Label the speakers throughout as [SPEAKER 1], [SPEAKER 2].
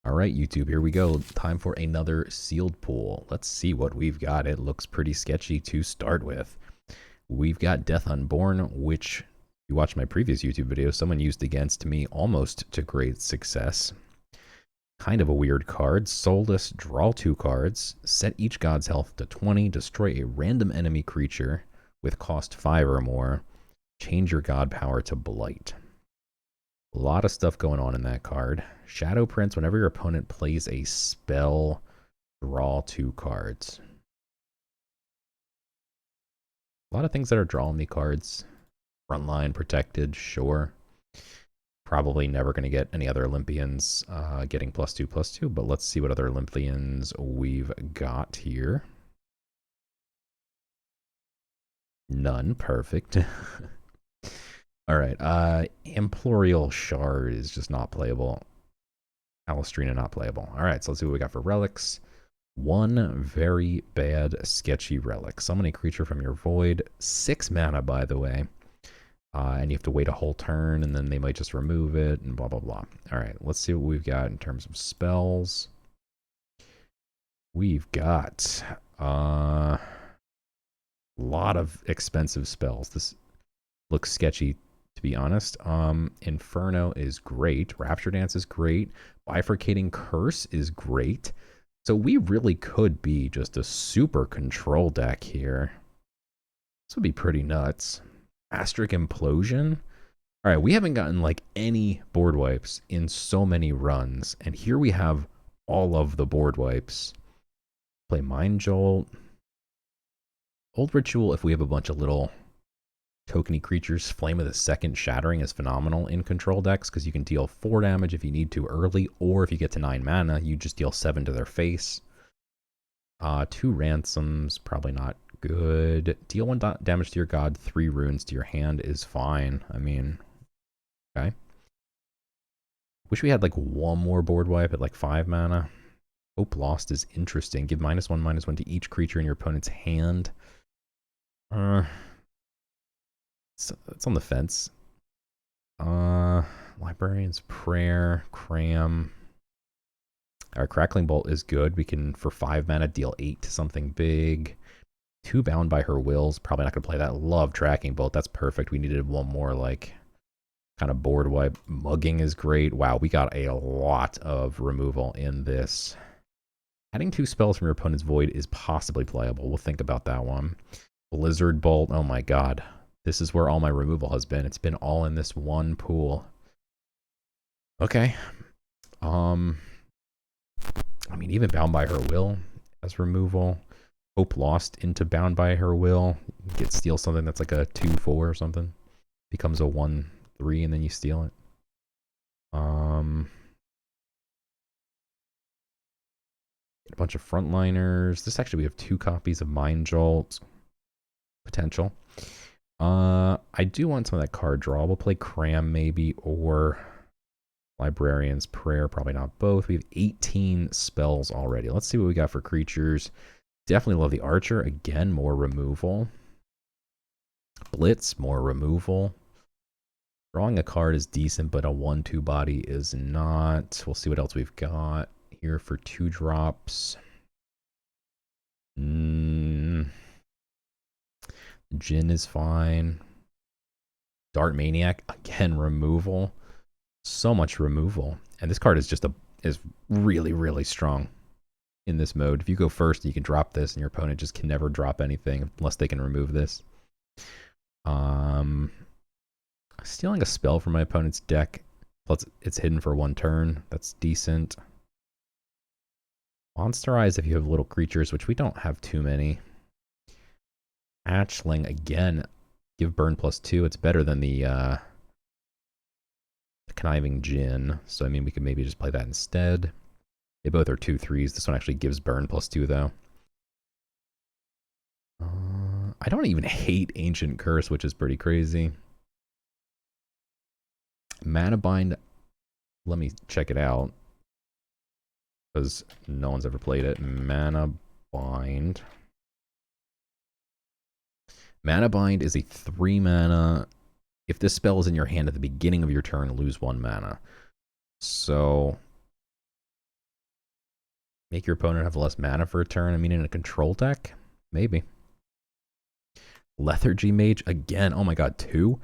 [SPEAKER 1] All right, YouTube, here we go. Time for another sealed pool. Let's see what we've got. It looks pretty sketchy to start with. We've got Death Unborn, which, if you watched my previous YouTube video, someone used against me almost to great success. Kind of a weird card. Soulless, draw 2 cards, set each god's health to 20, destroy a random enemy creature with cost 5 or more, change your god power to Blight. A lot of stuff going on in that card. Shadow Prince, whenever your opponent plays a spell, draw 2 cards. A lot of things that are drawing me cards. Frontline, protected, sure. Probably never going to get any other Olympians getting +2/+2, but let's see what other Olympians we've got here. None. Perfect. All right. Implorial Shard is just not playable. Alistrina not playable. All right, so let's see what we got for relics. One very bad, sketchy relic. Summon a creature from your void. 6 mana, by the way. And you have to wait a whole turn, and then they might just remove it, and blah, blah, blah. All right, let's see what we've got in terms of spells. We've got a lot of expensive spells. This looks sketchy, to be honest. Inferno is great. Rapture Dance is great. Bifurcating Curse is great. So we really could be just a super control deck here. This would be pretty nuts. Astric Implosion. All right, we haven't gotten like any board wipes in so many runs. And here we have all of the board wipes. Play Mind Jolt. Old Ritual, if we have a bunch of little tokeny creatures. Flame of the Second Shattering is phenomenal in control decks because you can deal 4 damage if you need to early, or if you get to 9 mana, you just deal 7 to their face. 2 ransoms, probably not good. Deal 1 damage to your god, 3 runes to your hand is fine. I mean, okay. Wish we had like one more board wipe at like 5 mana. Hope Lost is interesting. Give -1/-1 to each creature in your opponent's hand. It's on the fence. Librarian's Prayer, Cram. Our Crackling Bolt is good. We can, for 5 mana, deal 8 to something big. 2 Bound by Her Wills. Probably not going to play that. Love Tracking Bolt. That's perfect. We needed one more, like, kind of board wipe. Mugging is great. Wow, we got a lot of removal in this. Adding 2 spells from your opponent's void is possibly playable. We'll think about that one. Blizzard Bolt. Oh my god. This is where all my removal has been. It's been all in this one pool. Okay. I mean, even Bound by Her Will as removal. Hope Lost into Bound by Her Will. You get steal something that's like a 2/4 or something. Becomes a 1/3 and then you steal it. Get a bunch of frontliners. This actually, we have 2 copies of Mind Jolt. Potential. I do want some of that card draw. We'll play Cram maybe, or Librarian's Prayer. Probably not both. We have 18 spells already. Let's see what we got for creatures. Definitely love the Archer. Again, more removal. Blitz, more removal. Drawing a card is decent, but a 1/2 body is not. We'll see what else we've got here for 2 drops. Jin is fine. Dart Maniac, again, removal. So much removal. And this card is just is really, really strong in this mode. If you go first, you can drop this, and your opponent just can never drop anything unless they can remove this. Stealing a spell from my opponent's deck, plus it's hidden for 1 turn. That's decent. Monsterize if you have little creatures, which we don't have too many. Hatchling, again, give burn +2. It's better than the Conniving Djinn. So, I mean, we could maybe just play that instead. They both are 2/3s. This one actually gives burn +2, though. I don't even hate Ancient Curse, which is pretty crazy. Mana Bind, let me check it out, because no one's ever played it. Mana Bind. Mana Bind is a 3 mana. If this spell is in your hand at the beginning of your turn, lose 1 mana. So Make your opponent have less mana for a turn. I mean, in a control deck, maybe. Lethargy Mage again. Oh my god, 2?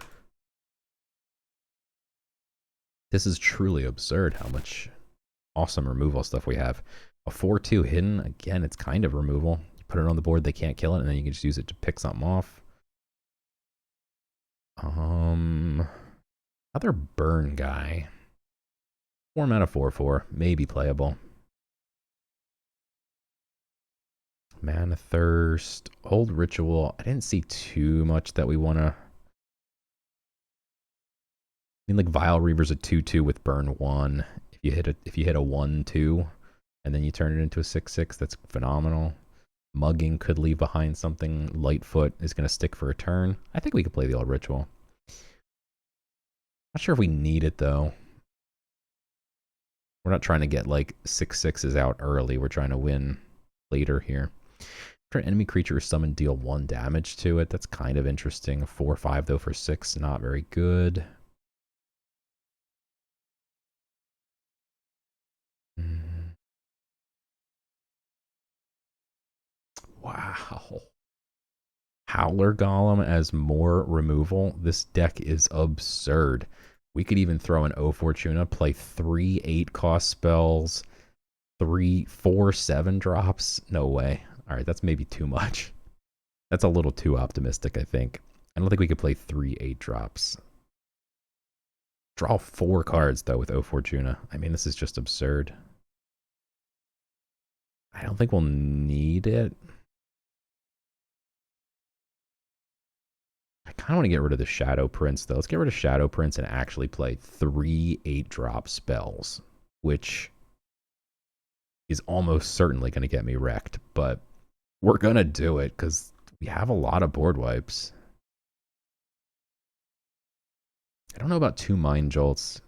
[SPEAKER 1] This is truly absurd how much awesome removal stuff we have. A 4/2 hidden, again, it's kind of removal. You put it on the board, they can't kill it, and then you can just use it to pick something off. Other burn guy. 4 mana 4/4, maybe playable. Mana Thirst, Old Ritual. I didn't see too much that we want to. I mean, like Vile Reaver's a 2/2 with burn 1. If you hit a 1/2, and then you turn it into a 6/6, that's phenomenal. Mugging could leave behind something. Lightfoot is going to stick for a turn. I think we could play the Old Ritual. Not sure if we need it though. We're not trying to get like 6/6s out early. We're trying to win later here. After an enemy creature is summoned, deal 1 damage to it. That's kind of interesting. 4/5 though for 6, not very good. Wow. Howler Golem as more removal. This deck is absurd. We could even throw an O Fortuna, play 3 8-cost spells, 3 4 7 drops. No way. All right, that's maybe too much. That's a little too optimistic, I think. I don't think we could play 3 8 drops. Draw 4 cards, though, with O Fortuna. I mean, this is just absurd. I don't think we'll need it. I kind of want to get rid of the Shadow Prince, though. Let's get rid of Shadow Prince and actually play 3 8-drop spells, which is almost certainly going to get me wrecked, but we're going to do it because we have a lot of board wipes. I don't know about 2 Mind Jolts.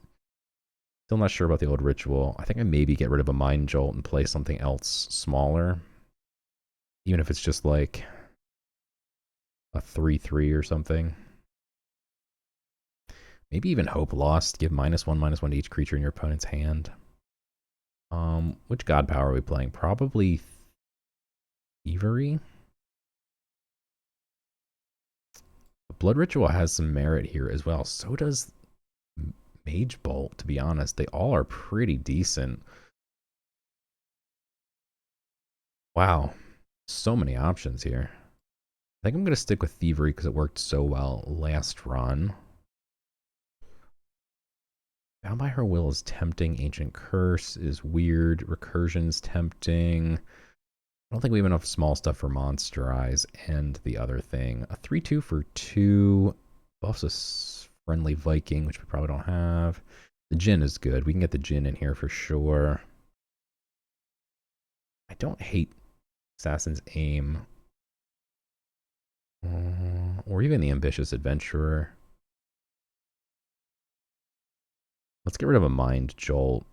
[SPEAKER 1] Still not sure about the Old Ritual. I think I maybe get rid of a Mind Jolt and play something else smaller. Even if it's just like a 3/3 or something. Maybe even Hope Lost. Give -1/-1 to each creature in your opponent's hand. Which god power are we playing? Probably Thievery. Blood Ritual has some merit here as well. So does Mage Bolt, to be honest. They all are pretty decent. Wow. So many options here. I think I'm going to stick with Thievery because it worked so well last run. Bound by Her Will is tempting. Ancient Curse is weird. Recursion's tempting. I don't think we have enough small stuff for Monsterize and the other thing. A 3/2 for 2. Buffs a Friendly Viking, which we probably don't have. The Djinn is good. We can get the Djinn in here for sure. I don't hate Assassin's Aim. Or even the Ambitious Adventurer. Let's get rid of a Mind Jolt.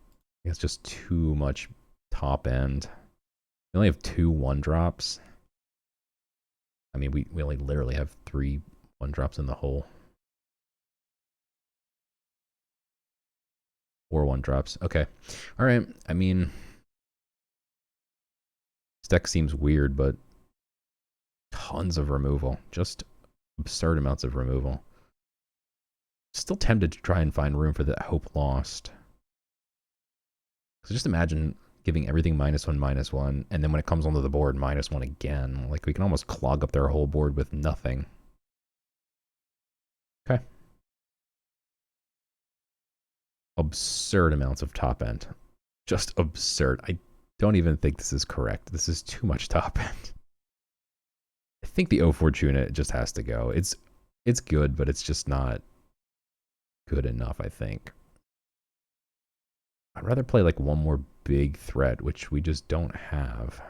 [SPEAKER 1] It's just too much top end. We only have 2 1-drops. I mean, we only literally have 3 1-drops in the hole. 4 1-drops. Okay. All right. I mean, this deck seems weird, but tons of removal. Just absurd amounts of removal. Still tempted to try and find room for that Hope Lost. So just imagine giving everything -1/-1, and then when it comes onto the board, -1 again. Like, we can almost clog up their whole board with nothing. Okay. Absurd amounts of top end. Just absurd. I don't even think this is correct. This is too much top end. I think the O Fortuna just has to go. It's good, but it's just not good enough, I think. I'd rather play like one more big threat, which we just don't have.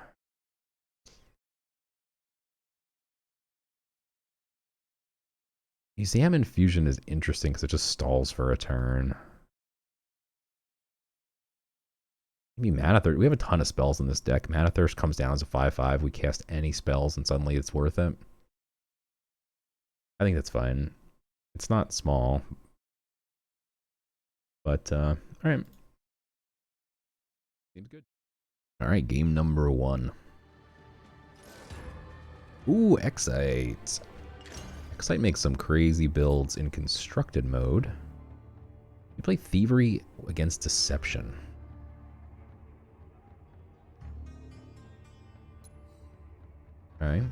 [SPEAKER 1] Museum Infusion is interesting because it just stalls for a turn. Maybe Mana Thirst. We have a ton of spells in this deck. Mana Thirst comes down as a 5/5. We cast any spells and suddenly it's worth it. I think that's fine. It's not small. But, alright. Seems good. Alright, game number 1. Ooh, Excite. Excite makes some crazy builds in constructed mode. You play Thievery against Deception. Alright.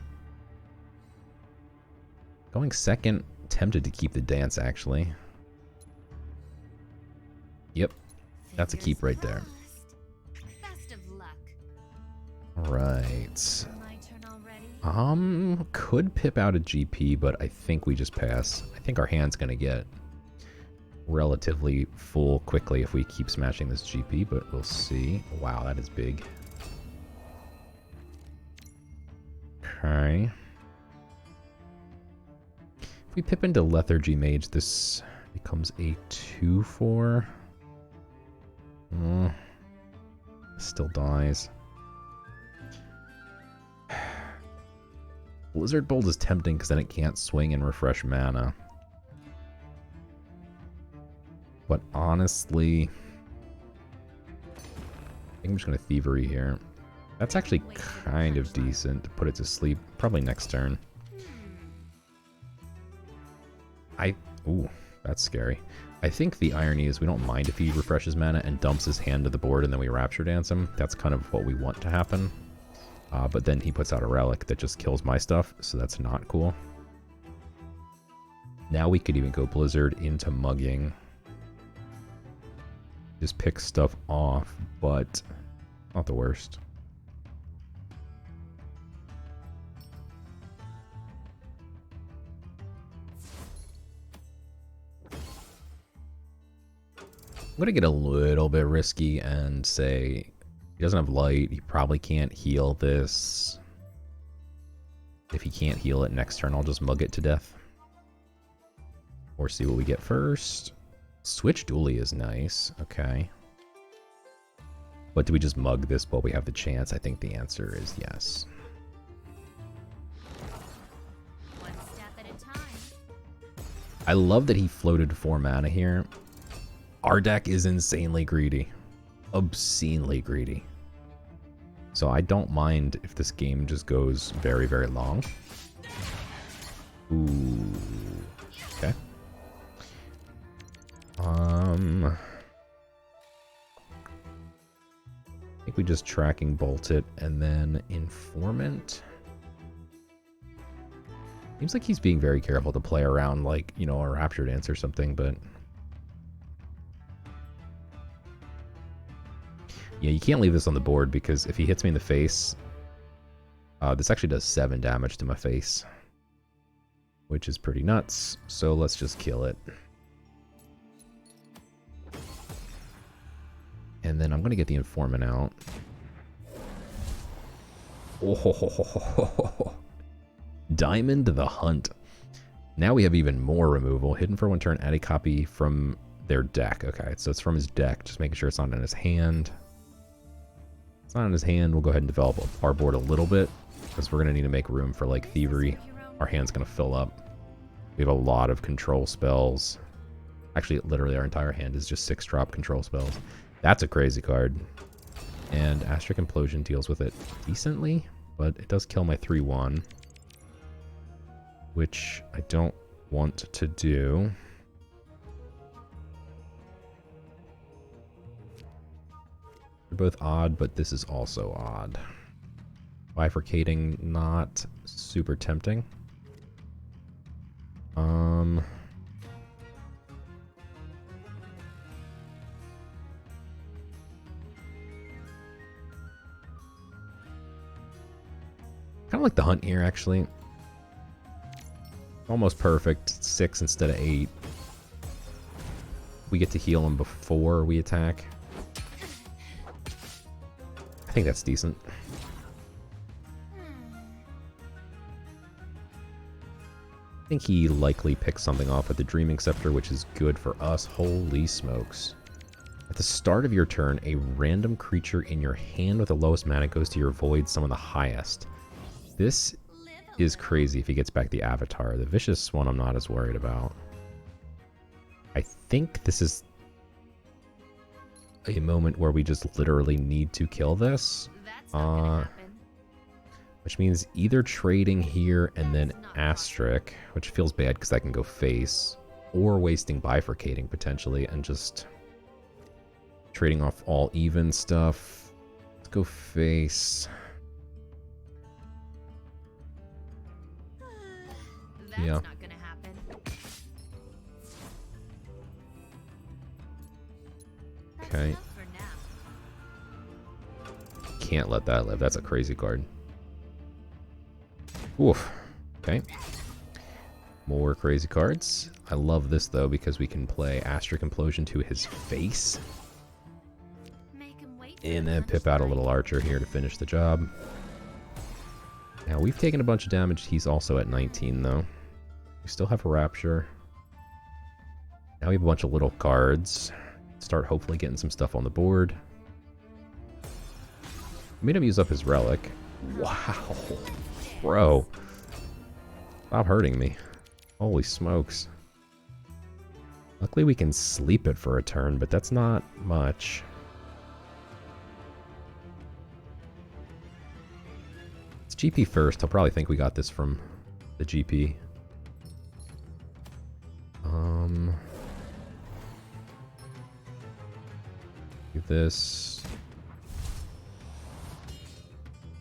[SPEAKER 1] Going second, tempted to keep the dance, actually. Yep, that's a keep right there. Alright. Could pip out a GP, but I think we just pass. I think our hand's gonna get relatively full quickly if we keep smashing this GP, but we'll see. Wow, that is big. Okay. If we pip into Lethargy Mage, this becomes a 2/4. Still dies. Blizzard Bolt is tempting because then it can't swing and refresh mana. But honestly, I think I'm just going to Thievery here. That's actually kind of decent to put it to sleep. Probably next turn. Ooh, that's scary. I think the irony is we don't mind if he refreshes mana and dumps his hand to the board and then we Rapture Dance him. That's kind of what we want to happen. But then he puts out a relic that just kills my stuff, so that's not cool. Now we could even go Blizzard into mugging. Just pick stuff off, but not the worst. I'm going to get a little bit risky and say he doesn't have light. He probably can't heal this. If he can't heal it next turn, I'll just mug it to death. Or see what we get first. Switch Dually is nice. Okay. But do we just mug this while we have the chance? I think the answer is yes. One step at a time. I love that he floated 4 mana here. Our deck is insanely greedy. Obscenely greedy. So I don't mind if this game just goes very, very long. Ooh. Okay. I think we just Tracking Bolt it and then Informant. Seems like he's being very careful to play around like, you know, a Rapture Dance or something, but yeah, you can't leave this on the board because if he hits me in the face, this actually does 7 damage to my face, which is pretty nuts. So let's just kill it. And then I'm going to get the Informant out. Oh, Diamond the Hunt. Now we have even more removal. Hidden for 1 turn, add a copy from their deck. Okay, so it's from his deck. Just making sure it's not in his hand. It's not in his hand. We'll go ahead and develop our board a little bit because we're going to need to make room for like Thievery. Our hand's going to fill up. We have a lot of control spells. Actually, literally our entire hand is just 6-drop control spells. That's a crazy card. And Astric Implosion deals with it decently, but it does kill my 3/1, which I don't want to do. They're both odd, but this is also odd. Bifurcating, not super tempting. Kind of like the Hunt here, actually. Almost perfect. 6 instead of 8. We get to heal him before we attack. I think that's decent. I think he likely picks something off with the Dreaming Scepter, which is good for us. Holy smokes. At the start of your turn, a random creature in your hand with the lowest mana goes to your void, summon the highest. This is crazy if he gets back the Avatar. The Vicious one I'm not as worried about. I think this is a moment where we just literally need to kill this. Which means either trading here and then asterisk, which feels bad because I can go face, or wasting bifurcating potentially and just trading off all even stuff. Let's go face. Yeah. Okay. Can't let that live. That's a crazy card. Oof. Okay. More crazy cards. I love this though because we can play Asterisk Implosion to his face. And then pip out a little archer here to finish the job. Now we've taken a bunch of damage. He's also at 19 though. We still have a Rapture. Now we have a bunch of little cards. Start hopefully getting some stuff on the board. Made him use up his relic. Wow. Bro. Stop hurting me. Holy smokes. Luckily we can sleep it for a turn, but that's not much. It's GP first. He'll probably think we got this from the GP. Do this.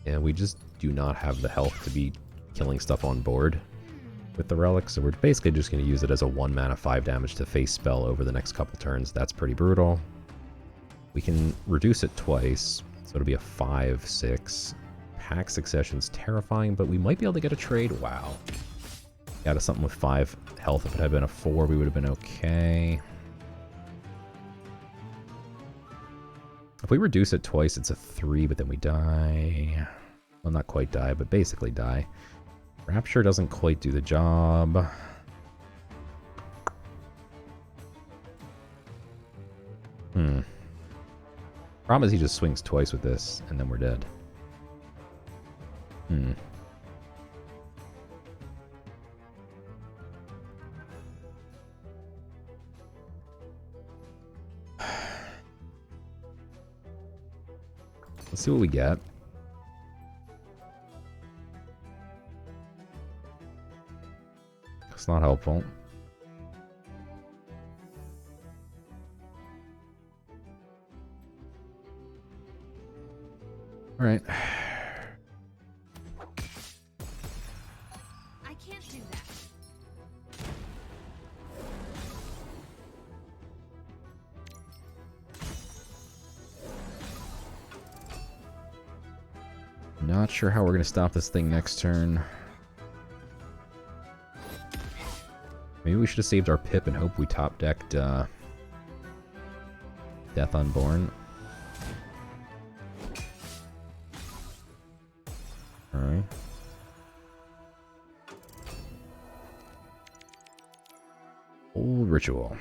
[SPEAKER 1] And we just do not have the health to be killing stuff on board with the relic, so we're basically just going to use it as a 1 mana 5 damage to face spell over the next couple turns. That's pretty brutal. We can reduce it twice, so it'll be a 5/6. Pack Succession's terrifying, but we might be able to get a trade. Wow. Got us something with 5 health. If it had been a 4, we would have been okay. If we reduce it twice, it's a 3, but then we die. Well, not quite die, but basically die. Rapture doesn't quite do the job. Problem is he just swings twice with this, and then we're dead. Let's see what we get. It's not helpful. All right.
[SPEAKER 2] I can't do that.
[SPEAKER 1] Not sure how we're going to stop this thing next turn. Maybe we should have saved our pip and hope we top decked Death Unborn. Alright. Old Ritual.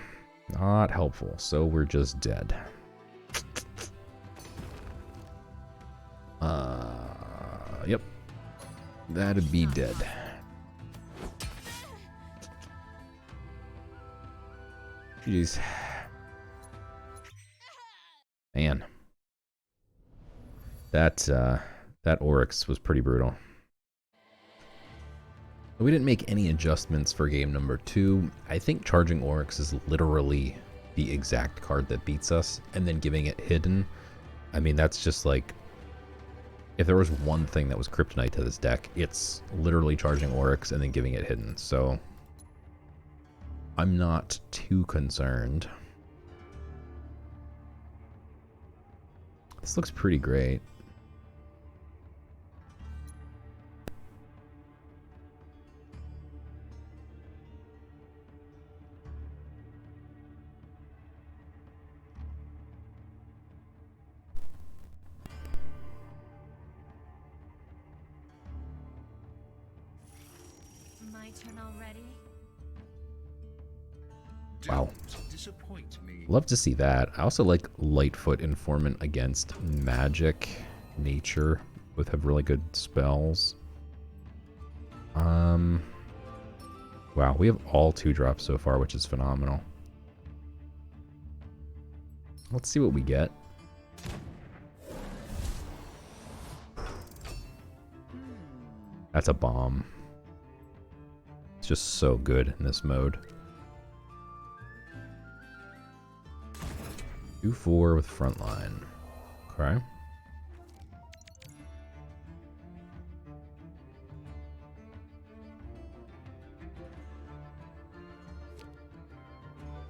[SPEAKER 1] Not helpful, so we're just dead. Yep. That'd be dead. Jeez. Man. That Oryx was pretty brutal. We didn't make any adjustments for game number 2. I think charging Oryx is literally the exact card that beats us, and then giving it hidden. I mean, that's just like, if there was one thing that was kryptonite to this deck, it's literally charging Oryx and then giving it hidden. So I'm not too concerned. This looks pretty great.
[SPEAKER 2] My turn already?
[SPEAKER 1] Wow. Love to see that. I also like Lightfoot Informant against Magic, Nature. Both have really good spells. Wow, we have all 2-drops so far, which is phenomenal. Let's see what we get. That's a bomb. It's just so good in this mode. 2-4 with frontline. Okay.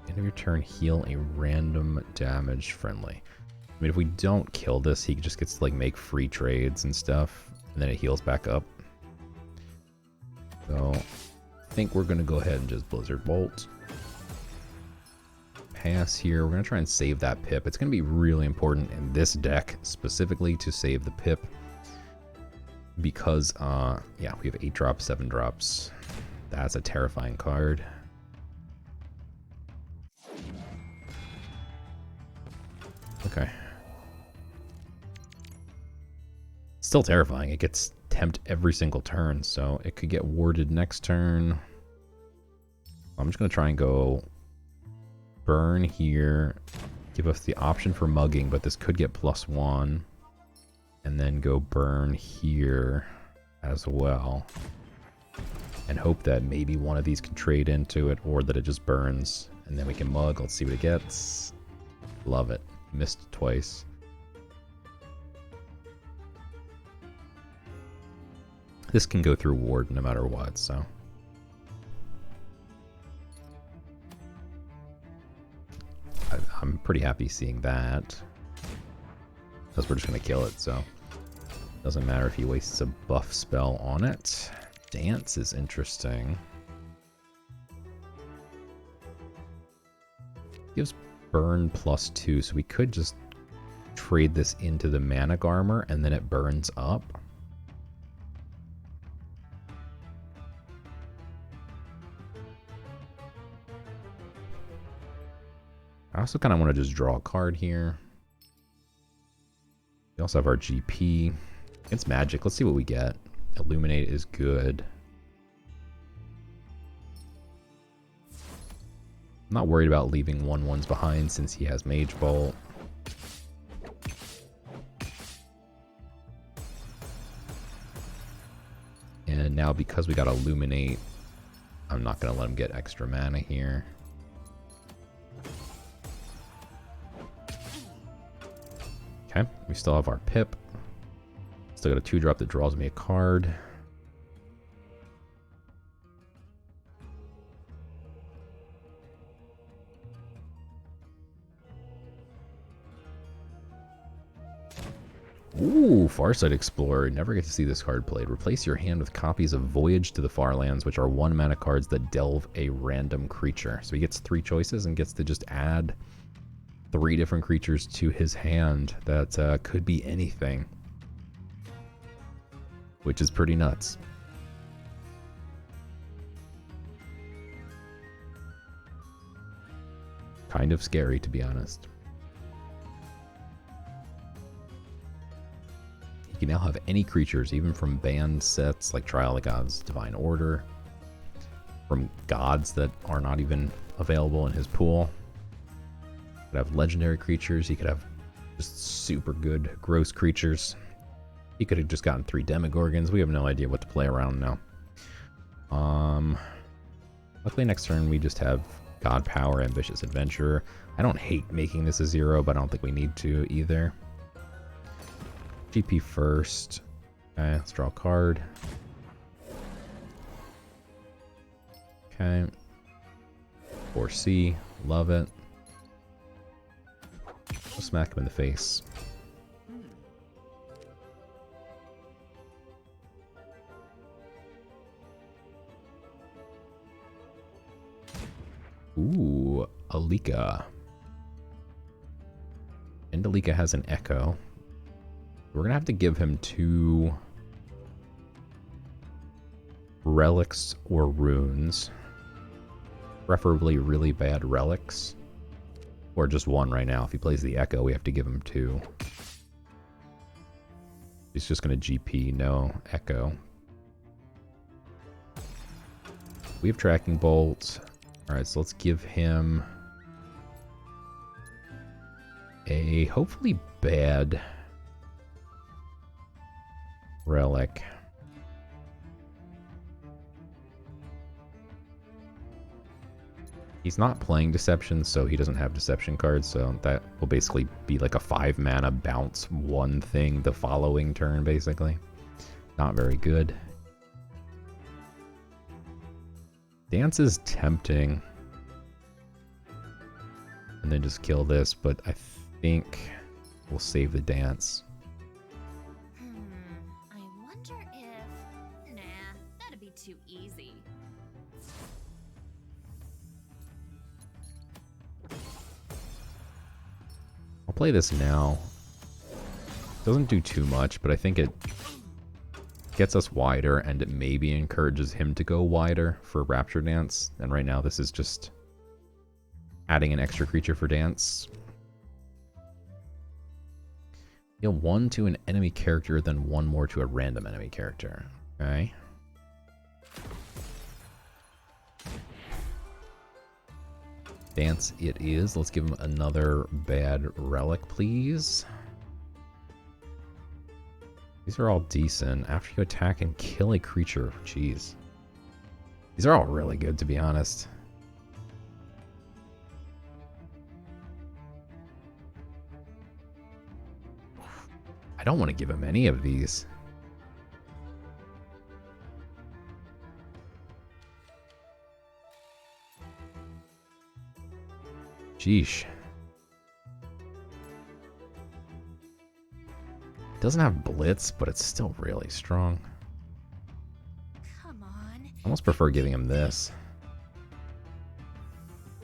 [SPEAKER 1] End of your turn, heal a random damage friendly. I mean, if we don't kill this, he just gets to like make free trades and stuff, and then it heals back up. So, I think we're gonna go ahead and just Blizzard Bolt. Pass here. We're gonna try and save that pip. It's gonna be really important in this deck specifically to save the pip because, yeah, we have 8 drops, 7 drops. That's a terrifying card. Okay. Still terrifying. It gets tempt every single turn, so it could get warded next turn. I'm just going to try and go burn here. Give us the option for mugging, but this could get +1. And then go burn here as well. And hope that maybe one of these can trade into it, or that it just burns. And then we can mug. Let's see what it gets. Love it. Missed twice. This can go through ward no matter what, so. I'm pretty happy seeing that. Because we're just going to kill it, so. Doesn't matter if he wastes a buff spell on it. Dance is interesting. Gives burn +2, so we could just trade this into the Manic Armor and then it burns up. I also kind of want to just draw a card here. We also have our GP. It's magic. Let's see what we get. Illuminate is good. I'm not worried about leaving 1/1s behind since he has Mage Bolt. And now because we got Illuminate, I'm not going to let him get extra mana here. Okay, we still have our Pip. Still got a 2-drop that draws me a card. Ooh, Farsight Explorer. Never get to see this card played. Replace your hand with copies of Voyage to the Farlands, which are 1-mana cards that delve a random creature. So he gets 3 choices and gets to just add 3 different creatures to his hand that could be anything. Which is pretty nuts. Kind of scary, to be honest. You can now have any creatures, even from banned sets like Trial of the Gods, Divine Order, from gods that are not even available in his pool. You could have legendary creatures, you could have just super good, gross creatures. He could have just gotten 3 Demogorgons. We have no idea what to play around now. Luckily next turn we just have God Power, Ambitious Adventurer. I don't hate making this a 0, but I don't think we need to either. GP first. Okay, let's draw a card. Okay. 4C. Love it. I'll smack him in the face. Ooh, Alika. And Alika has an Echo. We're going to have to give him 2 relics or runes. Preferably really bad relics. Or just 1 right now. If he plays the Echo, we have to give him 2. He's just going to GP, no Echo. We have Tracking Bolt. Alright, so let's give him a hopefully bad relic. He's not playing Deception, so he doesn't have Deception cards, so that will basically be like a 5 mana bounce one thing the following turn, basically. Not very good. Dance is tempting. And then just kill this, but I think we'll save the dance.
[SPEAKER 2] I wonder if... Nah, that'd be too easy.
[SPEAKER 1] I'll play this now. Doesn't do too much, but I think it gets us wider, and it maybe encourages him to go wider for Rapture Dance. And right now this is just adding an extra creature for dance. Deal 1 to an enemy character, then 1 more to a random enemy character. Okay. Dance it is. Let's give him another bad relic, please. These are all decent. After you attack and kill a creature, jeez. These are all really good, to be honest. I don't want to give him any of these. Sheesh. It doesn't have Blitz, but it's still really strong.
[SPEAKER 2] Come on.
[SPEAKER 1] I almost prefer giving him this.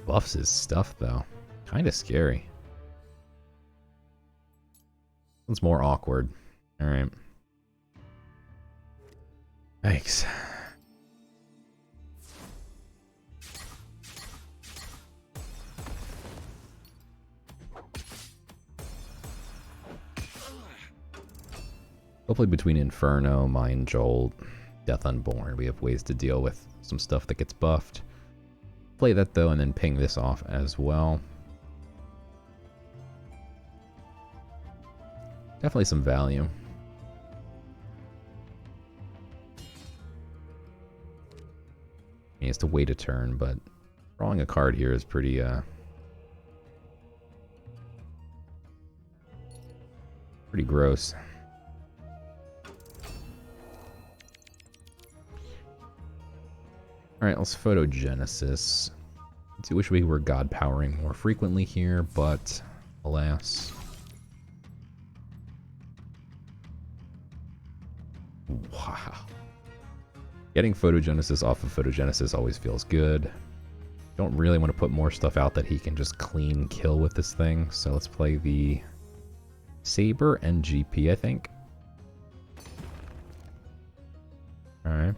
[SPEAKER 1] Buffs his stuff, though. Kind of scary. It's more awkward. Alright. Thanks. Hopefully between Inferno, Mind Jolt, Death Unborn, we have ways to deal with some stuff that gets buffed. Play that though, and then ping this off as well. Definitely some value. He has to wait a turn, but drawing a card here is pretty gross. Alright, let's Photogenesis. I wish we were God powering more frequently here, but alas. Wow. Getting Photogenesis off of Photogenesis always feels good. Don't really want to put more stuff out that he can just clean kill with this thing, so let's play the Saber and GP, I think. Alright.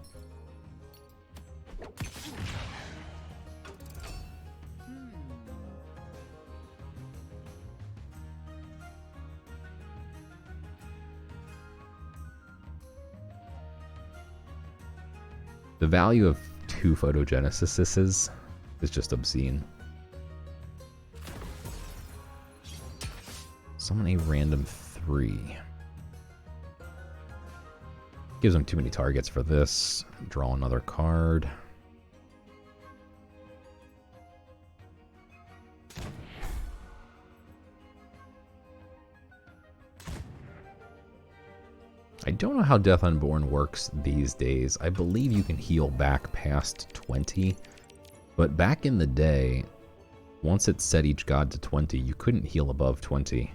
[SPEAKER 1] The value of 2 Photogenesises is just obscene. Summon a random 3. Gives him too many targets for this. Draw another card. I don't know how Death Unborn works these days. I believe you can heal back past 20, but back in the day, once it set each god to 20, you couldn't heal above 20.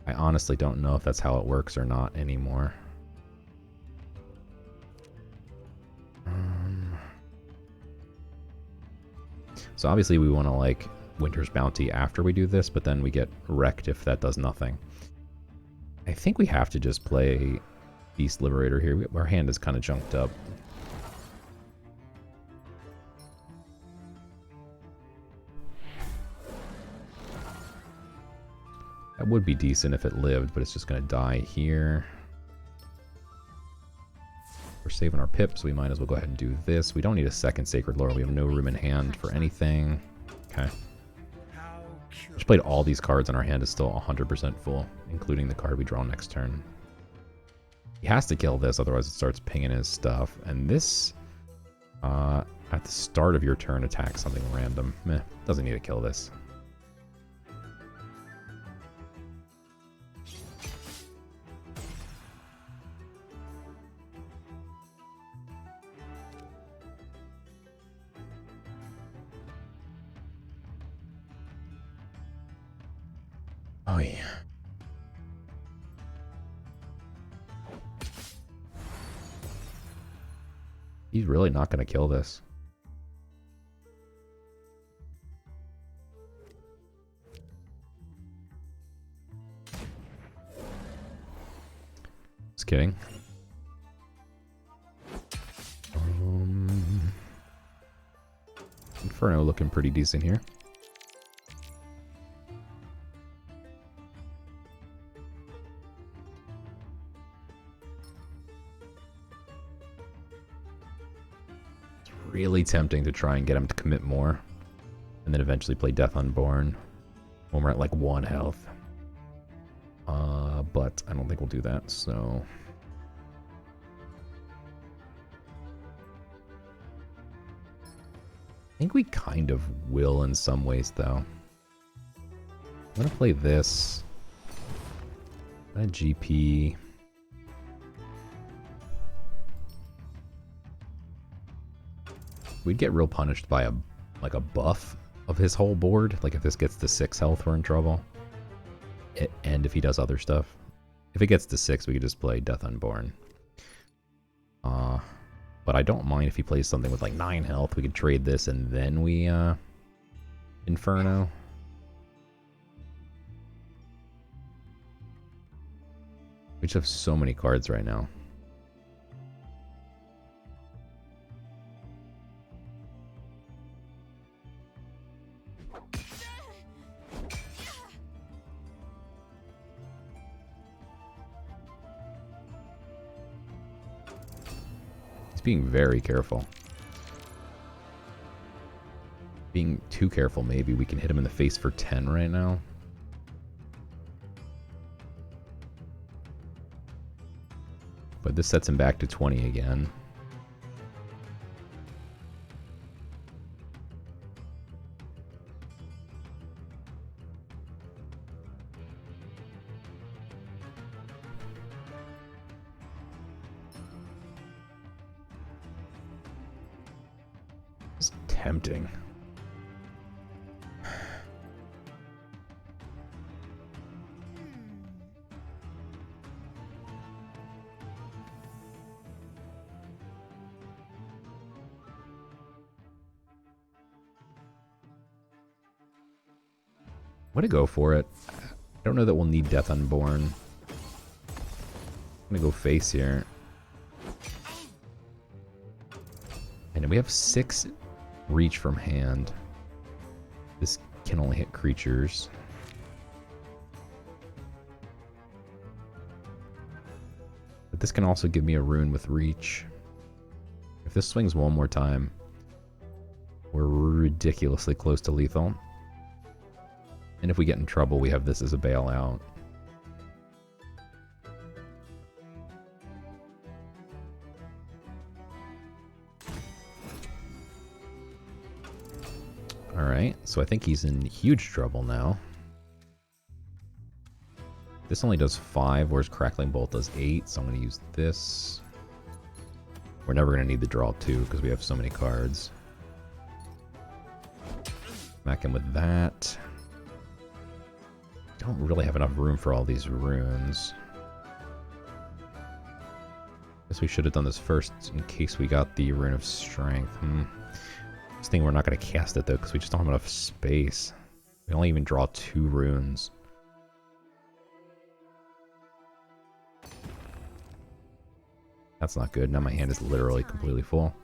[SPEAKER 1] I honestly don't know if that's how it works or not anymore. So obviously we want to like Winter's Bounty after we do this, but then we get wrecked if that does nothing. I think we have to just play Beast Liberator here. Our hand is kind of junked up. That would be decent if it lived, but it's just going to die here. We're saving our pips, so we might as well go ahead and do this. We don't need a second Sacred Laurel. We have no room in hand for anything. Okay. Just played all these cards and our hand is still 100% full, including the card we draw next turn. He has to kill this, otherwise it starts pinging his stuff. And this At the start of your turn, attack something random. Meh, doesn't need to kill this. Oh yeah. He's really not going to kill this. Just kidding. Inferno looking pretty decent here. Really tempting to try and get him to commit more. And then eventually play Death Unborn when we're at like 1 health. But I don't think we'll do that, so... I think we kind of will in some ways, though. I'm gonna play this. A GP. We'd get real punished by a buff of his whole board. Like if this gets to 6 health, we're in trouble. And if he does other stuff. If it gets to 6, we could just play Death Unborn. But I don't mind if he plays something with like 9 health. We could trade this and then we Inferno. We just have so many cards right now. He's being very careful. Being too careful, maybe. We can hit him in the face for 10 right now. But this sets him back to 20 again. It's tempting. I'm gonna go for it. I don't know that we'll need Death Unborn. I'm gonna go face here. And we have 6 reach from hand. This can only hit creatures. But this can also give me a rune with reach. If this swings one more time, we're ridiculously close to lethal. And if we get in trouble, we have this as a bailout. Alright, so I think he's in huge trouble now. This only does 5, whereas Crackling Bolt does 8, so I'm going to use this. We're never going to need the draw 2 because we have so many cards. Smack him with that. Don't really have enough room for all these runes. Guess we should have done this first in case we got the Rune of Strength. This thing we're not going to cast it though because we just don't have enough space. We only even draw 2 runes. That's not good. Now my hand is literally completely full.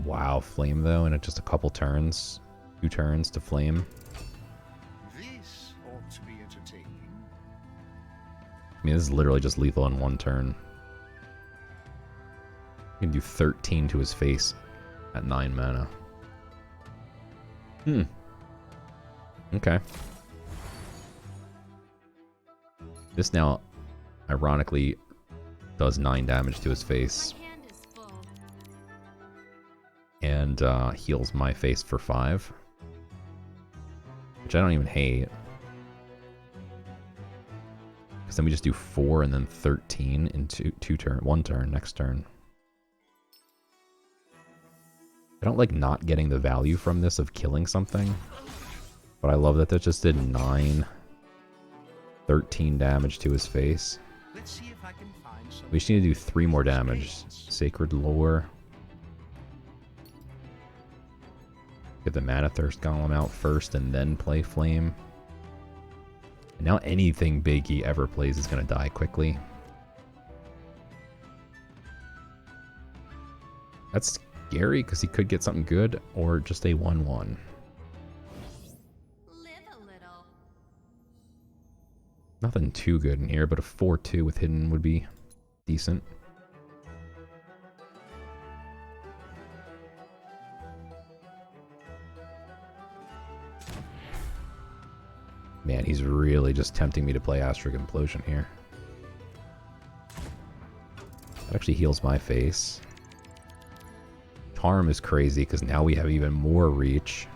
[SPEAKER 1] Wow, flame though, and just a couple turns. 2 turns to flame.
[SPEAKER 3] This ought to be entertaining.
[SPEAKER 1] I mean, this is literally just lethal in 1 turn. You can do 13 to his face at 9 mana. Okay. This now, ironically, does 9 damage to his face.
[SPEAKER 2] My hand is full.
[SPEAKER 1] and heals my face for 5. Which I don't even hate. Because then we just do 4 and then 13 in one turn, next turn. I don't like not getting the value from this of killing something. But I love that just did 9, 13 damage to his face.
[SPEAKER 3] Let's see if I can find some.
[SPEAKER 1] We just need to do 3 more damage. Sacred Lore. Get the Mana Thirst Golem out first and then play Flame. And now anything big he ever plays is going to die quickly. That's scary because he could get something good or just a 1-1.
[SPEAKER 2] Live a little.
[SPEAKER 1] Nothing too good in here, but a 4-2 with hidden would be decent. Man, he's really just tempting me to play Astric Implosion here. That actually heals my face. Charm is crazy because now we have even more reach.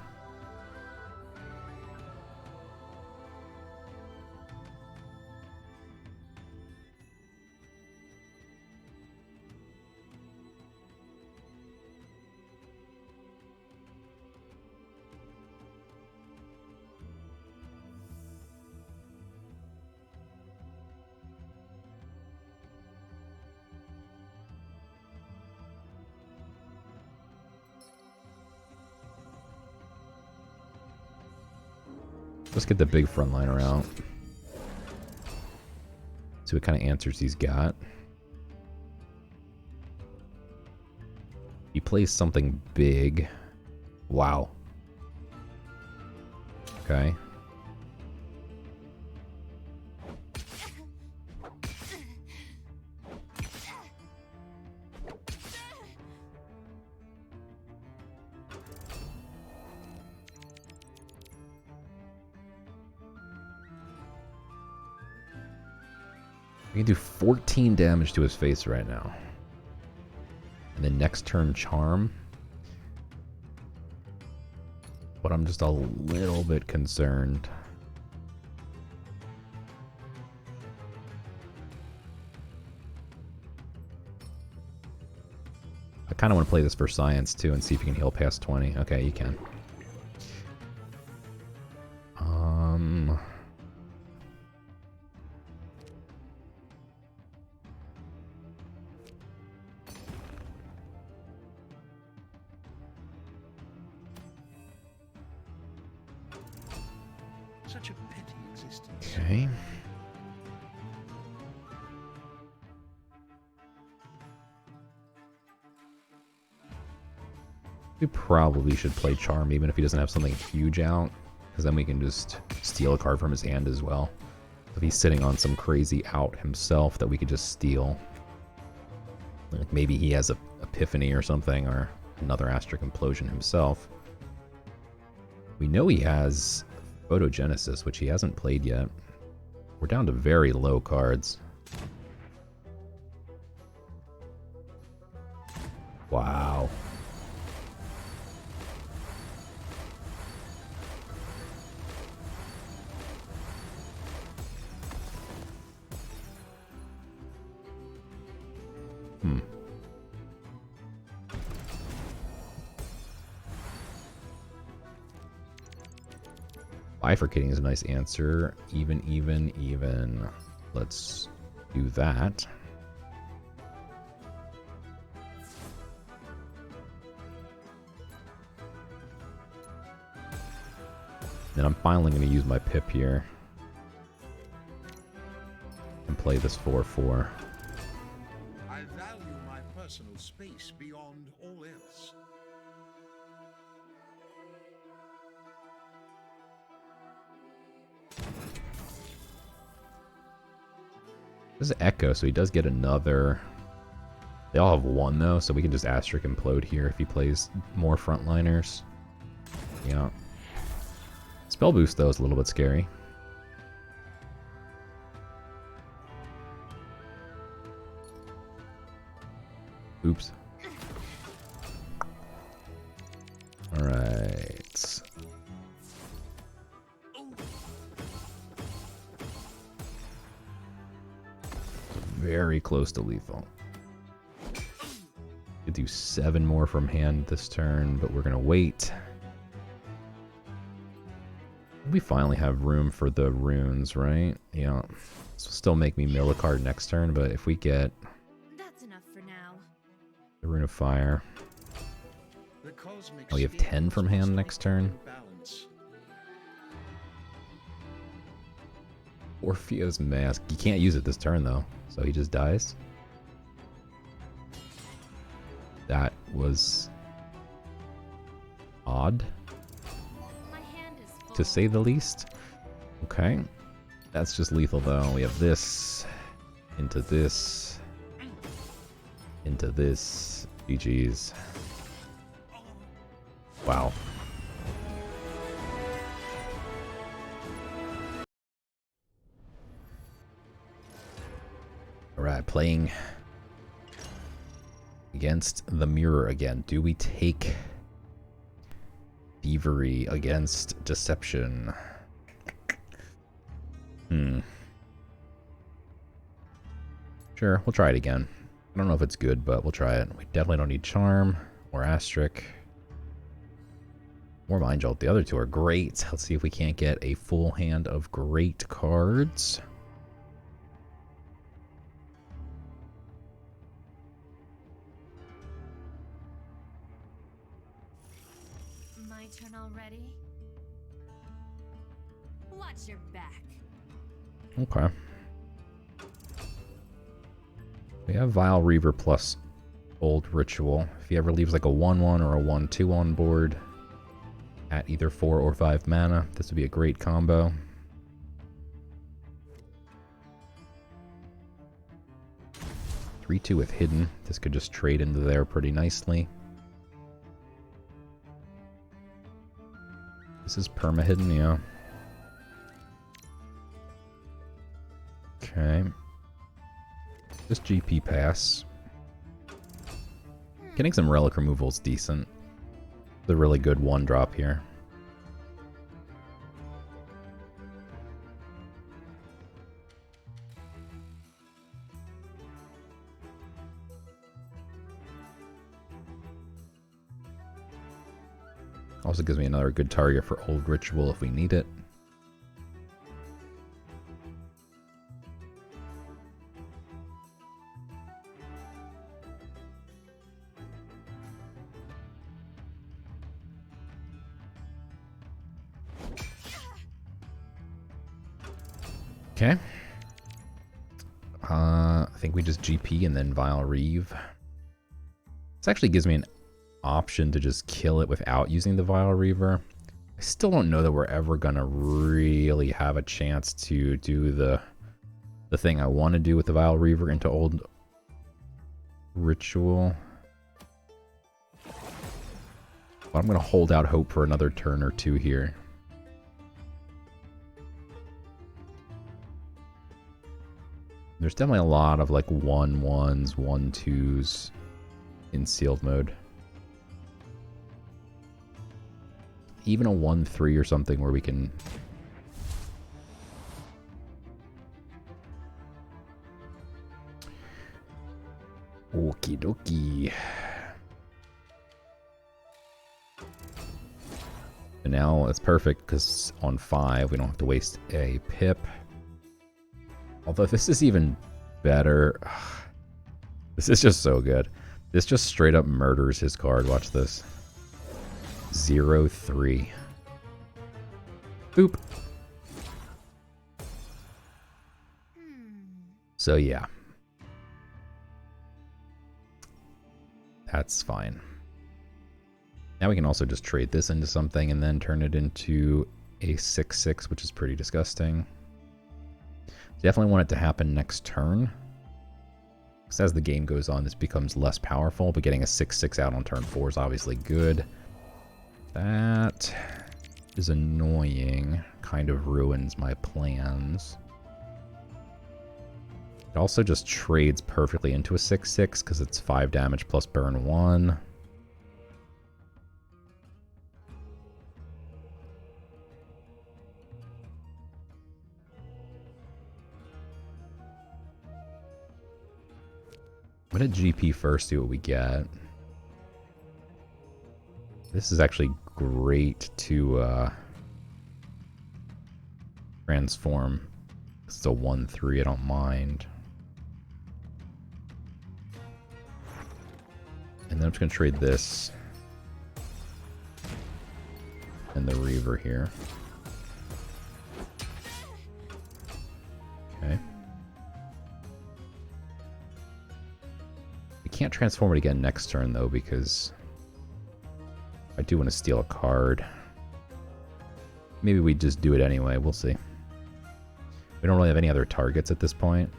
[SPEAKER 1] Let's get the big frontliner out. See what kind of answers he's got. He plays something big. Wow. Okay. We can do 14 damage to his face right now. And then next turn Charm. But I'm just a little bit concerned. I kind of want to play this for science too and see if you can heal past 20. Okay, you can.
[SPEAKER 3] Such a petty existence.
[SPEAKER 1] Okay. We probably should play Charm even if he doesn't have something huge out, because then we can just steal a card from his hand as well. If he's sitting on some crazy out himself that we could just steal. Like maybe he has a Epiphany or something, or another Astric Implosion himself. We know he has Photogenesis, which he hasn't played yet. We're down to very low cards. Wow. Bifurcating is a nice answer. Even. Let's do that. Then I'm finally going to use my pip here. And play this 4-4.
[SPEAKER 3] I value my personal space beyond all else.
[SPEAKER 1] This is Echo, so he does get another. They all have 1 though, so we can just Astric Implode here if he plays more frontliners. Yeah. Spell boost though is a little bit scary. Oops. very close to lethal. Could do 7 more from hand this turn, but we're gonna wait. We finally have room for the runes, right? Yeah. This will still make me mill a card next turn, but if we get
[SPEAKER 2] That's enough for now.
[SPEAKER 1] the Rune of Fire.
[SPEAKER 3] The cosmic
[SPEAKER 1] Oh, we have 10 from hand next turn.
[SPEAKER 3] balance.
[SPEAKER 1] Orpheo's Mask. You can't use it this turn, though, so he just dies. That was odd,
[SPEAKER 2] My hand is full.
[SPEAKER 1] to say the least. Okay. That's just lethal, though. We have this, into this, into this. GG's. Wow. Alright, playing against the mirror again. Do we take thievery against deception? Sure, we'll try it again. I don't know if it's good, but we'll try it. We definitely don't need charm or asterisk or mind jolt. The other two are great. Let's see if we can't get a full hand of great cards.
[SPEAKER 2] My turn already? Watch your back.
[SPEAKER 1] Okay. We have Vile Reaver plus Old Ritual. If he ever leaves like a 1/1 or a 1/2 on board at either 4 or 5 mana, this would be a great combo. Three, 2 with Hidden. This could just trade into there pretty nicely. This is perma-hidden, yeah. Okay. Just GP pass. Getting some relic removal is decent. It's a really good 1-drop here. Also gives me another good target for Old Ritual if we need it. Okay. I think we just GP and then Vile Reeve. This actually gives me an option to just kill it without using the Vile Reaver. I still don't know that we're ever gonna really have a chance to do the thing I want to do with the Vile Reaver into Old Ritual. But I'm gonna hold out hope for another turn or two here. There's definitely a lot of like 1/1s, 1/2s in sealed mode. Even a 1/3 or something where we can... Okie dokie. And now it's perfect because on 5 we don't have to waste a pip. Although this is even better. This is just so good. This just straight up murders his card. Watch this. 0/3. Boop. So yeah. That's fine. Now we can also just trade this into something and then turn it into a 6/6, which is pretty disgusting. Definitely want it to happen next turn. Because as the game goes on, this becomes less powerful, but getting a 6/6 out on turn 4 is obviously good. That is annoying. Kind of ruins my plans. It also just trades perfectly into a 6/6 because it's 5 damage plus burn 1. I'm gonna GP first, see what we get. This is actually great to transform. It's a 1-3, I don't mind. And then I'm just gonna trade this and the Reaver here. Okay. We can't transform it again next turn though, because I do want to steal a card. Maybe we just do it anyway, we'll see. We don't really have any other targets at this point.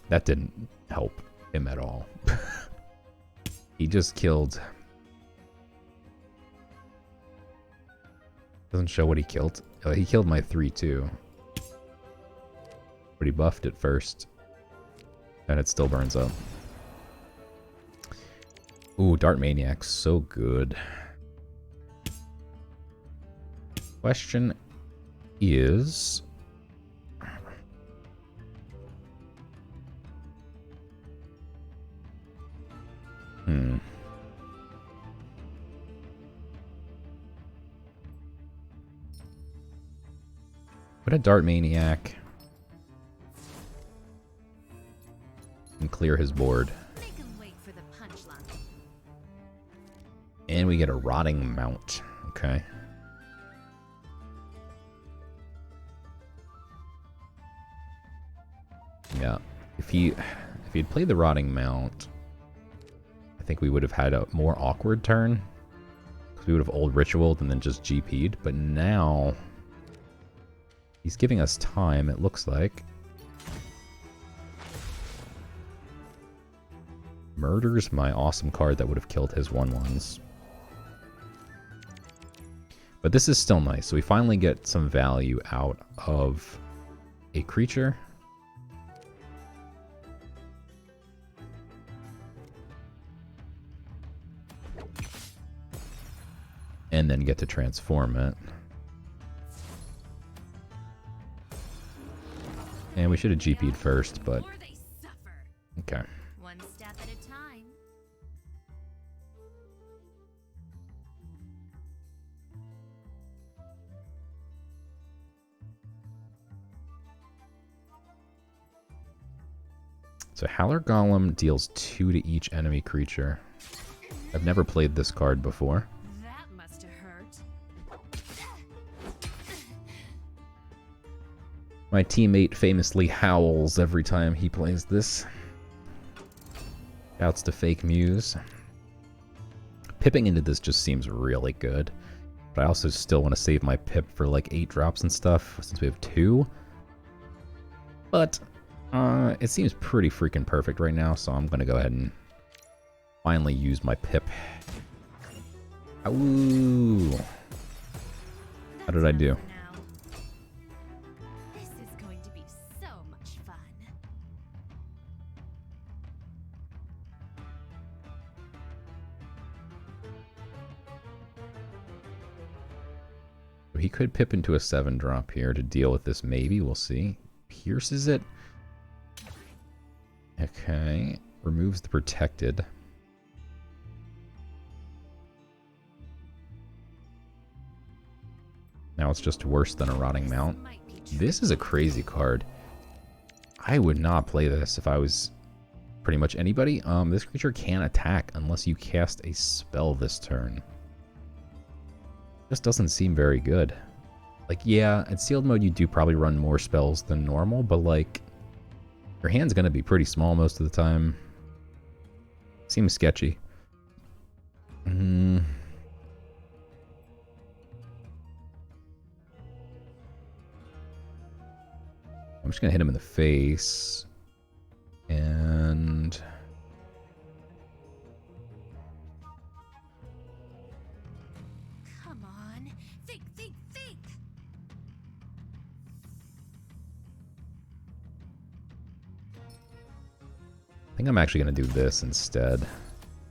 [SPEAKER 1] That didn't help him at all. He just killed... Doesn't show what he killed. He killed my 3-2. But he buffed it first. And it still burns up. Ooh, Dart Maniac, so good. Question is... Put a Dart Maniac and clear his board.
[SPEAKER 2] Make 'em wait for the punchline.
[SPEAKER 1] And we get a Rotting Mount. Okay. Yeah. If he'd played the Rotting Mount, I think we would have had a more awkward turn. Because we would have old ritualed and then just GP'd. But now he's giving us time, it looks like. Murders my awesome card that would have killed his 1/1s. But this is still nice. So we finally get some value out of a creature. And then get to transform it. And we should have GP'd first, but...
[SPEAKER 2] Or they suffer.
[SPEAKER 1] Okay.
[SPEAKER 2] One step at a time.
[SPEAKER 1] So Howler Golem deals 2 to each enemy creature. I've never played this card before.
[SPEAKER 2] That must have hurt.
[SPEAKER 1] My teammate famously howls every time he plays this. Shouts to Fake Muse. Pipping into this just seems really good. But I also still want to save my pip for like 8 drops and stuff, since we have 2. But it seems pretty freaking perfect right now, so I'm going to go ahead and finally use my pip. Ooh. How did I do?
[SPEAKER 2] This is going to be so much fun.
[SPEAKER 1] He could pip into a 7-drop here to deal with this, maybe. We'll see. Pierces it. Okay. Removes the protected. Now it's just worse than a Rotting Mount. This is a crazy card. I would not play this if I was pretty much anybody. This creature can't attack unless you cast a spell this turn. Just doesn't seem very good. Like, yeah, in sealed mode you do probably run more spells than normal, but like, your hand's gonna be pretty small most of the time. Seems sketchy. I'm just gonna hit him in the face. And...
[SPEAKER 2] Come on. Think, think, think.
[SPEAKER 1] I think I'm actually going to do this instead.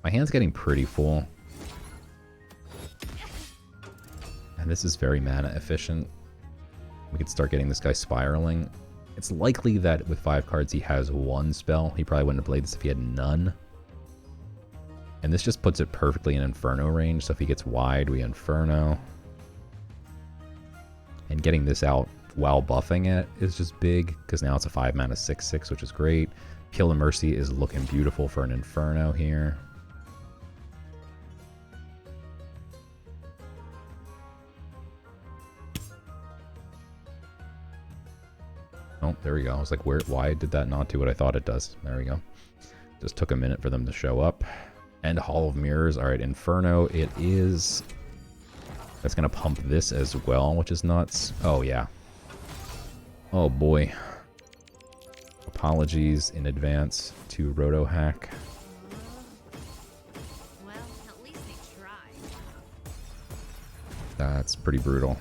[SPEAKER 1] My hand's getting pretty full. And this is very mana efficient. We could start getting this guy spiraling. It's likely that with 5 cards he has 1 spell. He probably wouldn't have played this if he had none. And this just puts it perfectly in Inferno range. So if he gets wide, we Inferno. And getting this out while buffing it is just big, because now it's a 5 mana 6/6, which is great. Kill the Mercy is looking beautiful for an Inferno here. Oh, there we go. I was like, why did that not do what I thought it does? There we go. Just took a minute for them to show up. And Hall of Mirrors. Alright, Inferno it is. That's going to pump this as well, which is nuts. Oh, yeah. Oh, boy. Apologies in advance to RotoHack.
[SPEAKER 2] Well, at least they tried.
[SPEAKER 1] That's pretty brutal.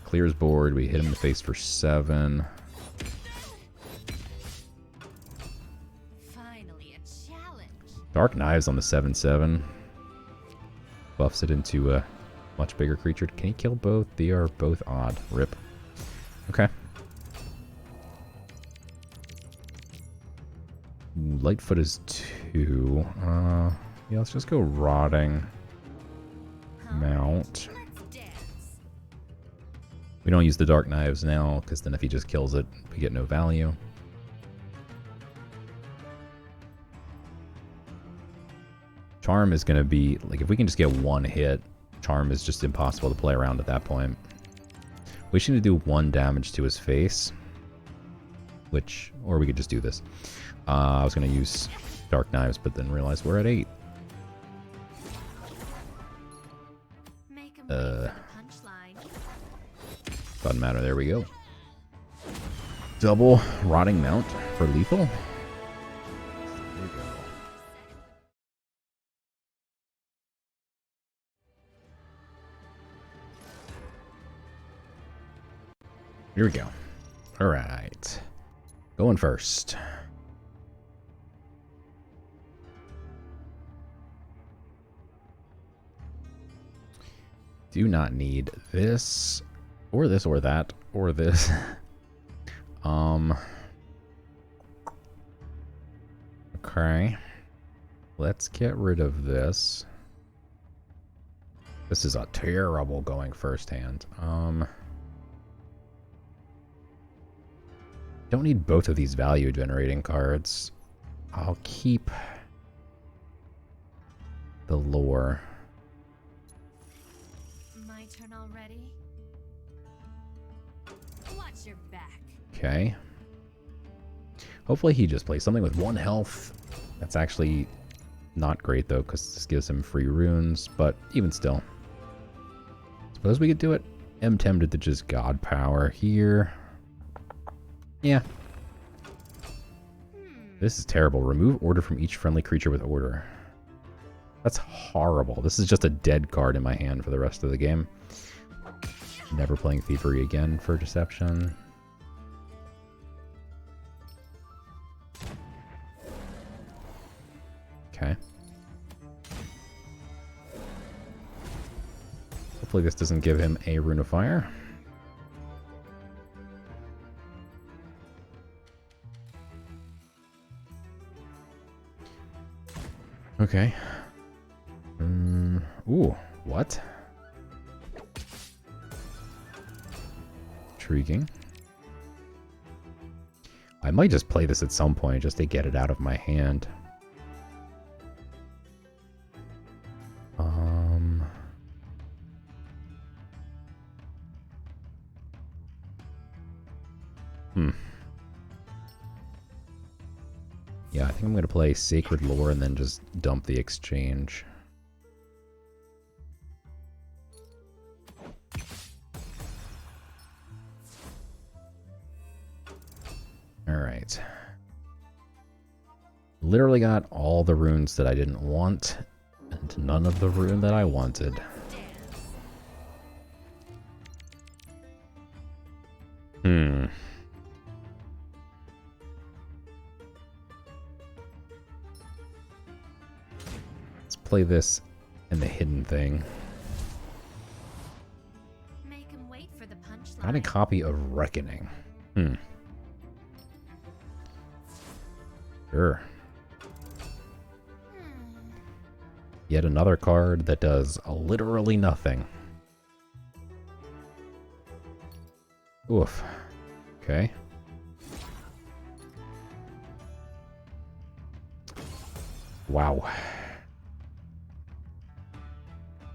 [SPEAKER 1] Clears board. We hit him in the face for 7.
[SPEAKER 2] Finally, a challenge.
[SPEAKER 1] Dark Knives on the 7/7. Buffs it into a much bigger creature. Can he kill both? They are both odd. Rip. Okay. Lightfoot is 2. Yeah, let's just go Rotting. Mount.
[SPEAKER 2] Let's dance.
[SPEAKER 1] We don't use the Dark Knives now, because then if he just kills it, we get no value. Charm is going to be, like, if we can just get 1 hit, Charm is just impossible to play around at that point. We should do 1 damage to his face, which, or we could just do this. I was going to use Dark Knives, but then realized we're at 8.
[SPEAKER 2] Make 'em wait for the punchline.
[SPEAKER 1] Doesn't matter, there we go. Double Rotting Mount for lethal. There we go. Here we go. Alright. Going first. Do not need this, or this, or that, or this. Okay. Let's get rid of this. This is a terrible going first hand. Don't need both of these value generating cards. I'll keep the lore.
[SPEAKER 2] My turn already. Watch your back.
[SPEAKER 1] Okay. Hopefully he just plays something with 1 health. That's actually not great though, because this gives him free runes, but even still. Suppose we could do it. I'm tempted to just God Power here. Yeah. This is terrible. Remove order from each friendly creature with order. That's horrible. This is just a dead card in my hand for the rest of the game. Never playing Thievery again for Deception. Okay. Hopefully this doesn't give him a Rune of Fire. Okay. Ooh, what? Intriguing. I might just play this at some point just to get it out of my hand. Yeah, I think I'm going to play Sacred Lore and then just dump the exchange. Alright. Literally got all the runes that I didn't want, and none of the rune that I wanted. Play this and the hidden thing.
[SPEAKER 2] Make him wait for the punchline.
[SPEAKER 1] Find a copy of Reckoning. Sure. Yet another card that does literally nothing. Oof. Okay. Wow.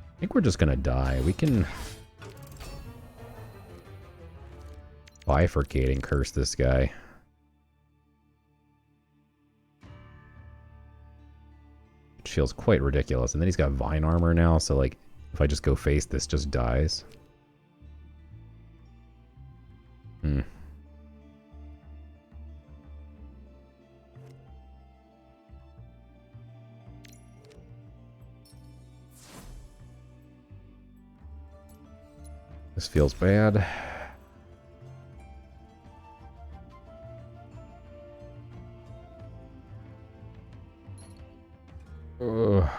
[SPEAKER 1] I think we're just gonna die. We can bifurcate and curse this guy. Which feels quite ridiculous. And then he's got Vine Armor now, so like if I just go face, this just dies. This feels bad.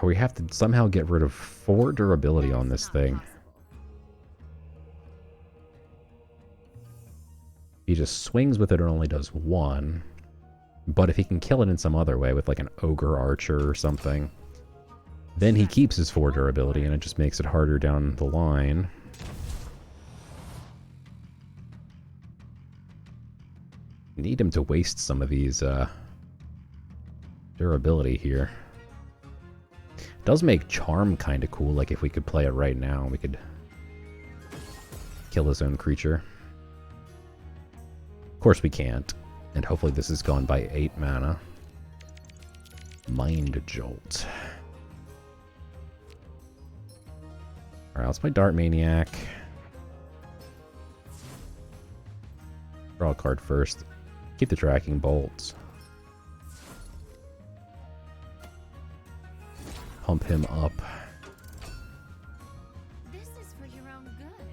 [SPEAKER 1] We have to somehow get rid of 4 durability on this thing. He just swings with it and only does 1. But if he can kill it in some other way with like an Ogre Archer or something, then he keeps his 4 durability and it just makes it harder down the line. Need him to waste some of these durability here. Does make Charm kind of cool, like if we could play it right now, we could kill his own creature. Of course we can't, and hopefully this is gone by 8 mana. Mind Jolt. Alright, let's play Dart Maniac. Draw a card first. Keep the Tracking Bolts. Pump him up.
[SPEAKER 2] This is for your own good.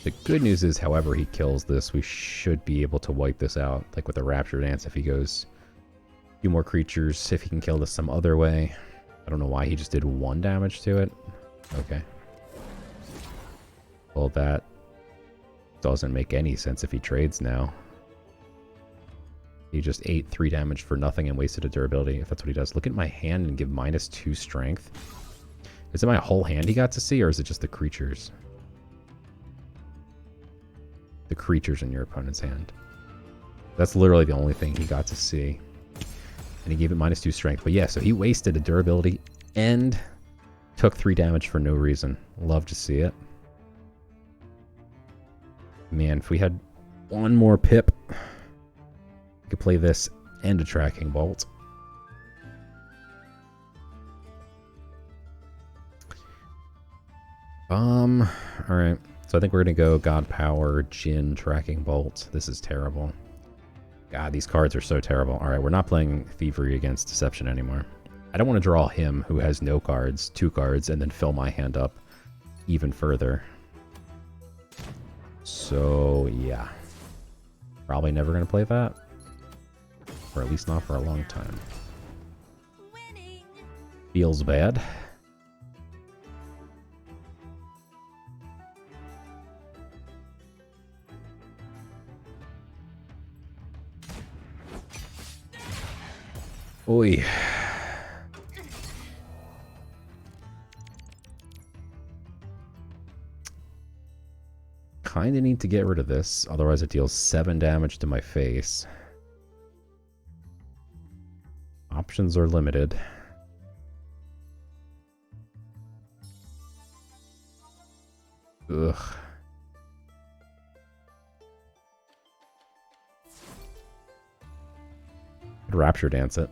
[SPEAKER 1] The good news is, however he kills this, we should be able to wipe this out, like with the Rapture Dance if he goes a few more creatures, if he can kill this some other way. I don't know why he just did 1 damage to it. Okay. Well, that doesn't make any sense if he trades now. He just ate 3 damage for nothing and wasted a durability, if that's what he does. Look at my hand and give -2 strength. Is it my whole hand he got to see, or is it just the creatures? The creatures in your opponent's hand. That's literally the only thing he got to see. And he gave it -2 strength. But yeah, so he wasted a durability and took 3 damage for no reason. Love to see it. Man, if we had 1 more pip, we could play this and a Tracking Bolt. Alright. So I think we're going to go God Power, Jin, Tracking Bolt. This is terrible. God, these cards are so terrible. Alright, we're not playing Thievery against Deception anymore. I don't want to draw him, who has no cards, 2 cards, and then fill my hand up even further. So, yeah. Probably never going to play that. Or at least not for a long time.
[SPEAKER 2] Winning.
[SPEAKER 1] Feels bad. Oi. Kinda need to get rid of this, otherwise it deals 7 damage to my face. Options are limited. Ugh. I'd Rapture Dance it.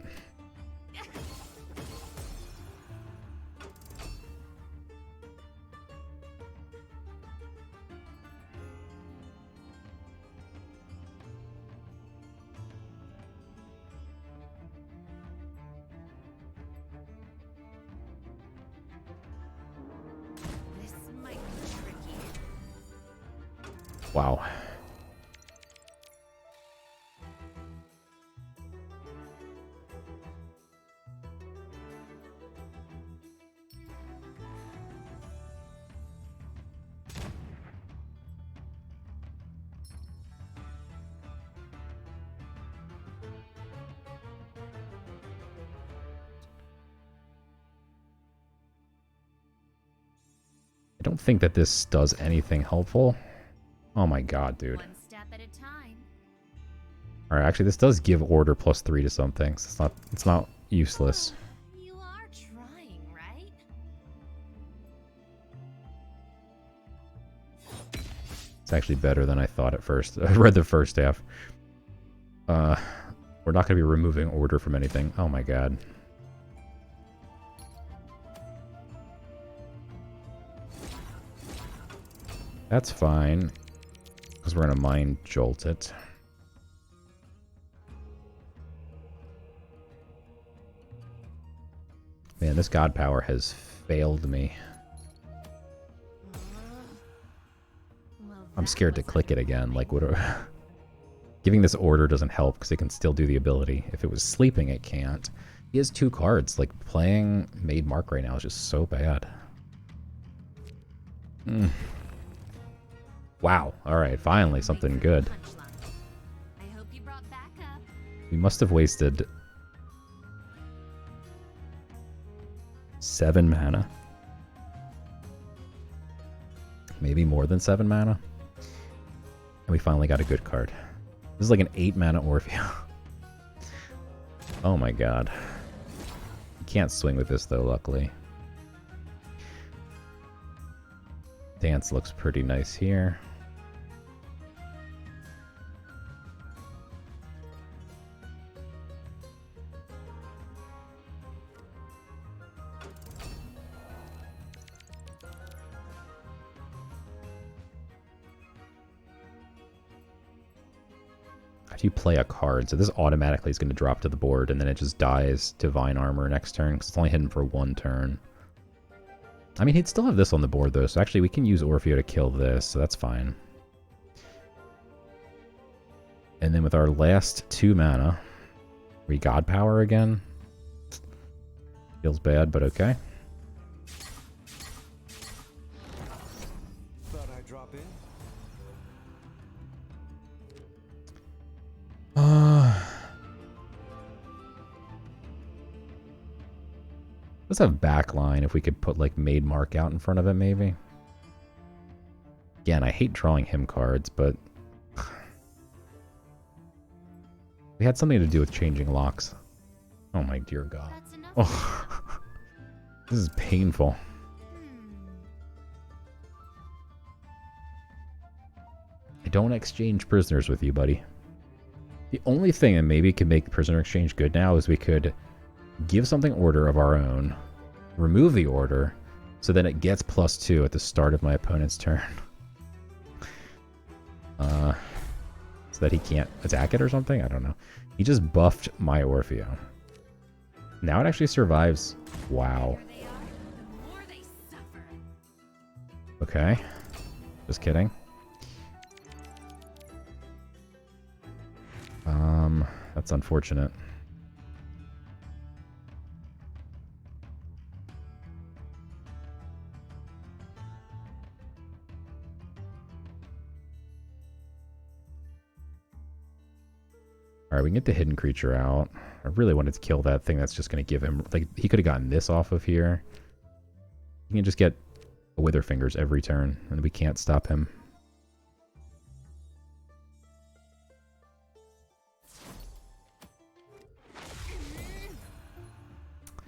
[SPEAKER 2] This might be tricky.
[SPEAKER 1] Wow. I don't think that this does anything helpful. Oh my god, dude.
[SPEAKER 2] One step at a time.
[SPEAKER 1] Alright, actually this does give order +3 to some things. It's not useless.
[SPEAKER 2] You are trying, right?
[SPEAKER 1] It's actually better than I thought at first. I read the first half. We're not going to be removing order from anything. Oh my god. That's fine, because we're going to mind jolt it. Man, this god power has failed me.
[SPEAKER 2] Well,
[SPEAKER 1] I'm
[SPEAKER 2] that
[SPEAKER 1] scared to
[SPEAKER 2] was
[SPEAKER 1] click it again. Like, what? Giving this order doesn't help because it can still do the ability. If it was sleeping, it can't. He has 2 cards. Like, playing Made Mark right now is just so bad. Wow. Alright, finally something good.
[SPEAKER 2] I hope you brought backup.
[SPEAKER 1] We must have wasted 7 mana. Maybe more than 7 mana. And we finally got a good card. This is like an 8 mana Orpheus. Oh my god. You can't swing with this though, luckily. Dance looks pretty nice here. After you play a card, so this automatically is going to drop to the board, and then it just dies Divine Armor next turn, because it's only hidden for 1 turn. I mean, he'd still have this on the board, though, so actually we can use Orpheus to kill this, so that's fine. And then with our last 2 mana, we God Power again. Feels bad, but okay.
[SPEAKER 4] Thought I'd drop in.
[SPEAKER 1] Let's have backline if we could put like Made Mark out in front of it, maybe. Again, I hate drawing him cards, but we had something to do with changing locks. Oh my dear god.
[SPEAKER 2] That's enough.
[SPEAKER 1] Oh, this is painful. I don't exchange prisoners with you, buddy. The only thing that maybe could make prisoner exchange good now is we could give something order of our own, remove the order, so then it gets +2 at the start of my opponent's turn. So that he can't attack it or something? I don't know. He just buffed my Orfeo. Now it actually survives. Wow.
[SPEAKER 2] The they are, the more they suffer.
[SPEAKER 1] Okay. Just kidding. That's unfortunate. Alright, we can get the hidden creature out. I really wanted to kill that thing that's just going to give him... Like, he could have gotten this off of here. He can just get a Wither Fingers every turn, and we can't stop him.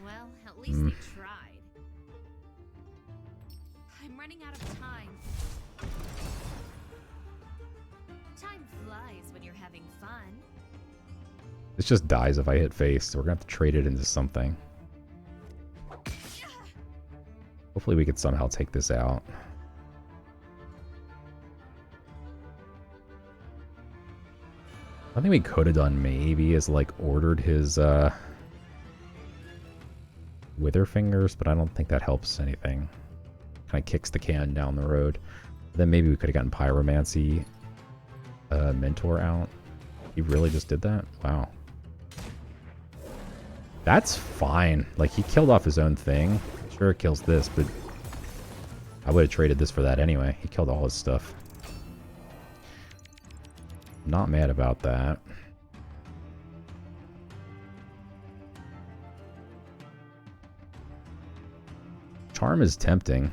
[SPEAKER 2] Well, at least they tried. I'm running out of time. Time flies when you're having fun.
[SPEAKER 1] This just dies if I hit face, so we're going to have to trade it into something. Hopefully we could somehow take this out. I think we could have done maybe is like ordered his Wither Fingers, but I don't think that helps anything. Kind of kicks the can down the road. Then maybe we could have gotten Pyromancy Mentor out. He really just did that? Wow. That's fine. Like, he killed off his own thing. Sure, it kills this, but I would have traded this for that anyway. He killed all his stuff. Not mad about that. Charm is tempting.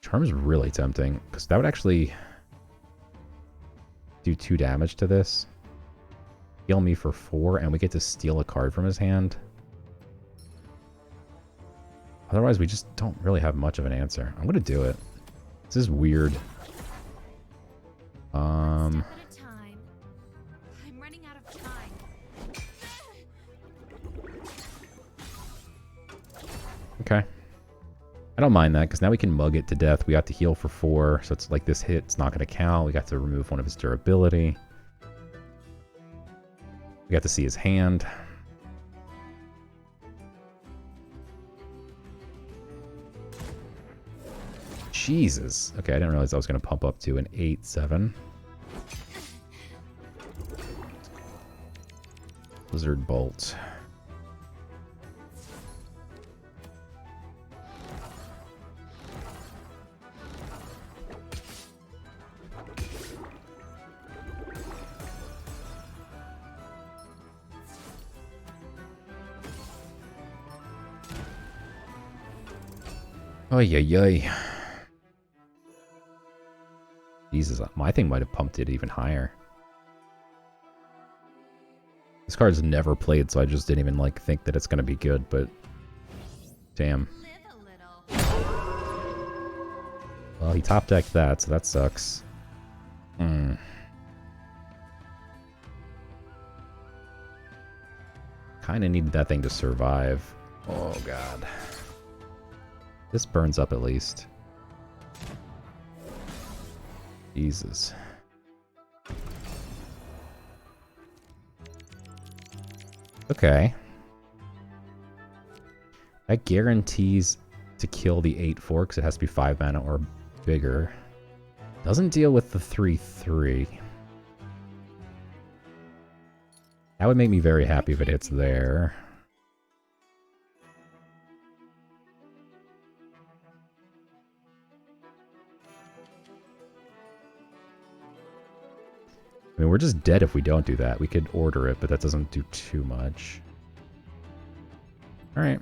[SPEAKER 1] Charm is really tempting, because that would actually do 2 damage to this. Heal me for 4, and we get to steal a card from his hand. Otherwise, we just don't really have much of an answer. I'm going to do it. This is weird.
[SPEAKER 2] I'm running out of time.
[SPEAKER 1] Okay. I don't mind that, because now we can mug it to death. We got to heal for 4, so it's like this hit's not going to count. We got to remove one of his durability. We got to see his hand. Jesus. Okay, I didn't realize I was going to pump up to an 8-7. Blizzard Bolt. Oy, oy, oy. Jesus, my thing might have pumped it even higher. This card's never played, so I just didn't even like think that it's gonna be good, but damn.
[SPEAKER 2] Live a little.
[SPEAKER 1] Well, he top decked that, so that sucks. Kinda needed that thing to survive. Oh god. This burns up at least. Jesus. Okay. That guarantees to kill the 8/4 because it has to be 5 mana or bigger. Doesn't deal with the 3/3. That would make me very happy if it hits there. I mean, we're just dead if we don't do that. We could order it, but that doesn't do too much. Alright.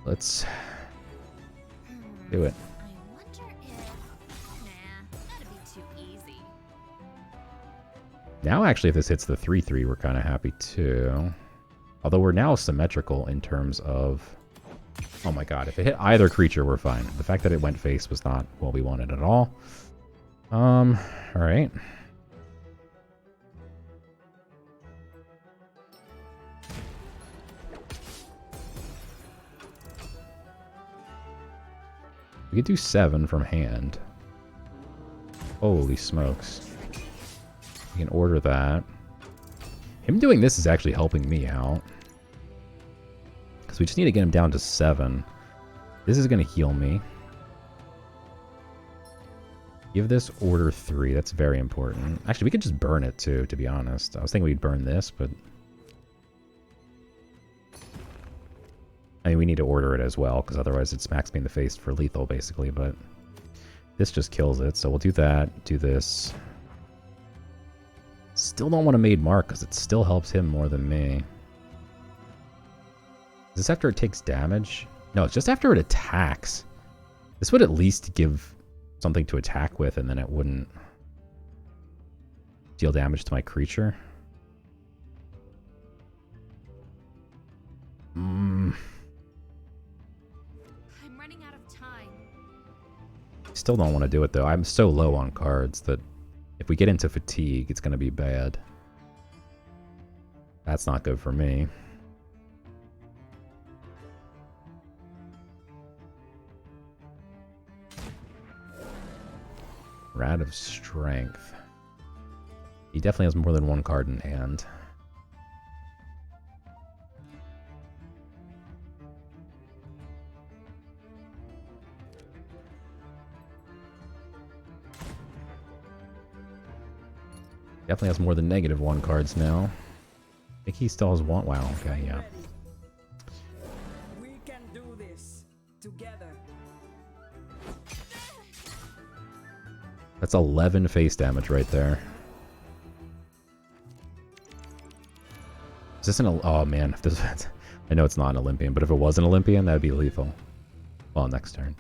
[SPEAKER 1] Let's do it.
[SPEAKER 2] I wonder if... Nah, that'd be too easy.
[SPEAKER 1] Now, actually, if this hits the 3/3, we're kind of happy, too. Although we're now symmetrical in terms of... Oh my god, if it hit either creature, we're fine. The fact that it went face was not what we wanted at all. Alright. We could do 7 from hand. Holy smokes. We can order that. Him doing this is actually helping me out. Because we just need to get him down to 7. This is going to heal me. Give this order 3. That's very important. Actually, we could just burn it too, to be honest. I was thinking we'd burn this, but... I mean, we need to order it as well, because otherwise it smacks me in the face for lethal, basically, but... This just kills it, so we'll do that, do this. Still don't want to Made Mark, because it still helps him more than me. Is this after it takes damage? No, it's just after it attacks. This would at least give something to attack with, and then it wouldn't deal damage to my creature.
[SPEAKER 2] I'm running out of time.
[SPEAKER 1] Still don't want to do it, though. I'm so low on cards that if we get into fatigue, it's going to be bad. That's not good for me. Rat of Strength. He definitely has more than one card in hand. Definitely has more than -1 cards now. I think he still has one. Wow, okay, yeah.
[SPEAKER 4] We can do this together.
[SPEAKER 1] That's 11 face damage right there. Is this an... Oh, man. If this, I know it's not an Olympian, but if it was an Olympian, that'd be lethal. Well, next turn.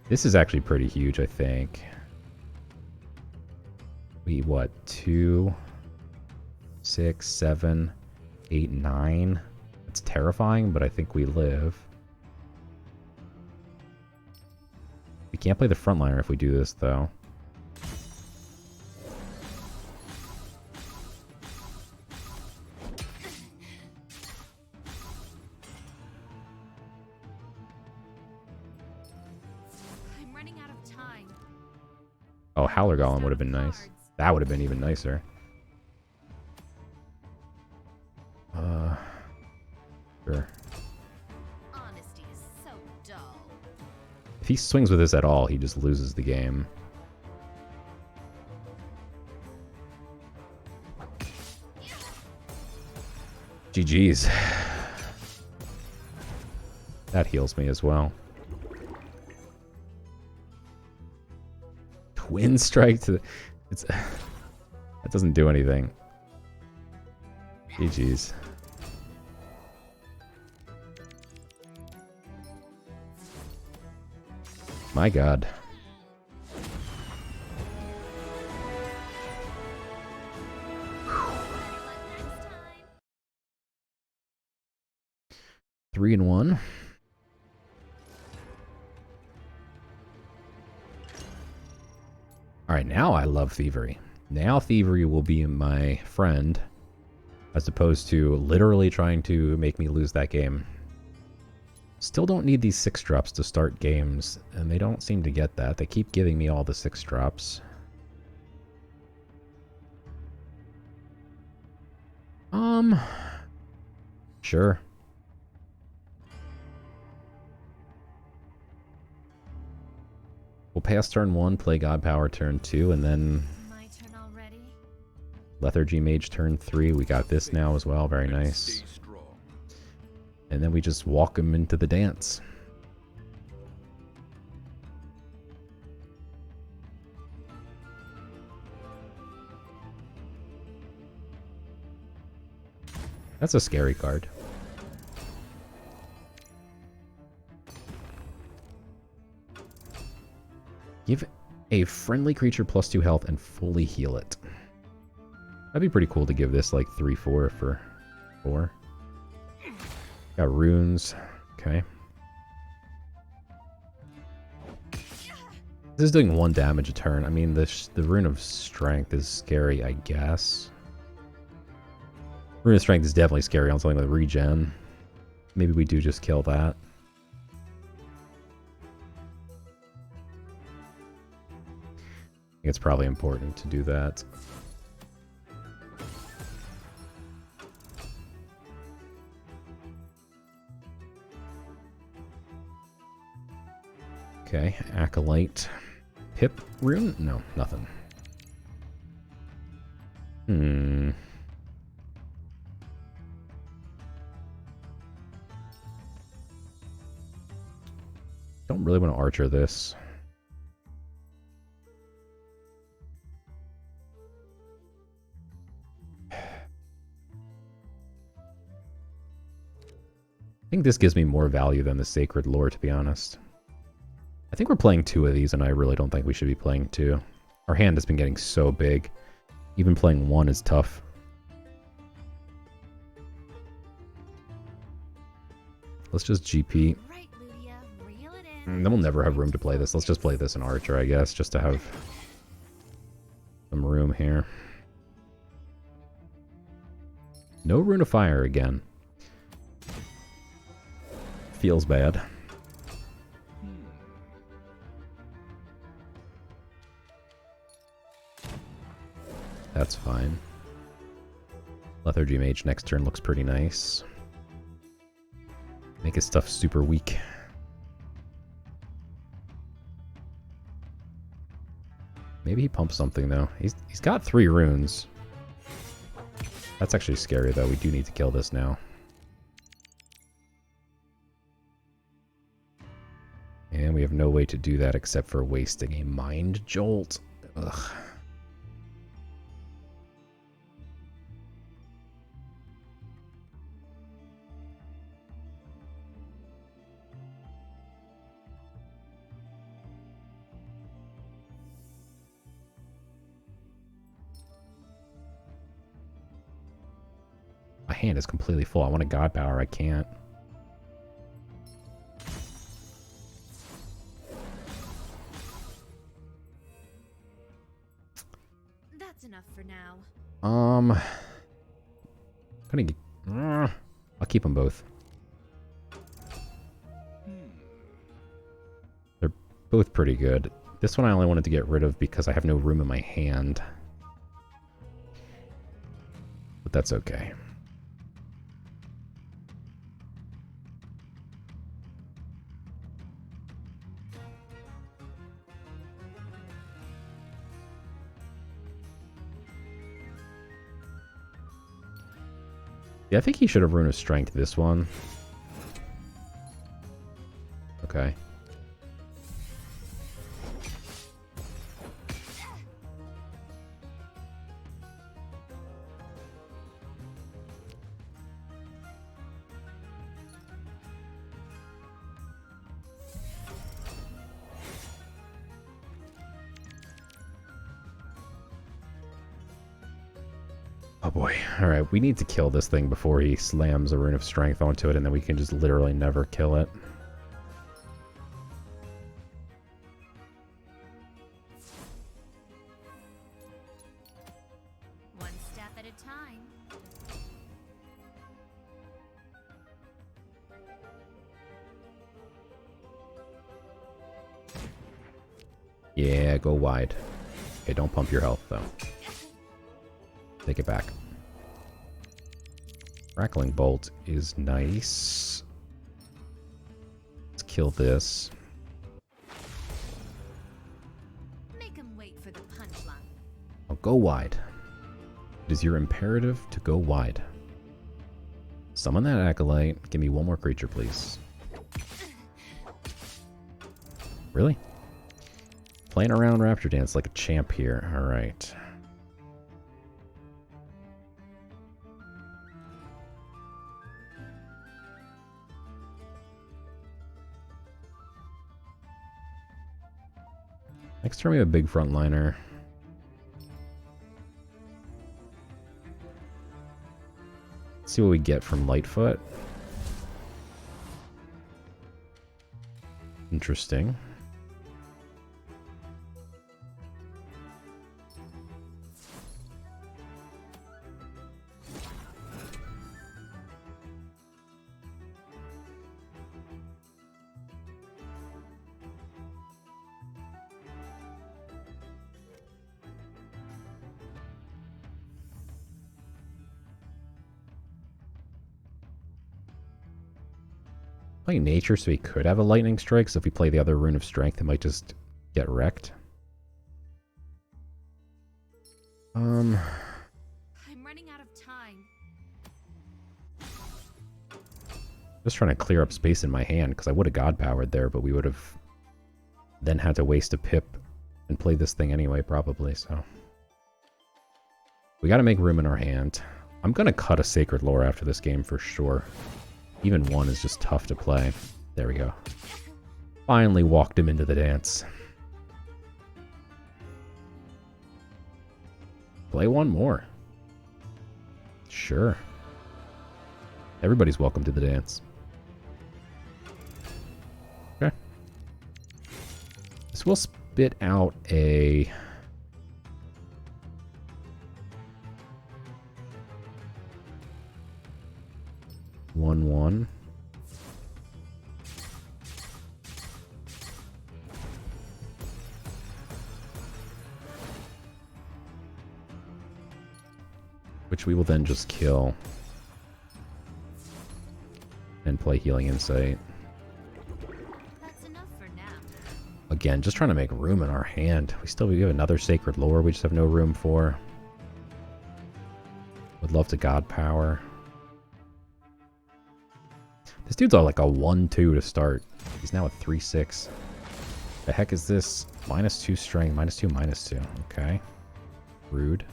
[SPEAKER 1] This is actually pretty huge, I think. We, what? 2, 6, 7, 8, 9. It's terrifying, but I think we live. We can't play the frontliner if we do this, though.
[SPEAKER 2] I'm running out of time.
[SPEAKER 1] Oh, Howler Golem would have been nice. That would have been even nicer. Sure.
[SPEAKER 2] Honesty is so dull.
[SPEAKER 1] If he swings with this at all, he just loses the game. GG's. That heals me as well. Twin strike to the... It's... That doesn't do anything. GG's. My god.
[SPEAKER 2] Next time.
[SPEAKER 1] 3-1. Alright, now I love Thievery. Now Thievery will be my friend, as opposed to literally trying to make me lose that game. Still don't need these 6-drops to start games, and they don't seem to get that. They keep giving me all the 6-drops. Sure. We'll pass turn 1, play God Power turn 2, and then
[SPEAKER 2] My turn already.
[SPEAKER 1] Lethargy Mage turn 3. We got this now as well. Very nice.
[SPEAKER 3] Stay strong.
[SPEAKER 1] And then we just walk him into the dance. That's a scary card. Give a friendly creature +2 health and fully heal it. That'd be pretty cool to give this like 3/4 for 4. Got runes. Okay. This is doing 1 damage a turn. I mean, the Rune of Strength is scary, I guess. Rune of Strength is definitely scary on something with regen. Maybe we do just kill that. I think it's probably important to do that. Okay, Acolyte. Pip rune? No, nothing. Don't really want to archer this. I think this gives me more value than the Sacred Lore, to be honest. I think we're playing 2 of these, and I really don't think we should be playing 2. Our hand has been getting so big. Even playing 1 is tough. Let's just GP.
[SPEAKER 2] Right, Ludia. Reel it
[SPEAKER 1] And
[SPEAKER 2] in.
[SPEAKER 1] then we'll never have room to play this. Let's just play this in Archer, I guess, just to have some room here. No Rune of Fire again. Feels bad. That's fine. Lethargy Mage next turn looks pretty nice. Make his stuff super weak. Maybe he pumps something though. He's got 3 runes. That's actually scary though. We do need to kill this now. And we have no way to do that except for wasting a Mind Jolt. Ugh. My hand is completely full. I want a God Power. I can't.
[SPEAKER 2] That's enough for now.
[SPEAKER 1] Gonna get, I'll keep them both. They're both pretty good. This one I only wanted to get rid of because I have no room in my hand. But that's okay. Yeah, I think he should have Rune of Strength this one. Okay. Oh boy. Alright, we need to kill this thing before he slams a Rune of Strength onto it, and then we can just literally never kill it.
[SPEAKER 2] One step at a time.
[SPEAKER 1] Yeah, go wide. Okay, don't pump your health, though. Take it back. Crackling Bolt is nice. Let's kill this.
[SPEAKER 2] Make him wait for the punchline.
[SPEAKER 1] I'll go wide. It is your imperative to go wide. Summon that Acolyte. Give me one more creature, please. Really? Playing around Rapture Dance like a champ here. Alright. Next turn we have a big frontliner. Let's see what we get from Lightfoot. Interesting. Play Nature so he could have a Lightning Strike, so if we play the other Rune of Strength, it might just get wrecked.
[SPEAKER 2] I'm running out of time.
[SPEAKER 1] Just trying to clear up space in my hand, because I would have God Powered there, but we would have then had to waste a pip and play this thing anyway, probably, so. We gotta make room in our hand. I'm gonna cut a Sacred Lore after this game for sure. Even one is just tough to play. There we go. Finally walked him into the dance. Play one more. Sure. Everybody's welcome to the dance. Okay. This will spit out a... one. which we will then just kill and play Healing Insight.
[SPEAKER 2] That's enough for now.
[SPEAKER 1] Again, just trying to make room in our hand. We have another Sacred Lore we just have no room for. Would love to God Power. This dude's all like a 1-2 to start. He's now a 3-6. The heck is this? -2 strength, -2, -2. Okay. Rude.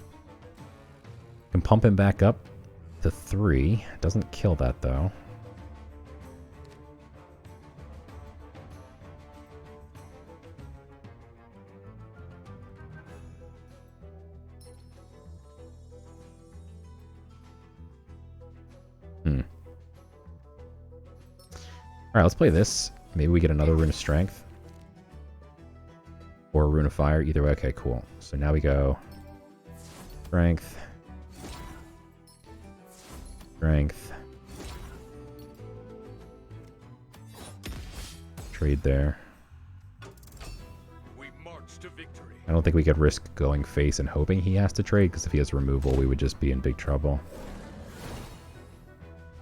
[SPEAKER 1] Can pump him back up to 3. Doesn't kill that though. Alright, let's play this. Maybe we get another Rune of Strength. Or a Rune of Fire. Either way, okay, cool. So now we go Strength. Strength. Trade there.
[SPEAKER 3] We march to victory.
[SPEAKER 1] I don't think we could risk going face and hoping he has to trade, because if he has removal, we would just be in big trouble.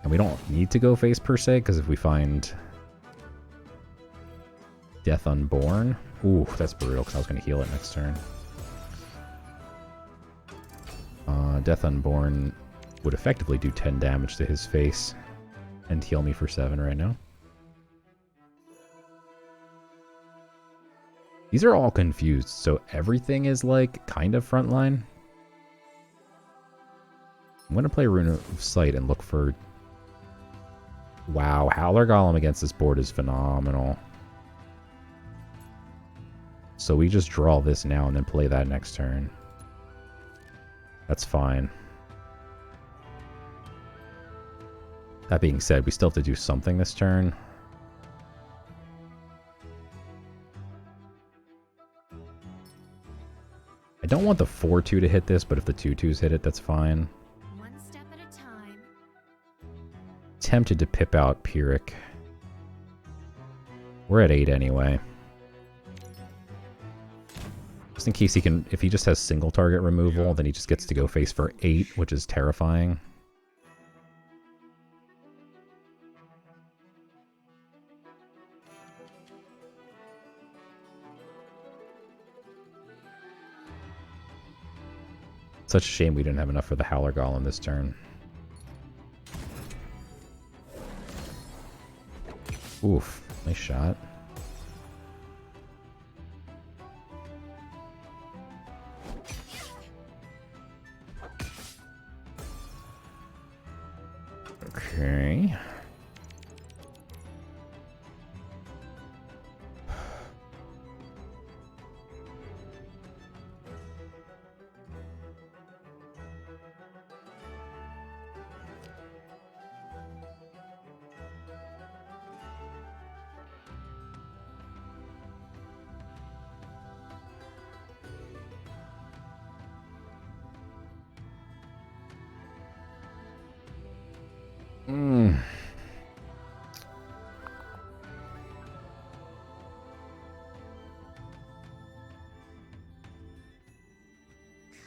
[SPEAKER 1] And we don't need to go face per se, because if we find Death Unborn... Ooh, that's brutal, because I was going to heal it next turn. Death Unborn would effectively do 10 damage to his face and heal me for 7 right now. These are all confused, so everything is like kind of frontline. I'm going to play Rune of Sight and look for... Wow, Howler Golem against this board is phenomenal. So we just draw this now and then play that next turn. That's fine. That being said, we still have to do something this turn. I don't want the 4-2 to hit this, but if the 2-2s hit it, that's fine.
[SPEAKER 2] One step at a time.
[SPEAKER 1] Tempted to pip out Pyrrhic. We're at 8 anyway. Just in case he can... If he just has single target removal, then he just gets to go face for 8, which is terrifying. Such a shame we didn't have enough for the Howler Golem this turn. Oof, nice shot. Okay.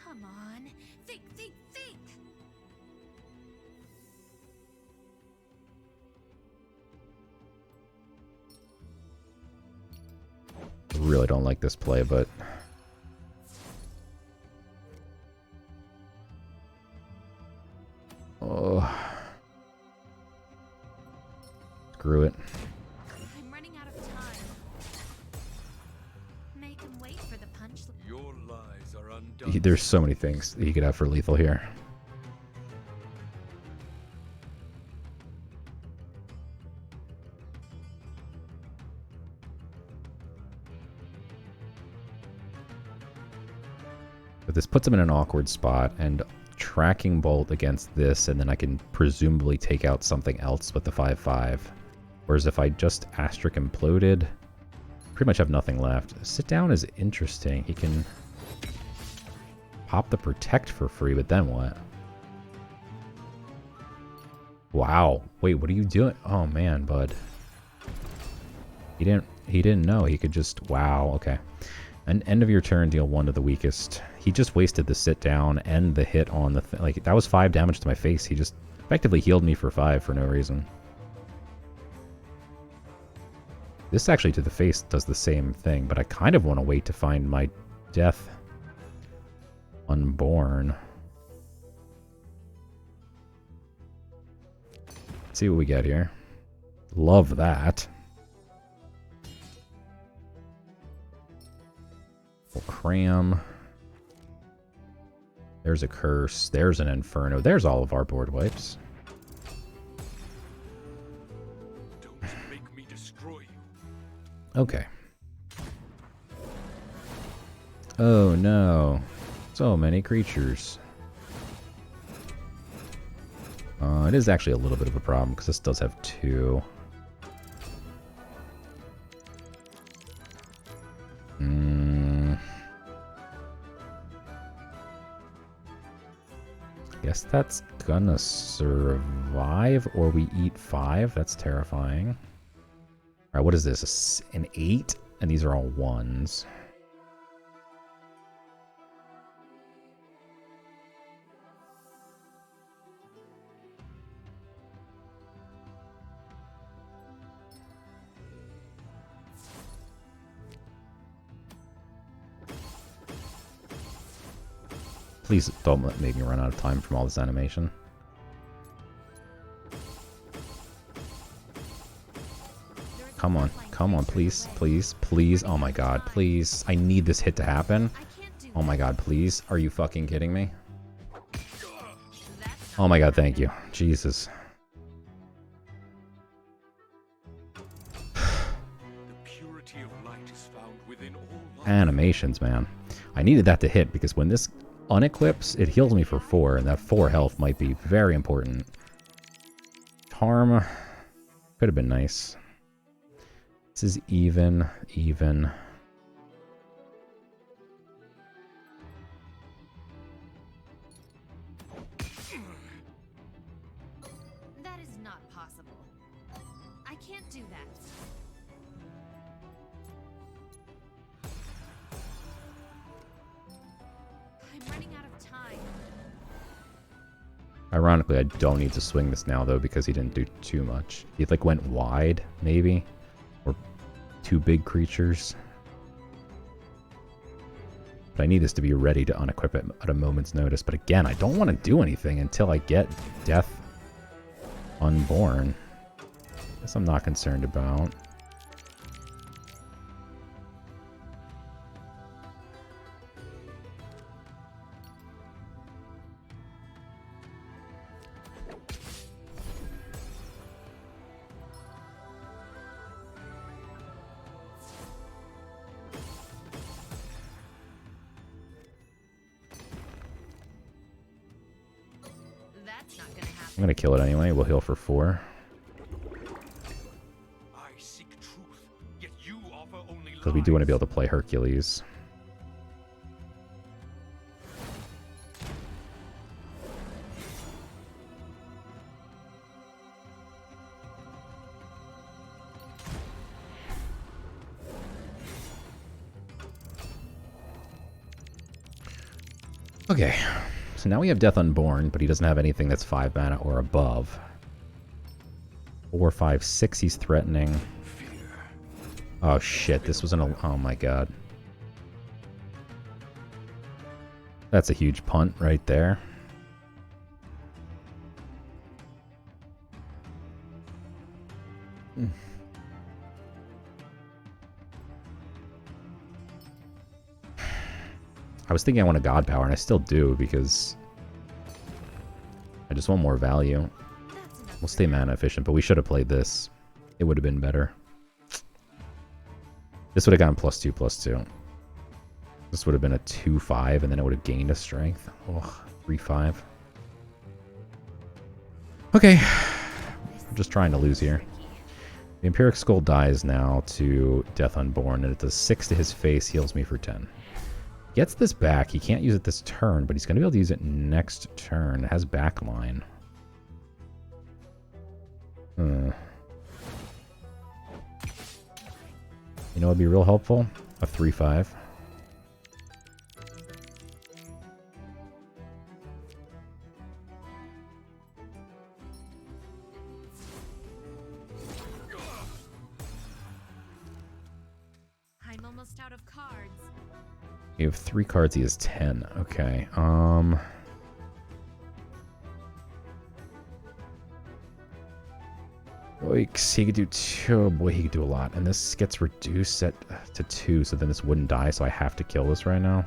[SPEAKER 2] Come on. Think, think, think.
[SPEAKER 1] I really don't like this play, but... Oh. Screw it.
[SPEAKER 2] I'm running out of time. Make him wait for the punch.
[SPEAKER 3] Your lies are undone.
[SPEAKER 1] There's so many things that you could have for lethal here. But this puts him in an awkward spot, and tracking bolt against this, and then I can presumably take out something else with the 5/5. Whereas if I just Astric Imploded, pretty much have nothing left. Sit down is interesting. He can pop the Protect for free, but then what? Wow. Wait, what are you doing? Oh man, bud. He didn't know. He could just... Wow, okay. And end of your turn, deal 1 to the weakest. He just wasted the sit down and the hit on the like that was 5 damage to my face. He just effectively healed me for 5 for no reason. This actually to the face does the same thing, but I kind of want to wait to find my death unborn. Let's see what we get here. Love that. We'll cram. There's a curse. There's an inferno. There's all of our board wipes.
[SPEAKER 3] Don't make me destroy you.
[SPEAKER 1] Okay. Oh no. So many creatures. It is actually a little bit of a problem because this does have 2. Guess that's gonna survive, or we eat 5. That's terrifying. Alright, what is this? An 8? And these are all 1s. Please don't make me run out of time from all this animation. Come on. Come on, please. Please. Please. Oh my god, please. I need this hit to happen. Oh my god, please. Are you fucking kidding me? Oh my god, thank you. Jesus.
[SPEAKER 3] The purity of light is found within all life.
[SPEAKER 1] Animations, man. I needed that to hit because when this unequips, it heals me for 4, and that 4 health might be very important. Charm could have been nice. This is even.
[SPEAKER 2] That is not possible. I can't do that. I'm running out of time.
[SPEAKER 1] Ironically, I don't need to swing this now, though, because he didn't do too much. He, like, went wide, maybe? Or 2 big creatures. But I need this to be ready to unequip it at a moment's notice. But again, I don't want to do anything until I get Death Unborn. This I'm not concerned about.
[SPEAKER 2] That's not gonna happen.
[SPEAKER 1] I'm going to kill it anyway. We'll heal for 4.
[SPEAKER 3] I seek truth, yet you offer only
[SPEAKER 1] Because we do want to be
[SPEAKER 3] lies.
[SPEAKER 1] able to play Hercules. Okay, so now we have Death Unborn, but he doesn't have anything that's 5 mana or above. 4, 5, 6 he's threatening.
[SPEAKER 3] Fear.
[SPEAKER 1] Oh shit, this was an... Oh my god. That's a huge punt right there. I was thinking I want a God Power, and I still do, because I just want more value.
[SPEAKER 2] That's enough.
[SPEAKER 1] We'll stay mana efficient, but we should have played this. It would have been better. This would have gotten +2/+2. This would have been a 2/5, and then it would have gained a strength. Ugh, 3/5. Okay. I'm just trying to lose here. The Empiric Skull dies now to Death Unborn, and it does 6 to his face, heals me for 10. Gets this back. He can't use it this turn, but he's going to be able to use it next turn. It has backline. You know what would be real helpful? A 3/5.
[SPEAKER 2] almost out of cards.
[SPEAKER 1] You have 3 cards, he has 10. Okay, Yikes, he could do 2. Oh boy, he could do a lot. And this gets reduced to 2, so then this wouldn't die, so I have to kill this right now.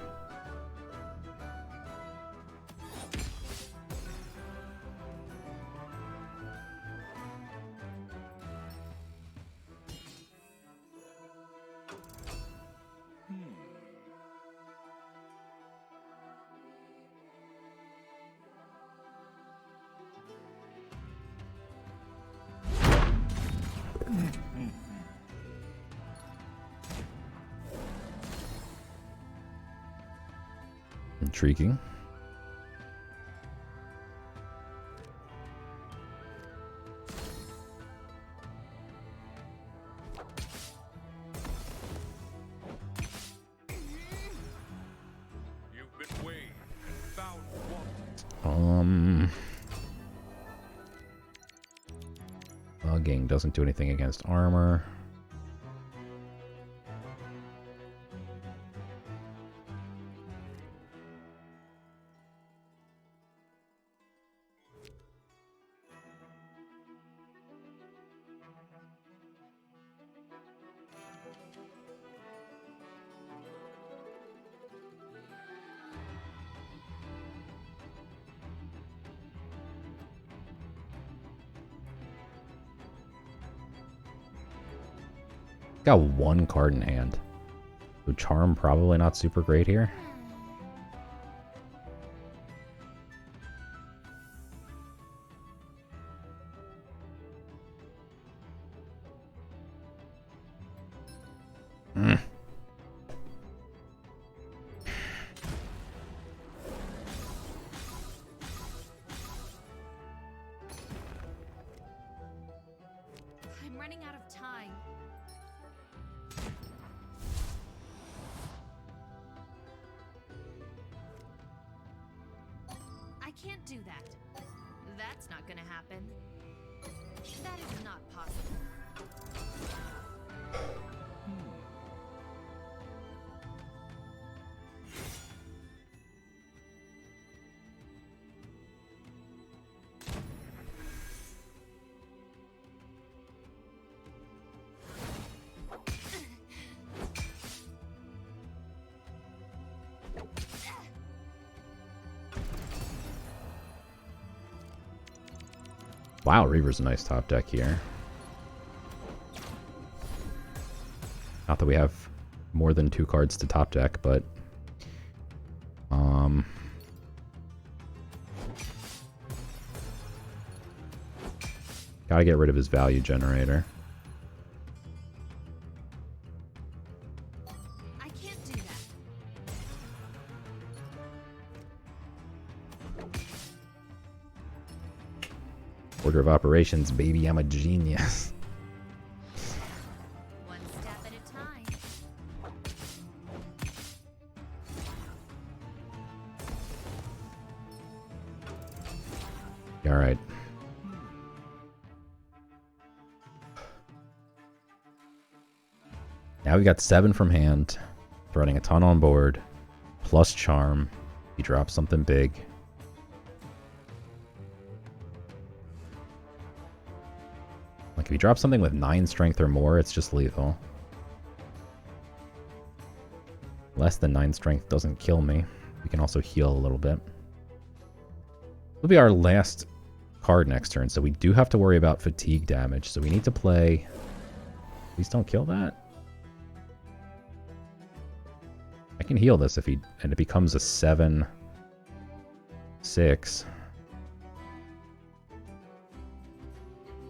[SPEAKER 1] Intriguing.
[SPEAKER 3] You've been weighed and found wanting.
[SPEAKER 1] Bugging doesn't do anything against armor. Got 1 card in hand. So charm probably not super great here.
[SPEAKER 2] I'm running out of time. I can't do that. That's not gonna happen. That is not possible.
[SPEAKER 1] Wow, Reaver's a nice top deck here. Not that we have more than 2 cards to top deck, but gotta get rid of his value generator.
[SPEAKER 2] I can't do that.
[SPEAKER 1] Order of operations, baby, I'm a genius.
[SPEAKER 2] One step at a time.
[SPEAKER 1] Alright. Now we got 7 from hand. Running a ton on board. Plus charm. He drops something big. Like if he drops something with 9 strength or more, it's just lethal. Less than 9 strength doesn't kill me. We can also heal a little bit. It'll be our last card next turn, so we do have to worry about fatigue damage. So we need to play... Please don't kill that. I can heal this if he... And it becomes a 7-6.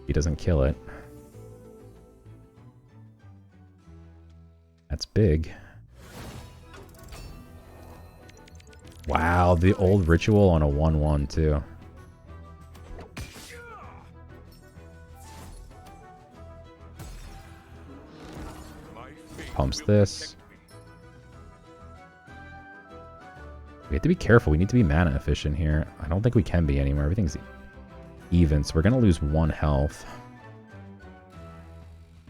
[SPEAKER 1] He doesn't kill it. That's big. Wow, the old ritual on a 1/1 too. Pumps this. We have to be careful. We need to be mana efficient here. I don't think we can be anymore. Everything's even, so we're going to lose 1 health.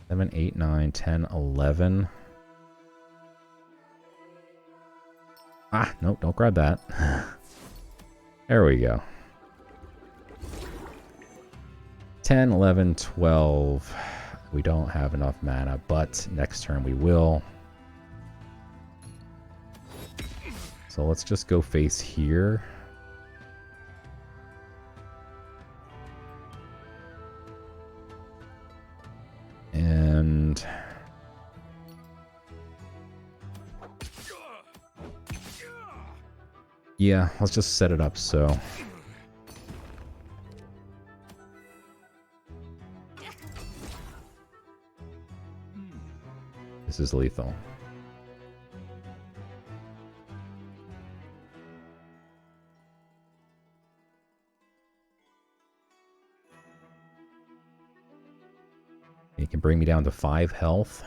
[SPEAKER 1] 7, 8, 9, 10, 11. Ah, nope, don't grab that. There we go. 10, 11, 12. We don't have enough mana, but next turn we will. So let's just go face here. And yeah, let's just set it up so. This is lethal. He can bring me down to 5 health.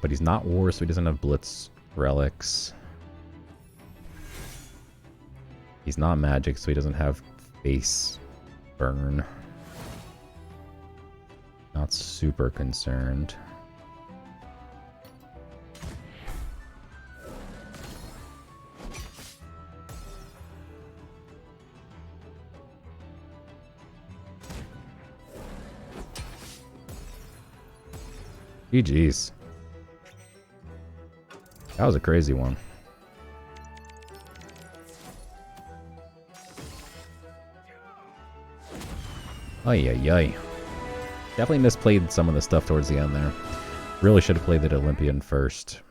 [SPEAKER 1] But he's not war, so he doesn't have blitz relics. He's not magic, so he doesn't have face burn. Not super concerned. GG's. That was a crazy one. Ay, ay, ay. Definitely misplayed some of the stuff towards the end there. Really should have played the Olympian first.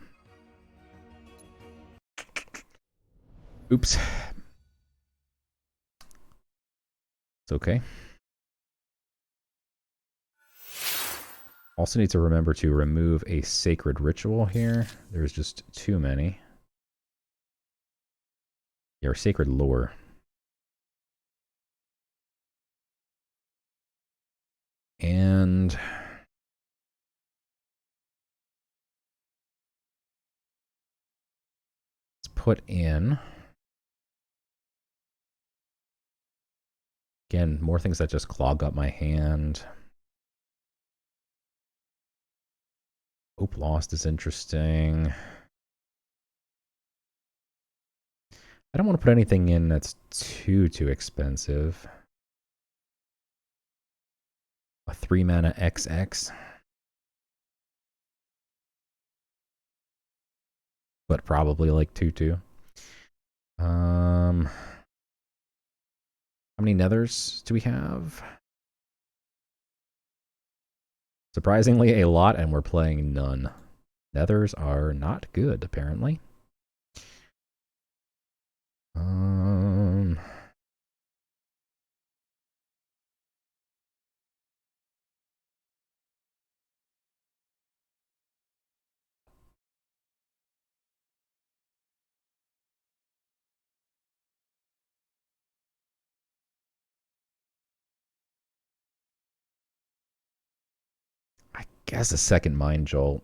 [SPEAKER 1] Oops. It's okay. Also need to remember to remove a sacred ritual here. There's just too many. Your sacred lore. And let's put in, again, more things that just clog up my hand. Hope Lost is interesting. I don't want to put anything in that's too expensive. A 3 mana XX. But probably like 2/2. How many nethers do we have? Surprisingly, a lot, and we're playing none. Nethers are not good, apparently. I guess a second Mind Jolt.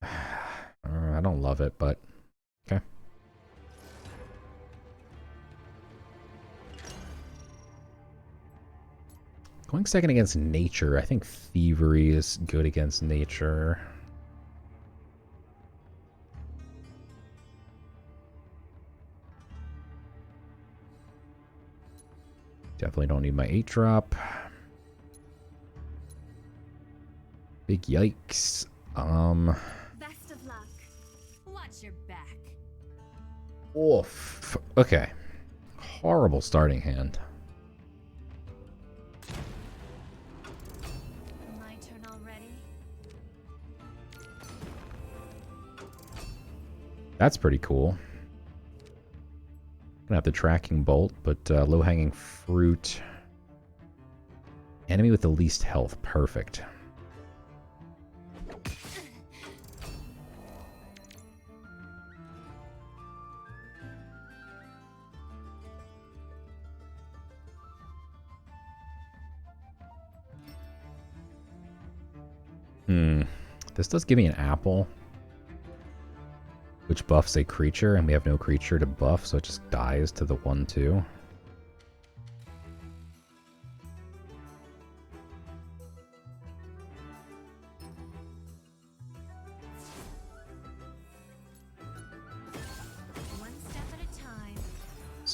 [SPEAKER 1] I don't love it, but okay. Going second against nature. I think thievery is good against nature. Definitely don't need my 8-drop. Big yikes.
[SPEAKER 2] Best of luck. Watch your back.
[SPEAKER 1] Oof. Okay. Horrible starting hand.
[SPEAKER 2] My turn already.
[SPEAKER 1] That's pretty cool. Gonna have the tracking bolt, but low-hanging fruit. Enemy with the least health. Perfect. This does give me an apple, which buffs a creature, and we have no creature to buff, so it just dies to the 1/2.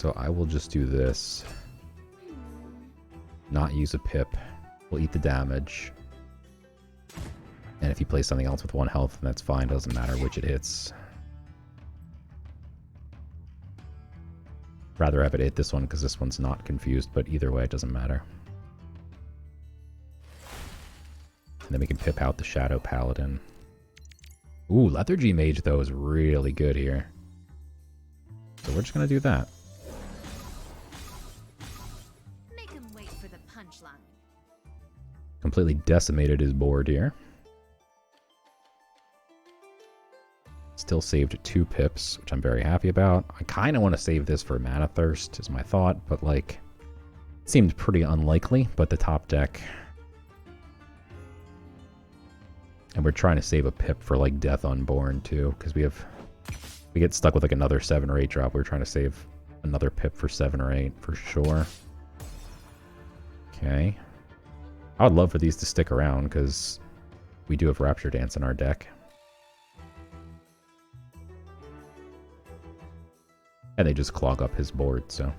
[SPEAKER 1] so I will just do this. Not use a pip. We'll eat the damage. And if he plays something else with 1 health, then that's fine. Doesn't matter which it hits. Rather have it hit this one because this one's not confused, but either way, it doesn't matter. And then we can pip out the Shadow Paladin. Ooh, Lethargy Mage, though, is really good here. So we're just going to do that.
[SPEAKER 2] Make him wait for the punchline.
[SPEAKER 1] Completely decimated his board here. Still saved 2 pips, which I'm very happy about. I kind of want to save this for Mana Thirst, is my thought, but like, it seemed pretty unlikely, but the top deck. And we're trying to save a pip for like Death Unborn too, because we get stuck with like another 7 or 8 drop. We're trying to save another pip for 7 or 8 for sure. Okay. I would love for these to stick around because we do have Rapture Dance in our deck. And they just clog up his board, so.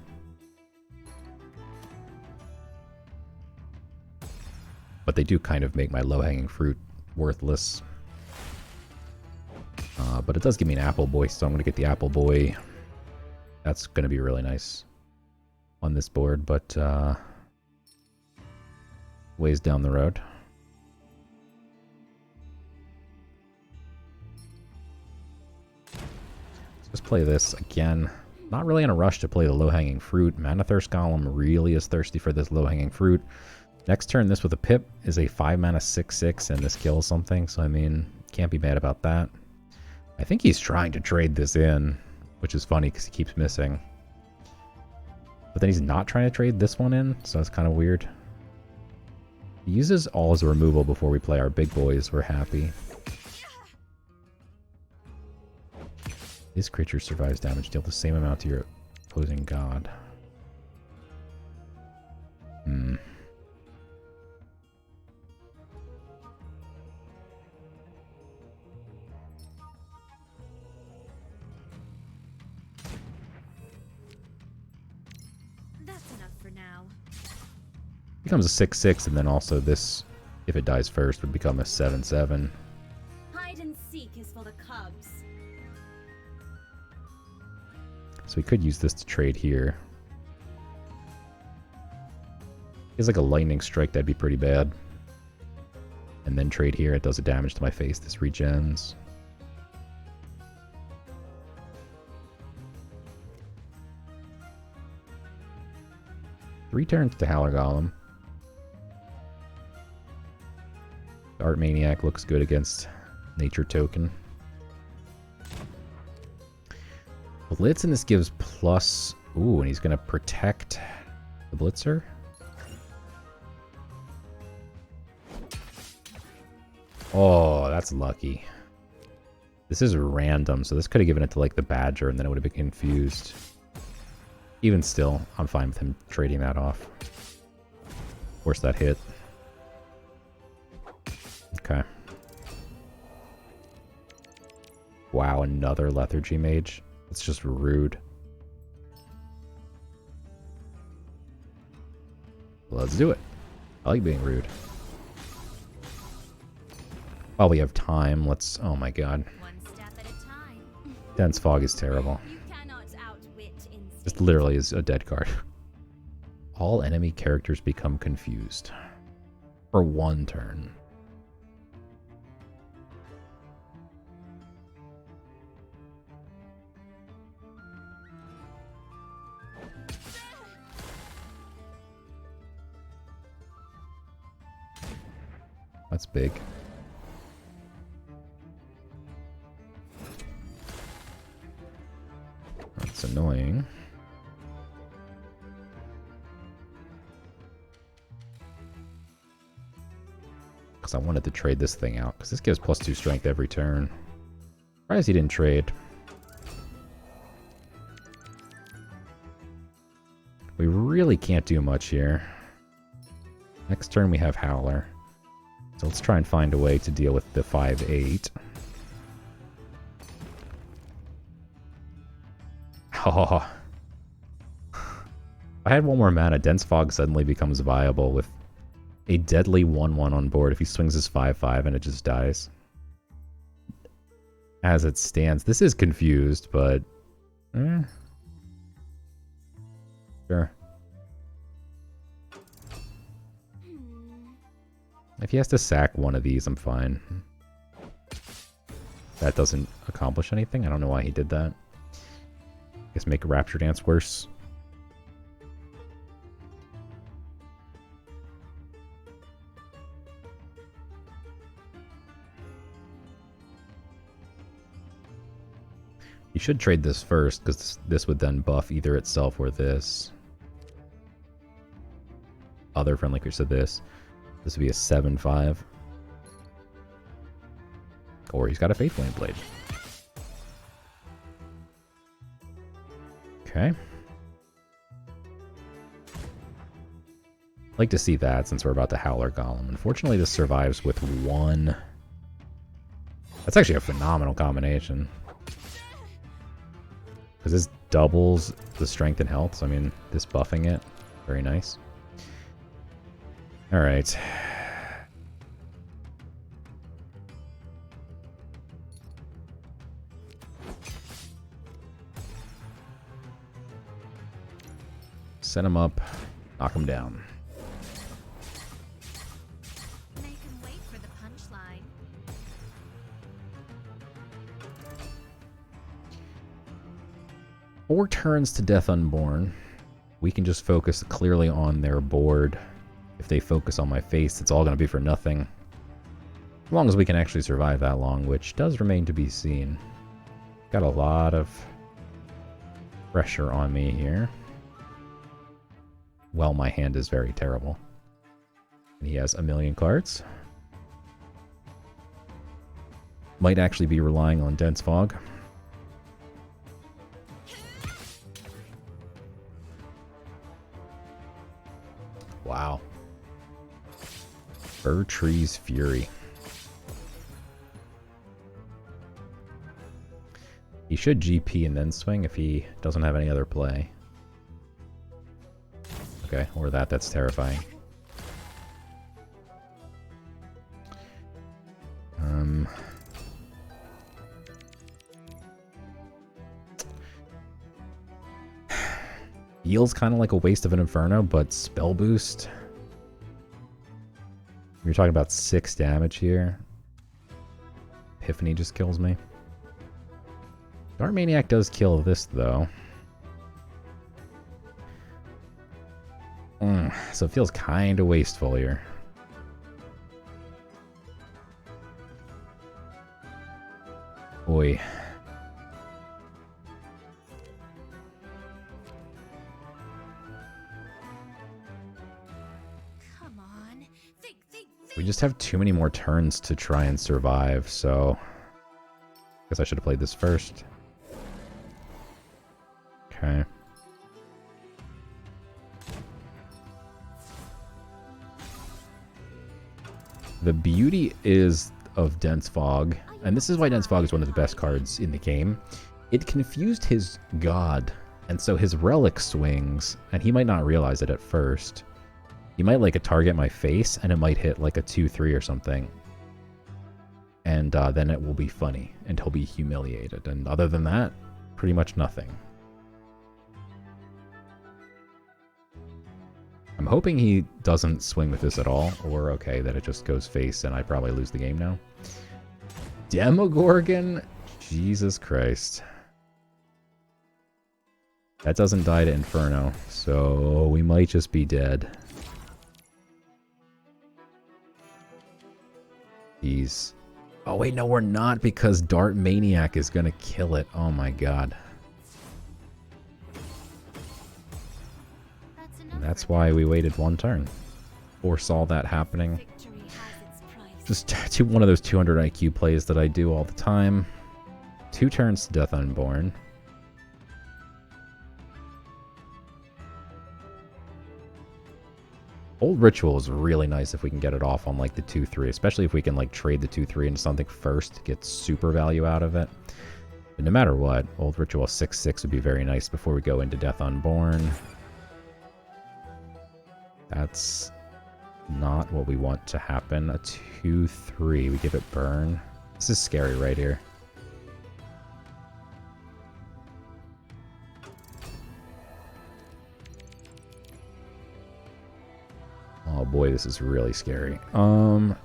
[SPEAKER 1] But they do kind of make my low-hanging fruit worthless. But it does give me an Apple Boy, so I'm going to get the Apple Boy. That's going to be really nice on this board, but ways down the road. Let's play this again. Not really in a rush to play the low-hanging fruit. Mana Thirst Golem really is thirsty for this low-hanging fruit. Next turn, this with a pip is a 5-mana 6/6, and this kills something, so I mean, can't be mad about that. I think he's trying to trade this in, which is funny because he keeps missing. But then he's not trying to trade this one in, so that's kind of weird. He uses all as a removal before we play our big boys. We're happy. This creature survives damage. Deal the same amount to your opposing god.
[SPEAKER 2] That's enough for now.
[SPEAKER 1] Becomes a 6/6, and then also this, if it dies first, would become a 7/7.
[SPEAKER 2] Hide and seek is for the cubs.
[SPEAKER 1] So we could use this to trade here. It's like a lightning strike, that'd be pretty bad. And then trade here, it does a damage to my face. This regens. Three turns to Howler Golem. The Art Maniac looks good against Nature Token. Blitz, and this gives plus... Ooh, and he's going to protect the Blitzer. Oh, that's lucky. This is random, so this could have given it to, like, the Badger, and then it would have been confused. Even still, I'm fine with him trading that off. Force that hit. Okay. Wow, another Lethargy Mage. It's just rude. Let's do it. I like being rude. While we have time, let's... Oh my god.
[SPEAKER 2] One step at a time.
[SPEAKER 1] Dense Fog is terrible.
[SPEAKER 2] You cannot outwit instinct.
[SPEAKER 1] This literally is a dead card. All enemy characters become confused. For one turn. That's big. That's annoying. Because I wanted to trade this thing out. Because this gives +2 strength every turn. Surprised he didn't trade. We really can't do much here. Next turn we have Howler. So let's try and find a way to deal with the 5/8. Oh, I had one more mana, Dense Fog suddenly becomes viable with a deadly 1/1 on board if he swings his 5/5 and it just dies. As it stands, this is confused, but sure. If he has to sack one of these, I'm fine. That doesn't accomplish anything. I don't know why he did that. I guess make a Rapture Dance worse. You should trade this first, because this would then buff either itself or this. Other friendly creatures to this. This would be a 7/5. Or he's got a Faithflame Blade. Okay. Like to see that since we're about to Howler Golem. Unfortunately, this survives with one. That's actually a phenomenal combination. Because this doubles the strength and health. So, I mean, this buffing it, very nice. Alright. Set him up, knock him down.
[SPEAKER 2] Make him wait for the punchline.
[SPEAKER 1] 4 turns to Death Unborn. We can just focus clearly on their board. If they focus on my face, it's all going to be for nothing. As long as we can actually survive that long, which does remain to be seen. Got a lot of pressure on me here. Well, my hand is very terrible. And he has a million cards. Might actually be relying on Dense Fog. Wow. Fir Tree's Fury. He should GP and then swing if he doesn't have any other play. Okay, or that's terrifying. Feels kind of like a waste of an Inferno, but Spell Boost. You're talking about 6 damage here. Epiphany just kills me. Dark Maniac does kill this, though. So it feels kind of wasteful here. Boy.
[SPEAKER 2] Come on. Think.
[SPEAKER 1] We just have too many more turns to try and survive, so... I guess I should have played this first. Okay. The beauty is of Dense Fog, and this is why Dense Fog is one of the best cards in the game. It confused his god, and so his relic swings, and he might not realize it at first. He might like target my face, and it might hit like a 2/3 or something. And then it will be funny, and he'll be humiliated. And other than that, pretty much nothing. I'm hoping he doesn't swing with this at all, or okay, that it just goes face and I probably lose the game now. Demogorgon? Jesus Christ. That doesn't die to Inferno, so we might just be dead. Jeez. Oh wait, no we're not, because Dart Maniac is gonna kill it. Oh my god. And that's why we waited 1 turn. Foresaw that happening. Just one of those 200 IQ plays that I do all the time. 2 turns to Death Unborn. Old Ritual is really nice if we can get it off on like the 2/3, especially if we can like trade the 2/3 into something first to get super value out of it. But no matter what, Old Ritual 6/6 would be very nice before we go into Death Unborn. That's not what we want to happen. A 2/3. We give it burn. This is scary right here. Oh boy, this is really scary. So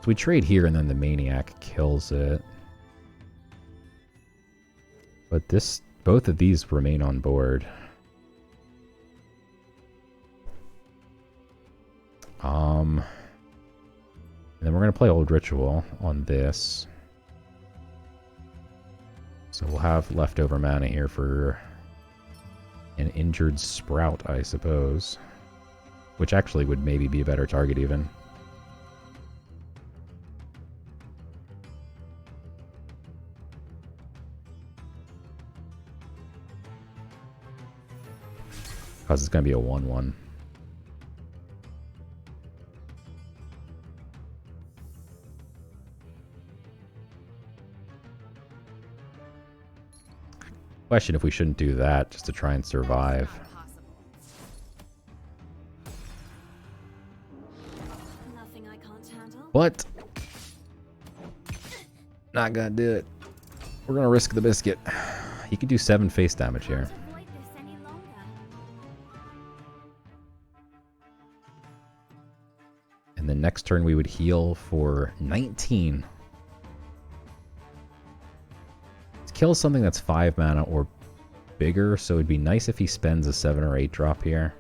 [SPEAKER 1] we trade here and then the Maniac kills it. But both of these remain on board. And then we're going to play Old Ritual on this. So we'll have leftover mana here for an injured Sprout, I suppose. Which actually would maybe be a better target even. Because it's going to be a 1/1. Question if we shouldn't do that just to try and survive.
[SPEAKER 2] Nothing I can't handle.
[SPEAKER 1] But not gonna do it. We're gonna risk the biscuit. He could do 7 face damage here.
[SPEAKER 2] Avoid this any longer.
[SPEAKER 1] And then next turn we would heal for 19. Kill something that's 5 mana or bigger, so it'd be nice if he spends a 7 or 8 drop here.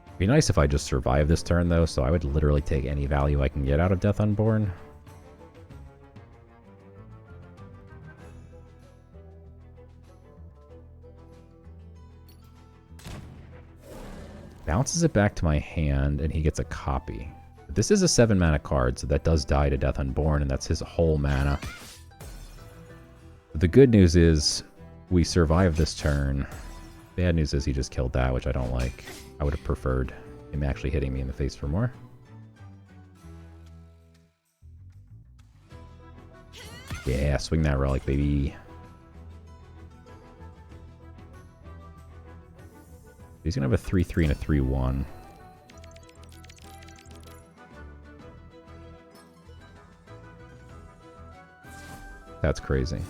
[SPEAKER 1] It'd be nice if I just survive this turn though, so I would literally take any value I can get out of Death Unborn. Bounces it back to my hand and he gets a copy. This is a 7 mana card, so that does die to Death Unborn, and that's his whole mana. The good news is we survive this turn. Bad news is he just killed that, which I don't like. I would have preferred him actually hitting me in the face for more. Yeah, swing that relic, baby. He's gonna have a 3/3 and a 3/1. That's crazy.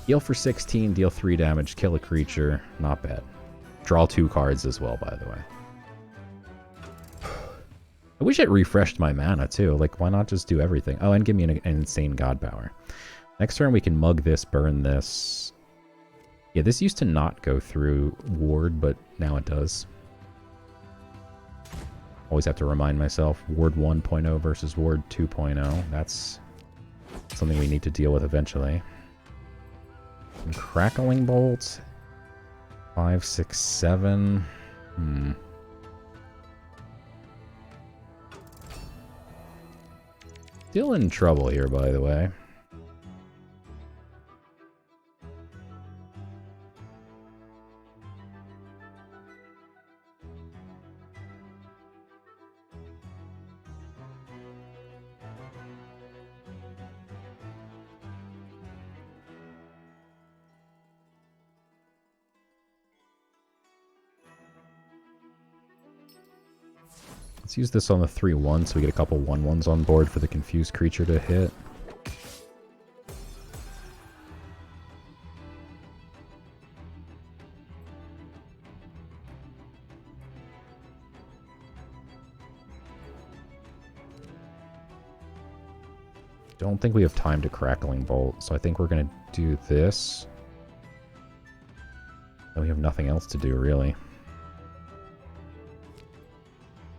[SPEAKER 1] Heal for 16, deal 3 damage, kill a creature. Not bad. Draw 2 cards as well, by the way. I wish it refreshed my mana, too. Like, why not just do everything? Oh, and give me an insane god power. Next turn, we can mug this, burn this. Yeah, this used to not go through Ward, but now it does. Always have to remind myself. Ward 1.0 versus Ward 2.0. That's something we need to deal with eventually. And Crackling Bolt. 5, 6, 7. Still in trouble here, by the way. Let's use this on the 3/1 so we get a couple 1/1s on board for the confused creature to hit. Don't think we have time to Crackling Bolt, so I think we're going to do this. And we have nothing else to do, really.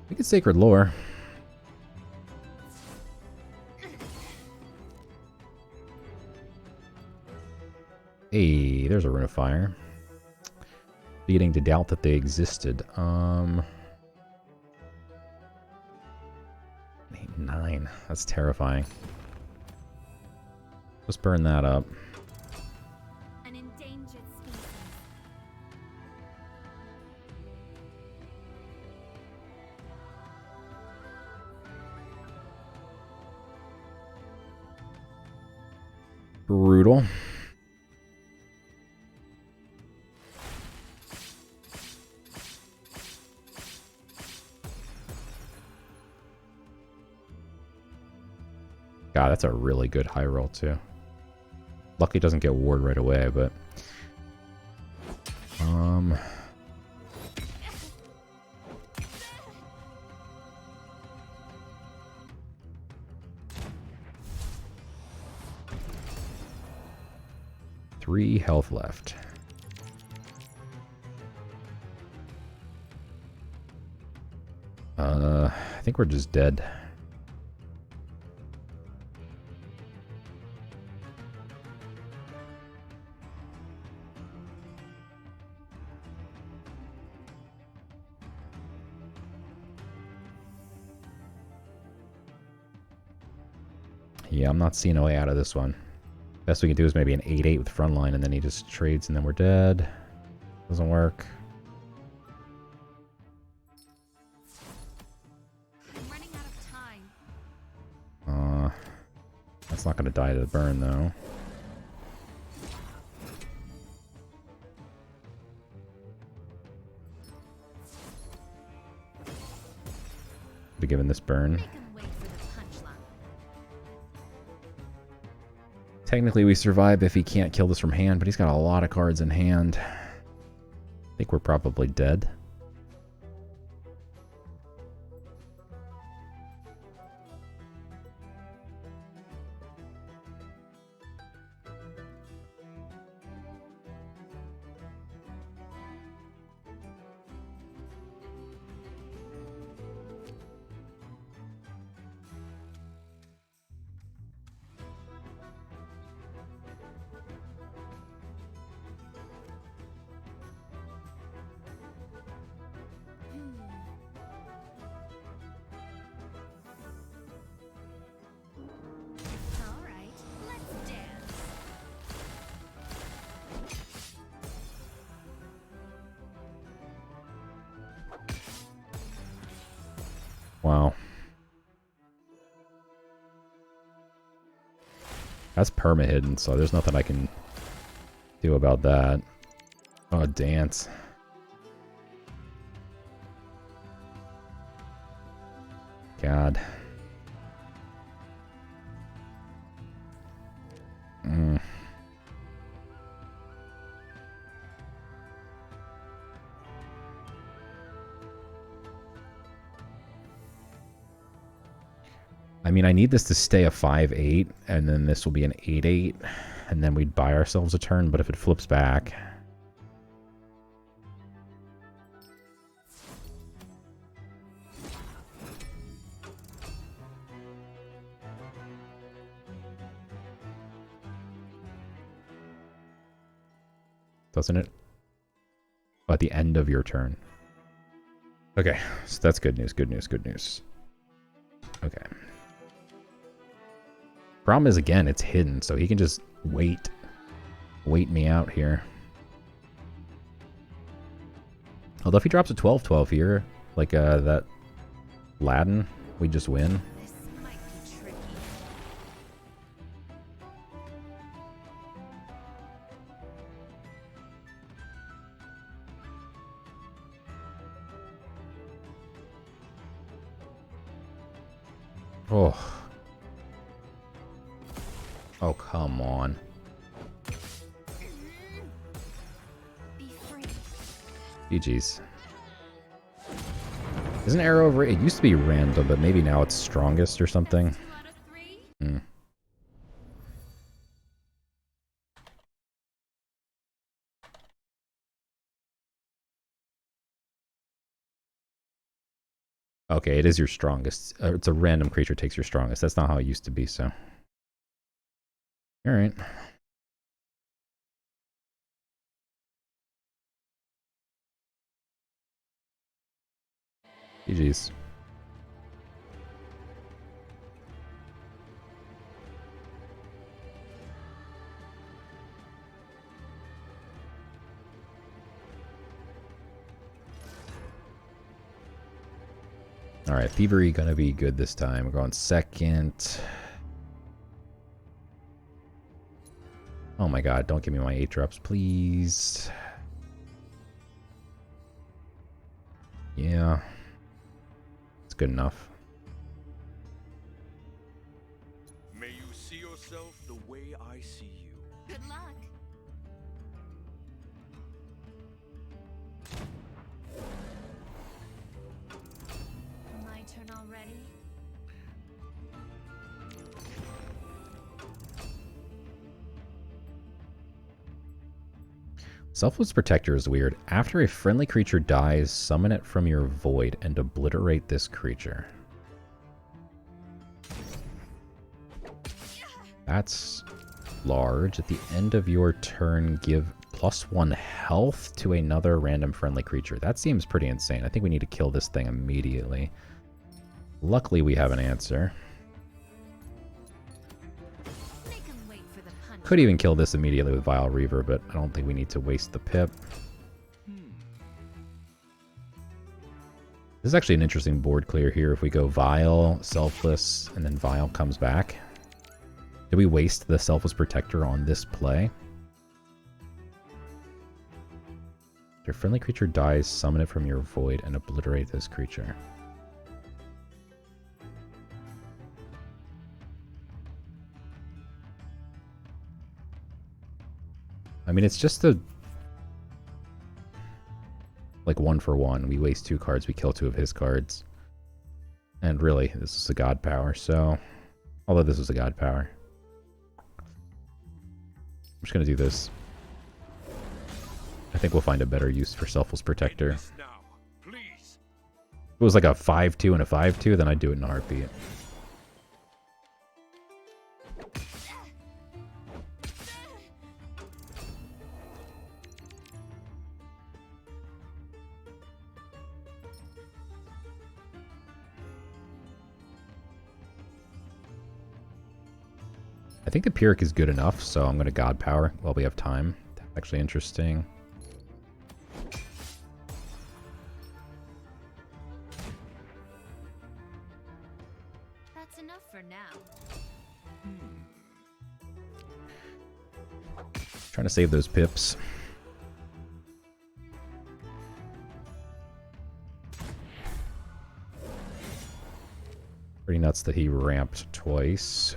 [SPEAKER 1] We could Sacred Lore. Hey, there's a Rune of Fire. Beginning to doubt that they existed. 8, 9. That's terrifying. Let's burn that up.
[SPEAKER 2] An endangered species.
[SPEAKER 1] Brutal. God, that's a really good high roll, too. Lucky doesn't get ward right away, but... Three health left. I think we're just dead. Yeah, I'm not seeing a way out of this one. Best we can do is maybe an 8-8 with frontline, and then he just trades, and then we're dead. Doesn't work.
[SPEAKER 2] I'm running out of time.
[SPEAKER 1] That's not going to die to the burn, though. Be given this burn.
[SPEAKER 2] Make him wait for the punchline.
[SPEAKER 1] Technically, we survive if he can't kill this from hand, but he's got a lot of cards in hand. I think we're probably dead.
[SPEAKER 2] All right, let's dance.
[SPEAKER 1] Wow. That's perma hidden, so there's nothing I can do about that. Oh, dance. God. I mean, I need this to stay a 5-8, and then this will be an 8-8, and then we'd buy ourselves a turn, but if it flips back... Doesn't it? Oh, at the end of your turn. Okay, so that's good news, good news, good news. Okay. Problem is, again, it's hidden, so he can just wait me out here. Although if he drops a 12-12 here, like that Aladdin, we just win.
[SPEAKER 2] This might be tricky.
[SPEAKER 1] Oh. Oh, come on.
[SPEAKER 2] Be free.
[SPEAKER 1] GG's. Isn't arrow over? It used to be random, but maybe now it's strongest or something.
[SPEAKER 2] 2 out of 3.
[SPEAKER 1] Hmm. Okay, it is your strongest. It's a random creature takes your strongest. That's not how it used to be, so. Alright. GG's. Alright, Thievery gonna be good this time. We're going second. Oh my god, don't give me my 8 drops, please. Yeah. It's good enough.
[SPEAKER 3] May
[SPEAKER 2] ready?
[SPEAKER 1] Selfless Protector is weird. After a friendly creature dies, summon it from your void and obliterate this creature. That's large. At the end of your turn, give +1 health to another random friendly creature. That seems pretty insane. I think we need to kill this thing immediately. Luckily, we have an answer.
[SPEAKER 2] Make 'em wait for the punch.
[SPEAKER 1] Could even kill this immediately with Vile Reaver, but I don't think we need to waste the pip. This is actually an interesting board clear here. If we go Vile, Selfless, and then Vile comes back. Did we waste the Selfless Protector on this play? Your friendly creature dies, summon it from your void, and obliterate this creature. I mean, it's just a... like 1-for-1. We waste 2 cards, we kill 2 of his cards. And really, this is a god power, so... although this was a god power. I'm just gonna do this. I think we'll find a better use for Selfless Protector.
[SPEAKER 3] Now, please.
[SPEAKER 1] If it was like a 5-2 and a 5-2, then I'd do it in a heartbeat. I think the Pyrrhic is good enough, so I'm going to God Power while we have time. That's actually interesting.
[SPEAKER 2] That's enough for now.
[SPEAKER 1] Trying to save those pips. Pretty nuts that he ramped twice.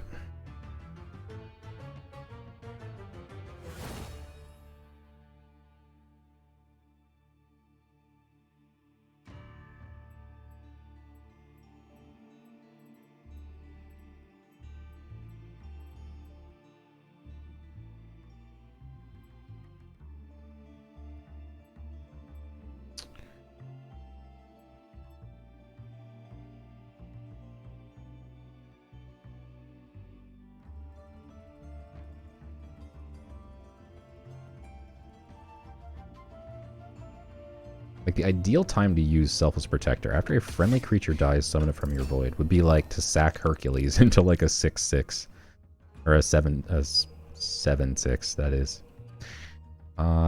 [SPEAKER 1] Like, the ideal time to use Selfless Protector after a friendly creature dies, summon it from your void, would be like to sack Hercules into like a 6/6 or a 7/6. That is.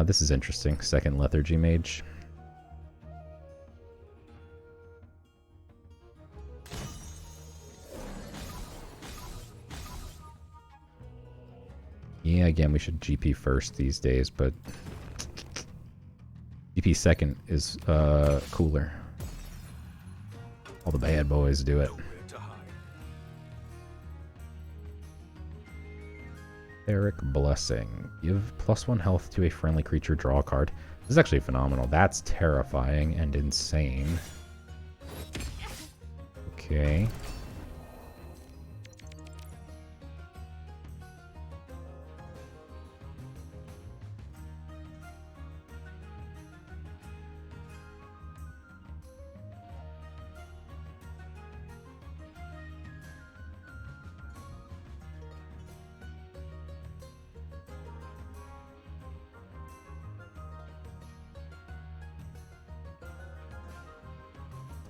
[SPEAKER 1] This is interesting. Second Lethargy Mage. Yeah, again, we should GP first these days, but GP second is cooler. All the bad boys do it.
[SPEAKER 3] Nowhere to hide.
[SPEAKER 1] Eric Blessing. Give +1 health to a friendly creature, draw a card. This is actually phenomenal. That's terrifying and insane. Okay.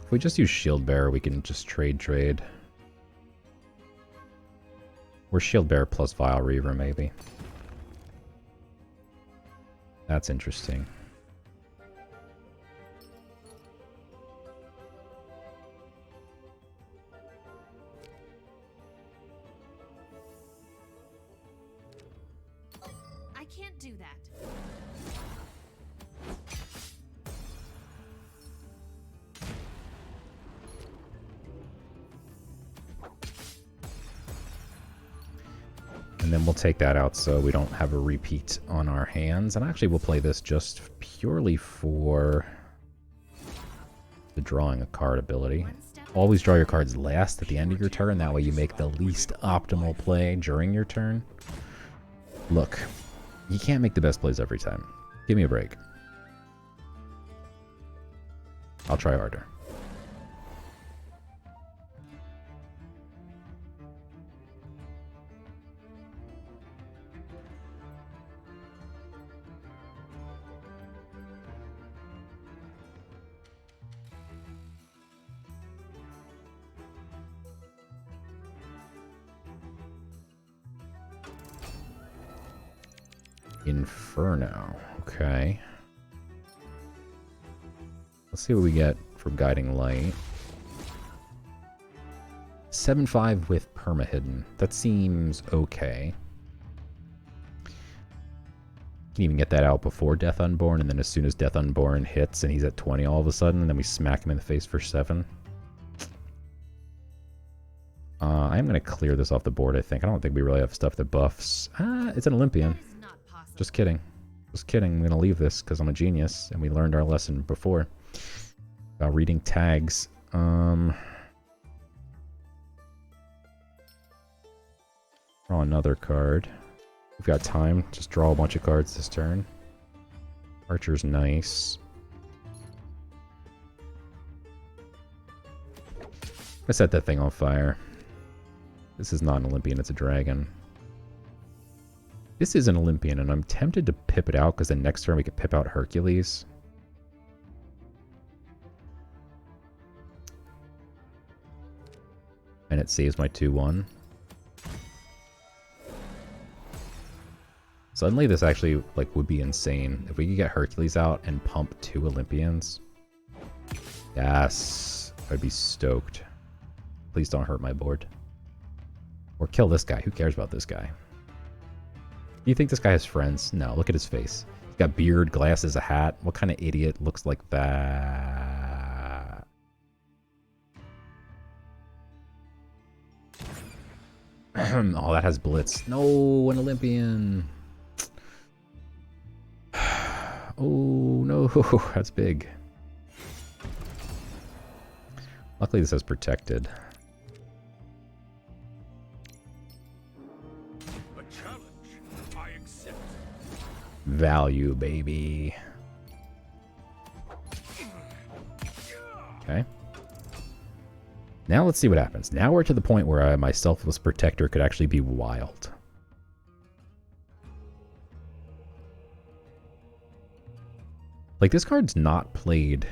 [SPEAKER 1] If we just use Shield Bearer, we can just trade. Or Shield Bearer plus Vile Reaver, maybe. That's interesting.
[SPEAKER 2] I can't do that.
[SPEAKER 1] And then we'll take that out so we don't have a repeat on our hands. And actually we'll play this just purely for the drawing a card ability.
[SPEAKER 2] One step
[SPEAKER 1] always draw your cards last at the end of your turn. That way you make the least optimal play during your turn. Look, you can't make the best plays every time. Give me a break. I'll try harder. Inferno. Okay. Let's see what we get from Guiding Light. 7/5 with Perma-Hidden. That seems okay. Can even get that out before Death Unborn, and then as soon as Death Unborn hits and he's at 20 all of a sudden, and then we smack him in the face for 7. I'm going to clear this off the board, I think. I don't think we really have stuff that buffs. It's an Olympian.
[SPEAKER 2] That is not possible.
[SPEAKER 1] Just kidding. Just kidding. I'm going to leave this because I'm a genius, and we learned our lesson before about reading tags. Draw another card. We've got time. Just draw a bunch of cards this turn. Archer's nice. I set that thing on fire. This is not an Olympian, it's a dragon. This is an Olympian, and I'm tempted to pip it out because then next turn we could pip out Hercules. And it saves my 2/1. Suddenly this actually like would be insane. If we could get Hercules out and pump 2 Olympians. Yes. I'd be stoked. Please don't hurt my board. Or kill this guy. Who cares about this guy? Do you think this guy has friends? No, look at his face. He's got beard, glasses, a hat. What kind of idiot looks like that? Oh, that has Blitz. No, an Olympian. Oh, no. That's big. Luckily, this has Protected. Value, baby. Okay. Now let's see what happens. Now we're to the point where my Selfless Protector could actually be wild. Like, this card's not played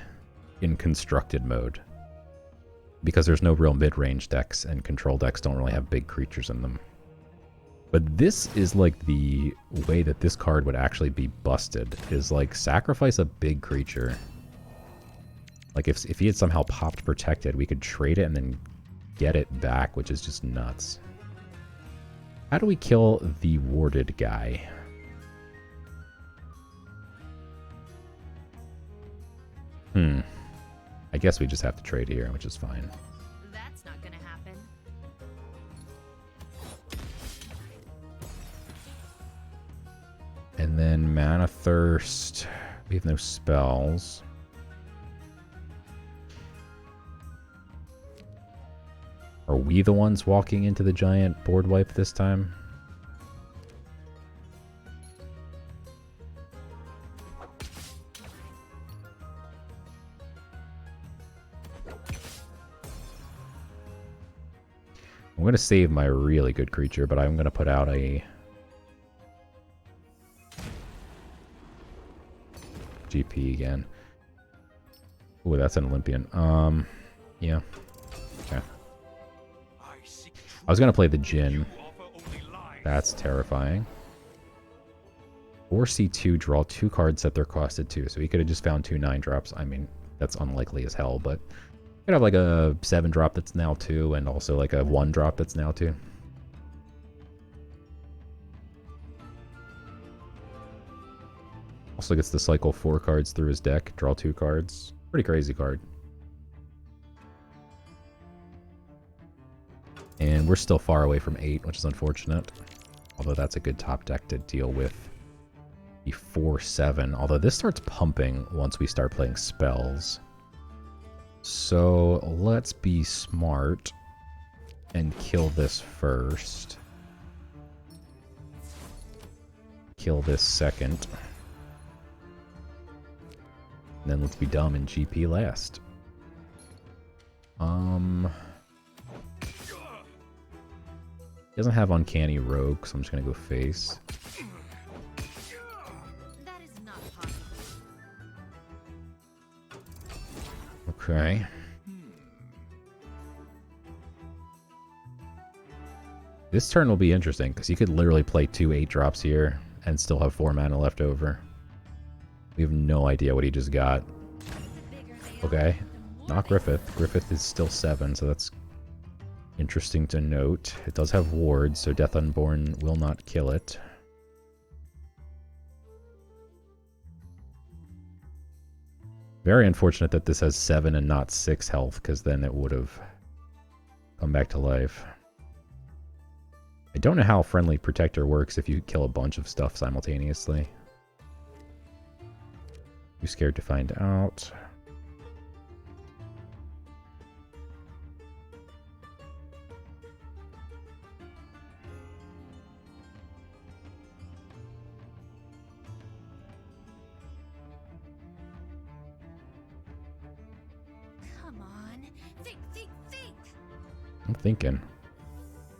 [SPEAKER 1] in constructed mode. Because there's no real mid-range decks, and control decks don't really have big creatures in them. But this is like the way that this card would actually be busted, is like sacrifice a big creature. Like if he had somehow popped Protected, we could trade it and then get it back, which is just nuts. How do we kill the warded guy? I guess we just have to trade here, which is fine.
[SPEAKER 2] That's not gonna happen.
[SPEAKER 1] And then Mana Thirst. We have no spells. Are we the ones walking into the giant board wipe this time? I'm going to save my really good creature, but I'm going to put out a GP again. Ooh, that's an Olympian. Yeah. Okay. I was going to play the Djinn. That's terrifying. 4C2, draw 2 cards that they're costed 2. So he could have just found 2 9-drops. I mean, that's unlikely as hell, but you could have like a 7-drop that's now 2, and also like a 1-drop that's now 2. Also gets to cycle 4 cards through his deck, draw 2 cards. Pretty crazy card. And we're still far away from 8, which is unfortunate. Although that's a good top deck to deal with the 4-7. Although this starts pumping once we start playing spells. So let's be smart and kill this first. Kill this second. And then let's be dumb and GP last. Doesn't have Uncanny Rogue, so I'm just gonna go face.
[SPEAKER 2] That is not possible.
[SPEAKER 1] Okay. This turn will be interesting, because you could literally play 2 8-drops here and still have 4 mana left over. We have no idea what he just got. Okay. Not Griffith. Griffith is still 7, so that's interesting to note. It does have wards, so Death Unborn will not kill it. Very unfortunate that this has 7 and not 6 health, because then it would have come back to life. I don't know how Friendly Protector works if you kill a bunch of stuff simultaneously. Too scared to find out.
[SPEAKER 2] Come on. Think, think, think!
[SPEAKER 1] I'm thinking.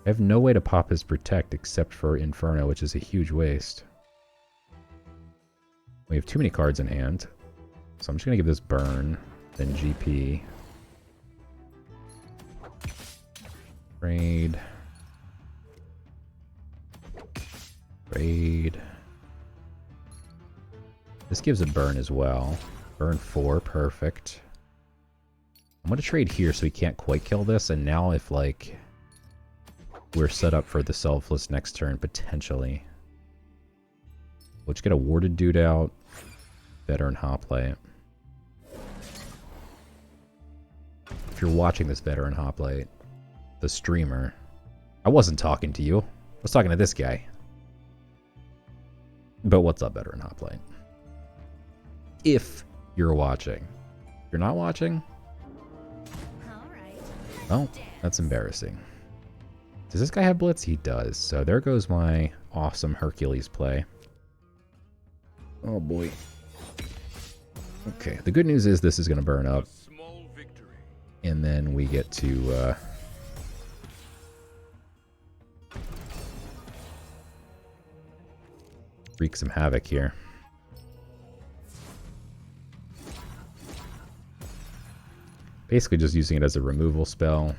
[SPEAKER 1] I have no way to pop his Protect except for Inferno, which is a huge waste. We have too many cards in hand. So I'm just going to give this Burn, then GP. Raid. Raid. This gives a Burn as well. Burn 4, perfect. I'm going to trade here so he can't quite kill this, and now if, like, we're set up for the Selfless next turn, potentially. We'll just get a Warded Dude out. Veteran Hoplite. If you're watching this Veteran Hoplite, the streamer, I wasn't talking to you. I was talking to this guy. But what's up, Veteran Hoplite? If you're watching. If you're not watching,
[SPEAKER 2] Alright.
[SPEAKER 1] well, that's embarrassing. Does this guy have Blitz? He does. So there goes my awesome Hercules play. Oh boy. Okay, the good news is this is going to burn up. And then we get to wreak some havoc here. Basically just using it as a removal spell.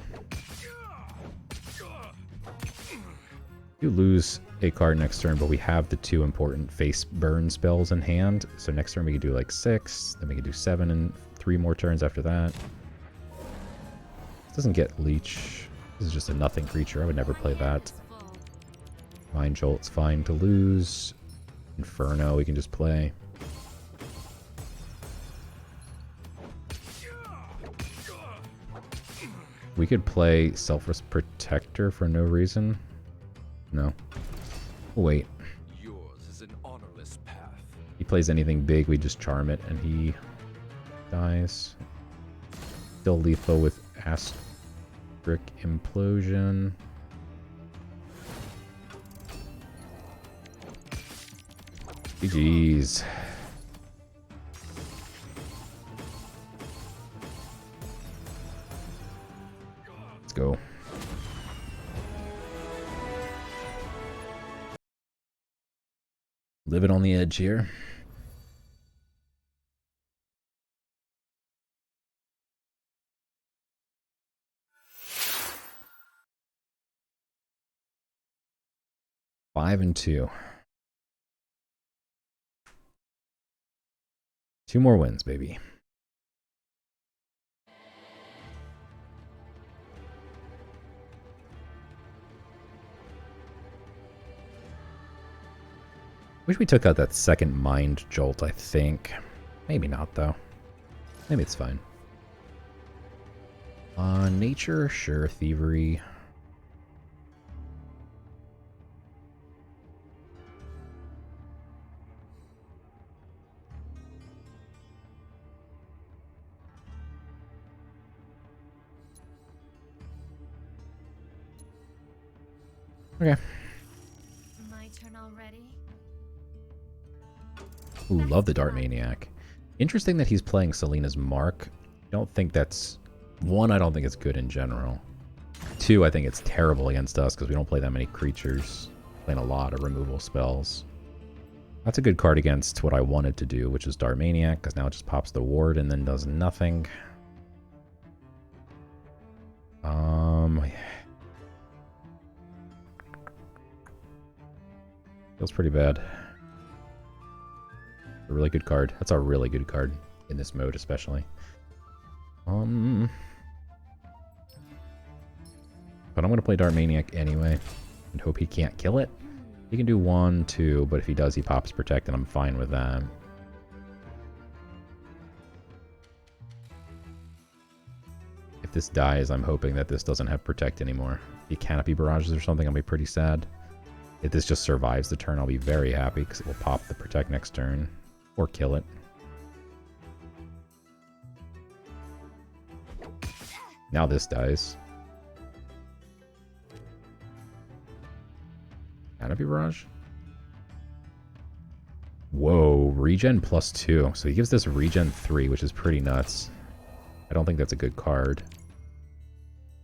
[SPEAKER 1] You lose a card next turn, but we have the 2 important face burn spells in hand. So next turn we can do like 6, then we can do 7 and 3 more turns after that. This doesn't get Leech. This is just a nothing creature. I would never play that. Mind Jolt's fine to lose. Inferno we can just play. We could play Selfless Protector for no reason. No. Oh, wait.
[SPEAKER 3] Yours is an honorless path.
[SPEAKER 1] He plays anything big, we just charm it, and he dies. Still lethal with Astric Implosion. GG's. Let's go. Living on the edge here. Five and 2. 2 more wins, baby. Wish we took out that second Mind Jolt, I think. Maybe not, though. Maybe it's fine. Nature, sure. Thievery. Okay.
[SPEAKER 2] My turn already?
[SPEAKER 1] Ooh, love the
[SPEAKER 2] Best
[SPEAKER 1] Dart
[SPEAKER 2] of luck.
[SPEAKER 1] Maniac. Interesting that he's playing Selena's Mark. I don't think that's... One, I don't think it's good in general. Two, I think it's terrible against us because we don't play that many creatures. Playing a lot of removal spells. That's a good card against what I wanted to do, which is Dart Maniac, because now it just pops the ward and then does nothing. Feels pretty bad. A really good card. That's a really good card in this mode, especially. But I'm gonna play Dart Maniac anyway, and hope he can't kill it. He can do 1, 2, but if he does, he pops Protect, and I'm fine with that. If this dies, I'm hoping that this doesn't have Protect anymore. If he Canopy Barrages or something, I'll be pretty sad. If this just survives the turn, I'll be very happy, because it will pop the Protect next turn. Or kill it. Now this dies. Canopy Barrage? Whoa, regen +2. So he gives this regen 3, which is pretty nuts. I don't think that's a good card.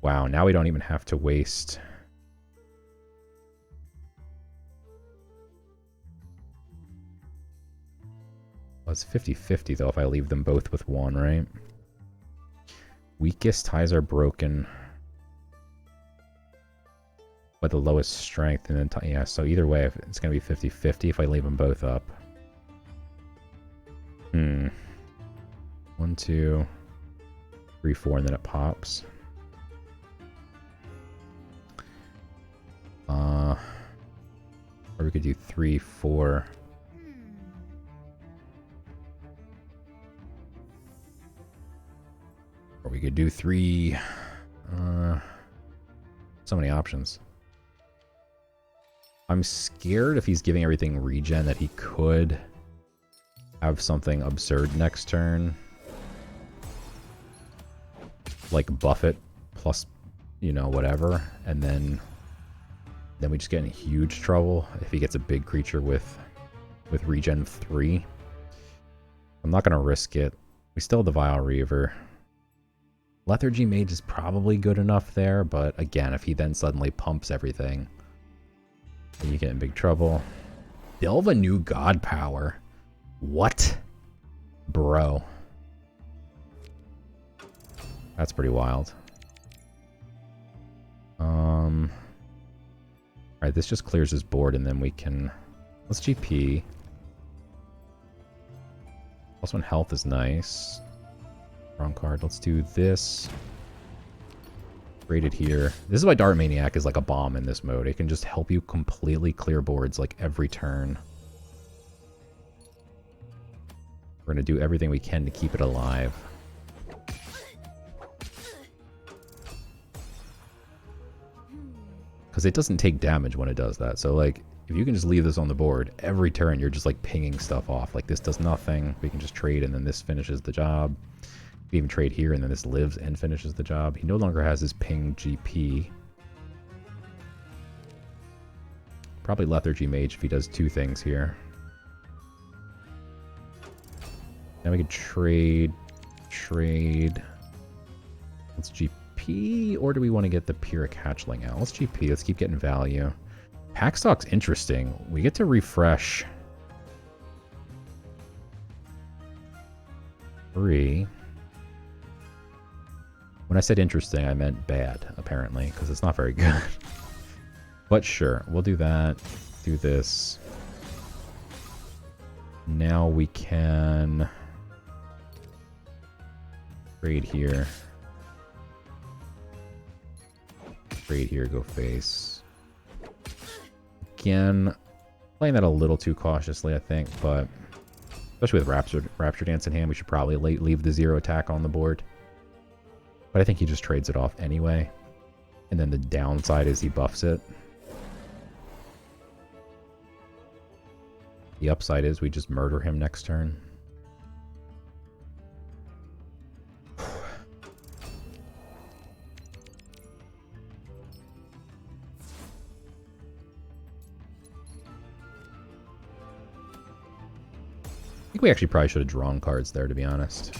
[SPEAKER 1] Wow, now we don't even have to waste... Well, it's 50-50 though if I leave them both with 1, right? Weakest ties are broken. But the lowest strength, and then... yeah, so either way, it's going to be 50-50 if I leave them both up. 1, 2, 3, 4, and then it pops. Or we could do 3, 4. Or we could do 3. So many options. I'm scared if he's giving everything regen that he could have something absurd next turn. Like buff it plus, you know, whatever. And then we just get in huge trouble if he gets a big creature with regen 3. I'm not going to risk it. We still have the Vile Reaver. Lethargy Mage is probably good enough there, but again, if he then suddenly pumps everything, then you get in big trouble. Delve a new God Power. What? Bro. That's pretty wild. Alright, this just clears his board, and then we can... Let's GP. Plus 1 health is nice. Wrong card. Let's do this. Rated here. This is why Dart Maniac is like a bomb in this mode. It can just help you completely clear boards like every turn. We're going to do everything we can to keep it alive. Because it doesn't take damage when it does that. So like, if you can just leave this on the board, every turn you're just like pinging stuff off. Like this does nothing. We can just trade and then this finishes the job. We even trade here and then this lives and finishes the job. He no longer has his ping GP. Probably Lethargy Mage if he does 2 things here. Now we can trade. Let's GP, or do we want to get the Pyrrhic Hatchling out? Let's GP, let's keep getting value. Packstock's interesting. We get to refresh 3. When I said interesting, I meant bad, apparently, because it's not very good. But sure, we'll do that. Do this. Now we can trade here. Trade here, go face. Again, playing that a little too cautiously, I think, but especially with Rapture Dance in hand, we should probably leave the 0 attack on the board. But I think he just trades it off anyway. And then the downside is he buffs it. The upside is we just murder him next turn. think we actually probably should have drawn cards there, to be honest.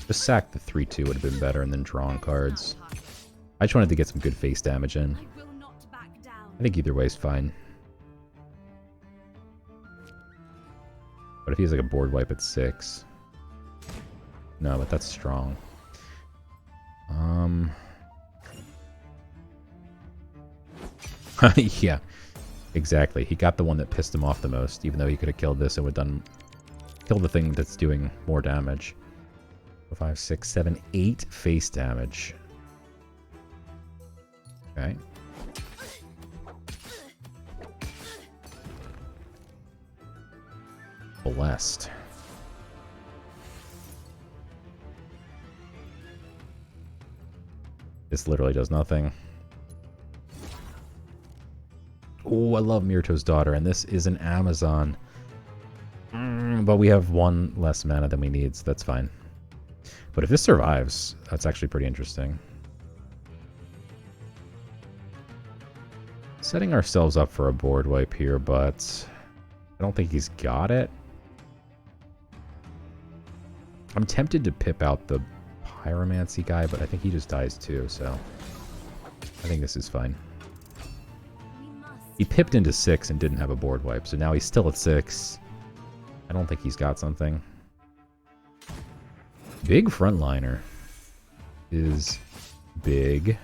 [SPEAKER 1] Just sack the 3-2 would have been better, and then drawn cards. I just wanted to get some good face damage in.
[SPEAKER 2] I will not back down.
[SPEAKER 1] I think either way is fine. But if he has like a board wipe at 6... No, but that's strong. Yeah, exactly. He got the one that pissed him off the most, even though he could have killed this and would have killed the thing that's doing more damage. 4, 5, 6, 7, 8 face damage. Okay. Blessed. This literally does nothing. Oh, I love Mirto's Daughter, and this is an Amazon. But we have one less mana than we need, so that's fine. But if this survives, that's actually pretty interesting. Setting ourselves up for a board wipe here, but I don't think he's got it. I'm tempted to pip out the Pyromancy guy, but I think he just dies too, so I think this is fine. He pipped into 6 and didn't have a board wipe, so now he's still at 6. I don't think he's got something. Big frontliner is big.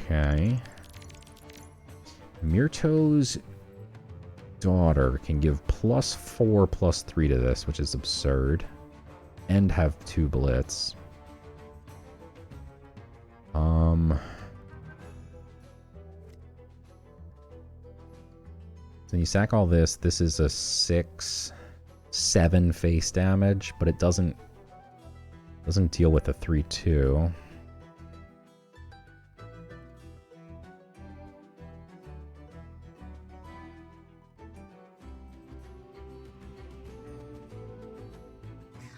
[SPEAKER 1] Okay. Mirto's Daughter can give +4/+3 to this, which is absurd. And have 2 blitz. So you sack all this. This is a 6/7 face damage, but it doesn't deal with a 3/2.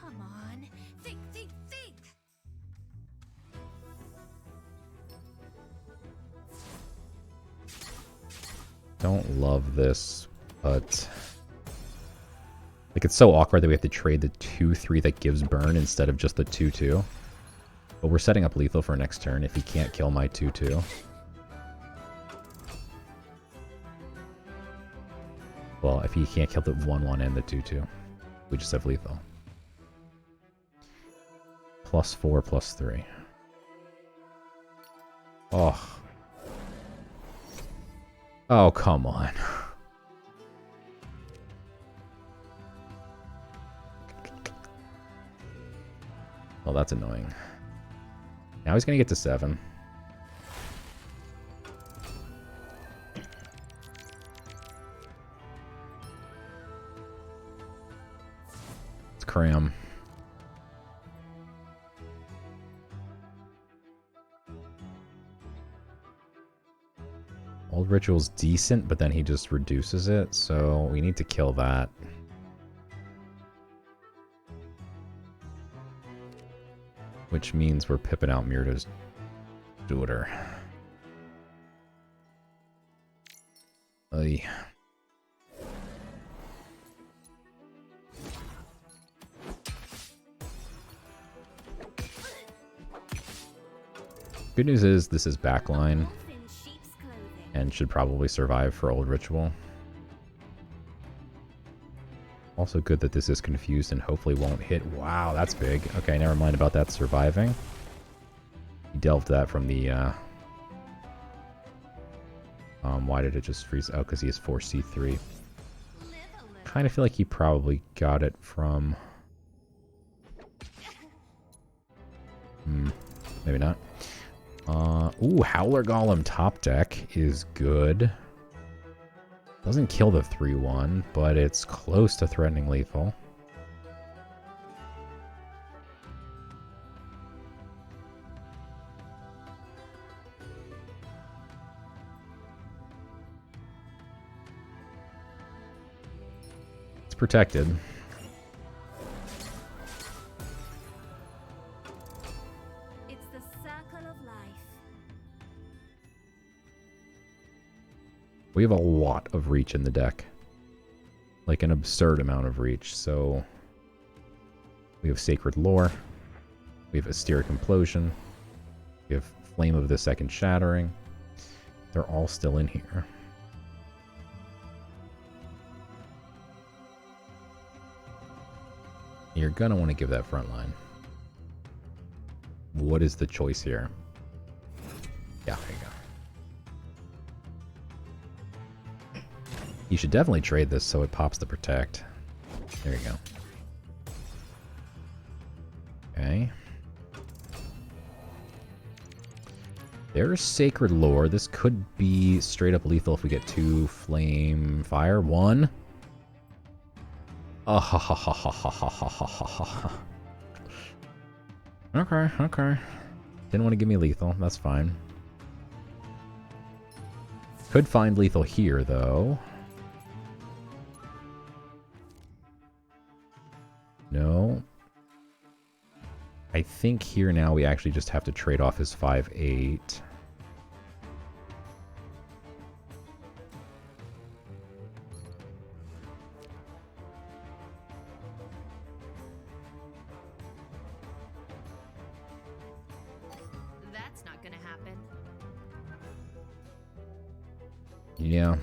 [SPEAKER 2] Come on. Think, think, think.
[SPEAKER 1] Don't love this, but like it's so awkward that we have to trade the 2/3 that gives burn instead of just the 2/2. But we're setting up lethal for next turn if he can't kill my 2/2. Well, if he can't kill the 1/1 and the 2/2, we just have lethal. +4/+3. Oh. Oh, come on. Well, that's annoying. Now he's going to get to 7. Let's cram. Old Ritual's decent, but then he just reduces it, so we need to kill that. Which means we're pipping out Mirto's Daughter. Ay. Good news is this is backline and should probably survive for Old Ritual. Also good that this is confused and hopefully won't hit. Wow, that's big. Okay, never mind about that surviving. He delved that from the... why did it just freeze? Oh, because he has 4C3. Kind of feel like he probably got it from... maybe not. Ooh, Howler Golem top deck is good. Doesn't kill the 3/1, but it's close to threatening lethal. It's protected.
[SPEAKER 2] It's the circle of life.
[SPEAKER 1] We have a lot of reach in the deck. Like an absurd amount of reach. So we have Sacred Lore. We have Asteric Implosion. We have Flame of the Second Shattering. They're all still in here. You're gonna want to give that front line. What is the choice here? Yeah, there you go. You should definitely trade this so it pops the protect. There you go. Okay. There's Sacred Lore. This could be straight up lethal if we get 2 Flame Fire. 1. Oh, ha ha ha ha ha ha ha ha ha. Okay, okay. Didn't want to give me lethal. That's fine. Could find lethal here, though. No. I think here now we actually just have to trade off his 5/8.
[SPEAKER 2] That's not gonna happen.
[SPEAKER 1] Yeah.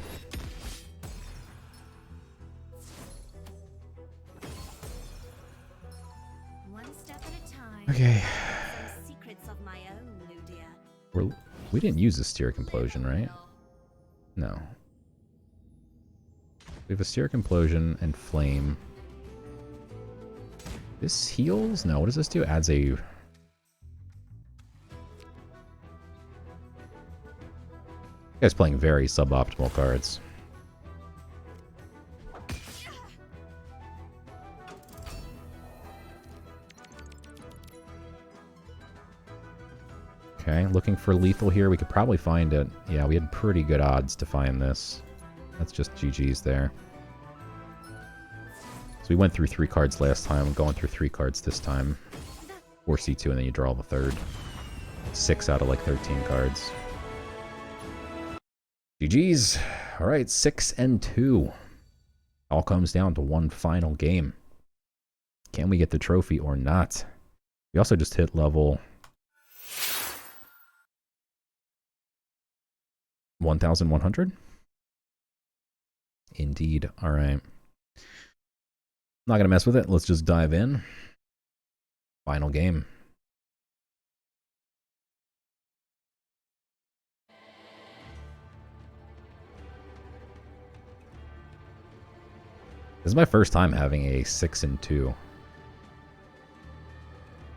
[SPEAKER 2] One step at a time.
[SPEAKER 1] Okay.
[SPEAKER 5] Some secrets of my own, Ludia.
[SPEAKER 1] We didn't use Asteric Implosion, right? No. We have Asteric Implosion and Flame. This heals? No, what does this do? Adds a... You guys playing very suboptimal cards. Okay, looking for lethal here. We could probably find it. Yeah, we had pretty good odds to find this. That's just GG's there. So we went through 3 cards last time. I'm going through 3 cards this time. 4C2 and then you draw the 3rd. 6 out of like 13 cards. GG's. Alright, 6-2. All comes down to one final game. Can we get the trophy or not? We also just hit level 1,100? Indeed. Alright. Not gonna mess with it. Let's just dive in. Final game. This is my first time having a 6-2.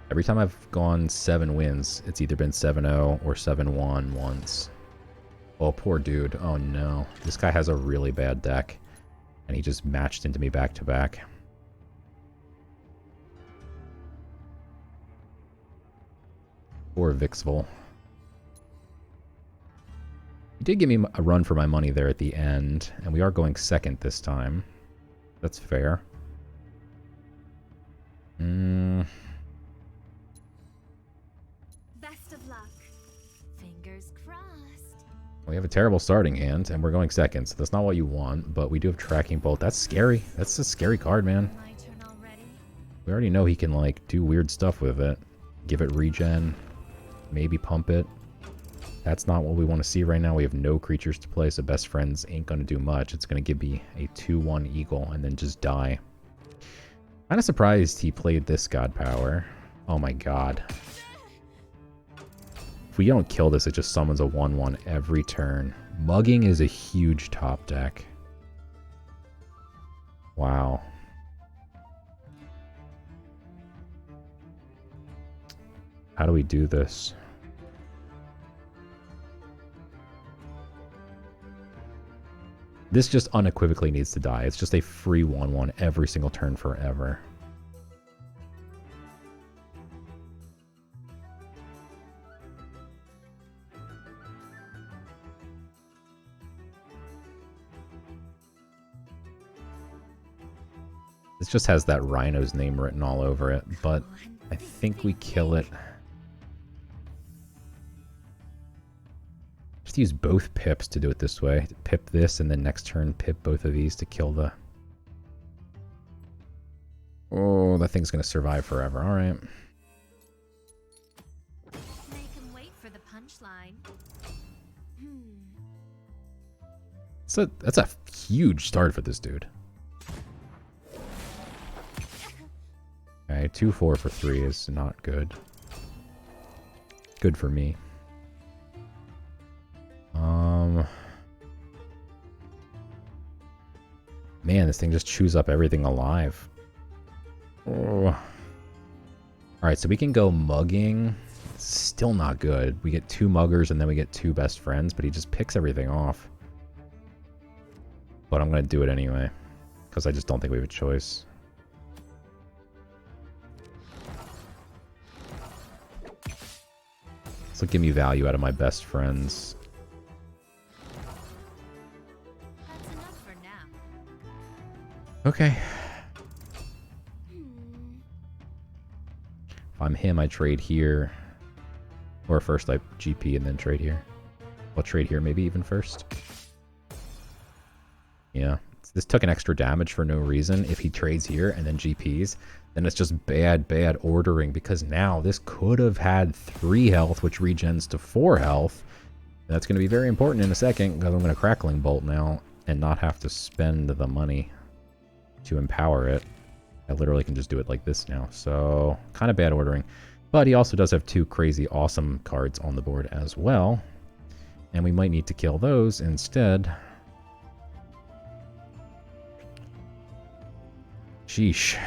[SPEAKER 1] Every time I've gone 7 wins, it's either been 7-0 or 7-1 once. Oh, poor dude. Oh no. This guy has a really bad deck. And he just matched into me back to back. Poor Vixville. He did give me a run for my money there at the end. And we are going second this time. That's fair.
[SPEAKER 2] Best of luck. Fingers crossed.
[SPEAKER 1] We have a terrible starting hand, and we're going second, so that's not what you want, but we do have Tracking Bolt. That's scary. That's a scary card, man.
[SPEAKER 2] My turn already.
[SPEAKER 1] We already know he can, like, do weird stuff with it. Give it regen. Maybe pump it. That's not what we want to see right now. We have no creatures to play, so Best Friends ain't going to do much. It's going to give me a 2-1 Eagle and then just die. Kind of surprised he played this God Power. Oh my god. If we don't kill this, it just summons a 1-1 every turn. Mugging is a huge top deck. Wow. How do we do this? This just unequivocally needs to die. It's just a free 1-1 every single turn forever. This just has that Rhino's name written all over it, but I think we kill it. Just use both pips to do it this way. Pip this, and then next turn pip both of these to kill the... Oh, that thing's going to survive forever. All right.
[SPEAKER 2] Make him wait for the punchline.
[SPEAKER 1] That's a huge start for this dude. Okay, 2-4 for 3 is not good. Good for me. Man, this thing just chews up everything alive. Oh. Alright, so we can go mugging. Still not good. We get 2 muggers and then we get 2 best friends, but he just picks everything off. But I'm going to do it anyway, because I just don't think we have a choice. This will give me value out of my best friends.
[SPEAKER 2] That's enough for now.
[SPEAKER 1] Okay. If I'm him, I trade here. Or first I GP and then trade here. I'll trade here maybe even first. Yeah. This took an extra damage for no reason. If he trades here and then GPs, then it's just bad ordering, because now this could have had 3 health, which regens to 4 health. That's going to be very important in a second, because I'm going to Crackling Bolt now and not have to spend the money to empower it. I literally can just do it like this now. So, kind of bad ordering. But he also does have 2 crazy awesome cards on the board as well. And we might need to kill those instead. Sheesh.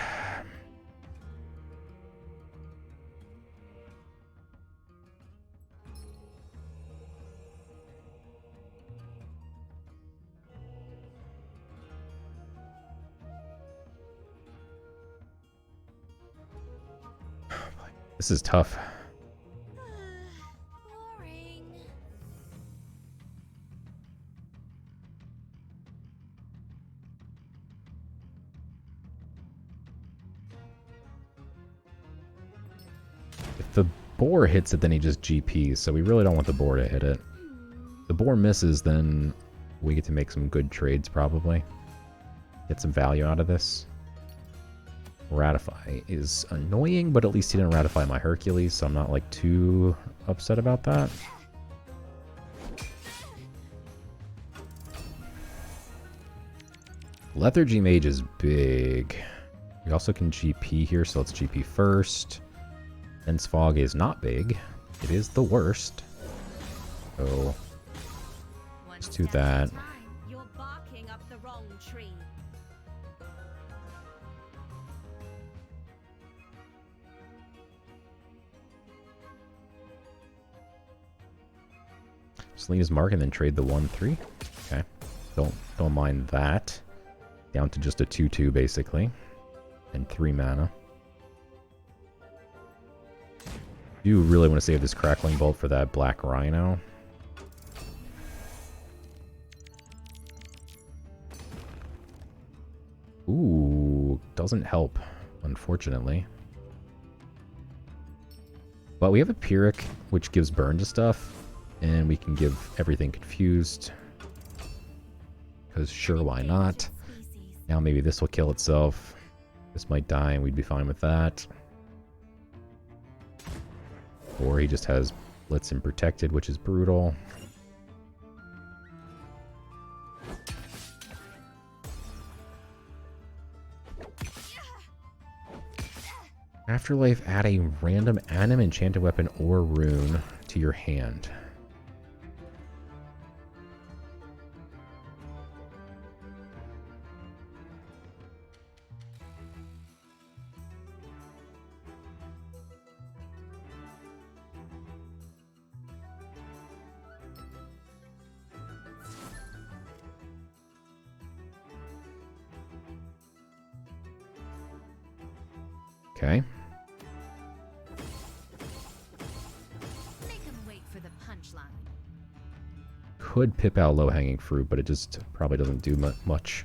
[SPEAKER 1] This is tough.
[SPEAKER 2] Boring.
[SPEAKER 1] If the boar hits it, then he just GPs, so we really don't want the boar to hit it. If the boar misses, then we get to make some good trades, probably. Get some value out of this. Ratify is annoying, but at least he didn't ratify my Hercules, so I'm not like too upset about that. Lethargy Mage is big. We also can GP here, so let's GP first. Dense Fog is not big. It is the worst. So let's do that.
[SPEAKER 5] You're barking up the wrong tree.
[SPEAKER 1] Selena's Mark and then trade the 1-3. Okay. Don't mind that. Down to just a 2-2 basically. And 3 mana. Do really want to save this Crackling Bolt for that Black Rhino. Ooh, doesn't help, unfortunately. But we have a Pyrrhic, which gives burn to stuff. And we can give everything confused. Because sure, why not? Now maybe this will kill itself. This might die and we'd be fine with that. Or he just has Blitz and Protected, which is brutal. Afterlife, add a random anim, enchanted weapon, or rune to your hand. Okay.
[SPEAKER 2] Make him wait for the punchline.
[SPEAKER 1] Could pip out low-hanging fruit, but it just probably doesn't do much.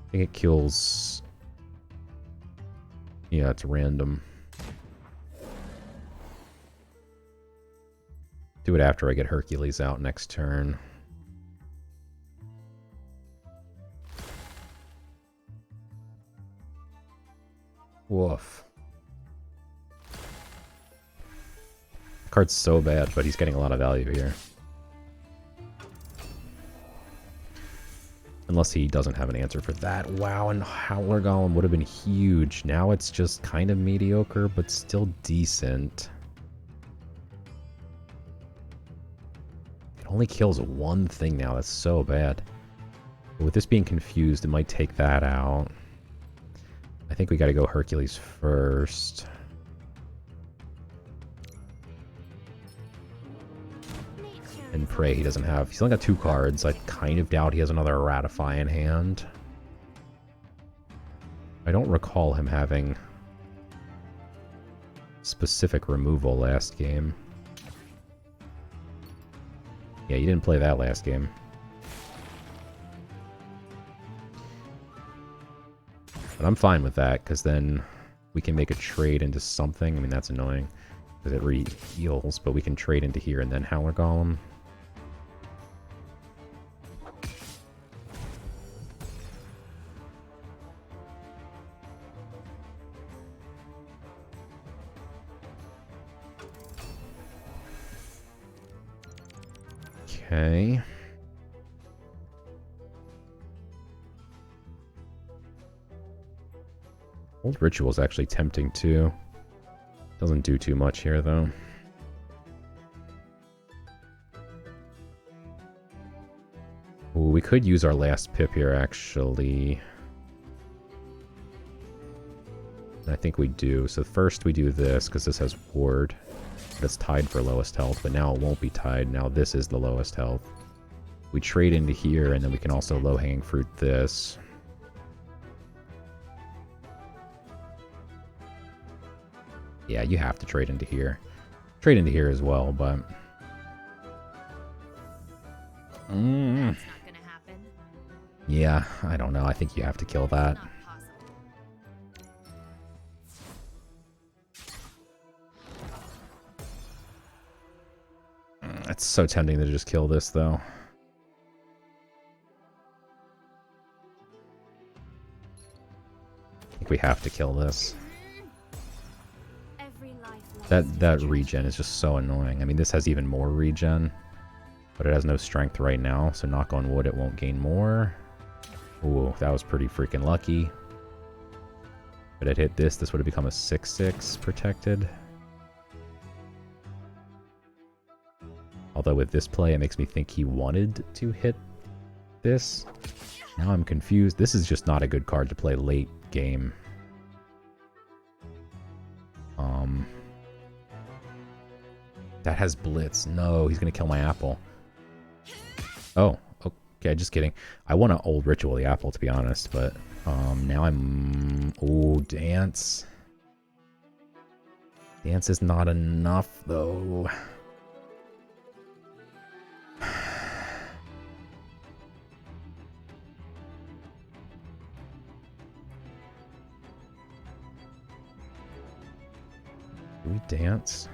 [SPEAKER 1] I think it kills... Yeah, it's random. Do it after I get Hercules out next turn. Woof. Card's so bad, but he's getting a lot of value here. Unless he doesn't have an answer for that. Wow, and Howler Golem would have been huge. Now it's just kind of mediocre, but still decent. It only kills one thing now. That's so bad. But with this being confused, it might take that out. I think we gotta go Hercules first. And pray he doesn't have... He's only got 2 cards. I kind of doubt he has another Ratify in hand. I don't recall him having specific removal last game. Yeah, you didn't play that last game. But I'm fine with that, because then we can make a trade into something. I mean, that's annoying, because it re-heals, but we can trade into here and then Howler Golem. Okay. Old Ritual is actually tempting too. Doesn't do too much here though. Ooh, we could use our last pip here actually. I think we do. So first we do this because this has Ward. But it's tied for lowest health, but now it won't be tied. Now this is the lowest health. We trade into here, and then we can also low-hanging fruit this. Yeah, you have to trade into here. Trade into here as well, but...
[SPEAKER 2] That's not gonna happen.
[SPEAKER 1] Yeah, I don't know. I think you have to kill that.
[SPEAKER 2] Not possible.
[SPEAKER 1] It's so tempting to just kill this, though. I think we have to kill this.
[SPEAKER 5] Every life
[SPEAKER 1] That regen is just so annoying. I mean, this has even more regen, but it has no strength right now, so knock on wood, it won't gain more. Ooh, that was pretty freaking lucky. But it hit this would have become a 6/6 protected. Although with this play, it makes me think he wanted to hit this. Now I'm confused. This is just not a good card to play late game. That has Blitz. No, he's going to kill my apple. Oh, okay, just kidding. I want to old Ritual the apple, to be honest, but now I'm... Oh, Dance. Dance is not enough, though. Do we Dance?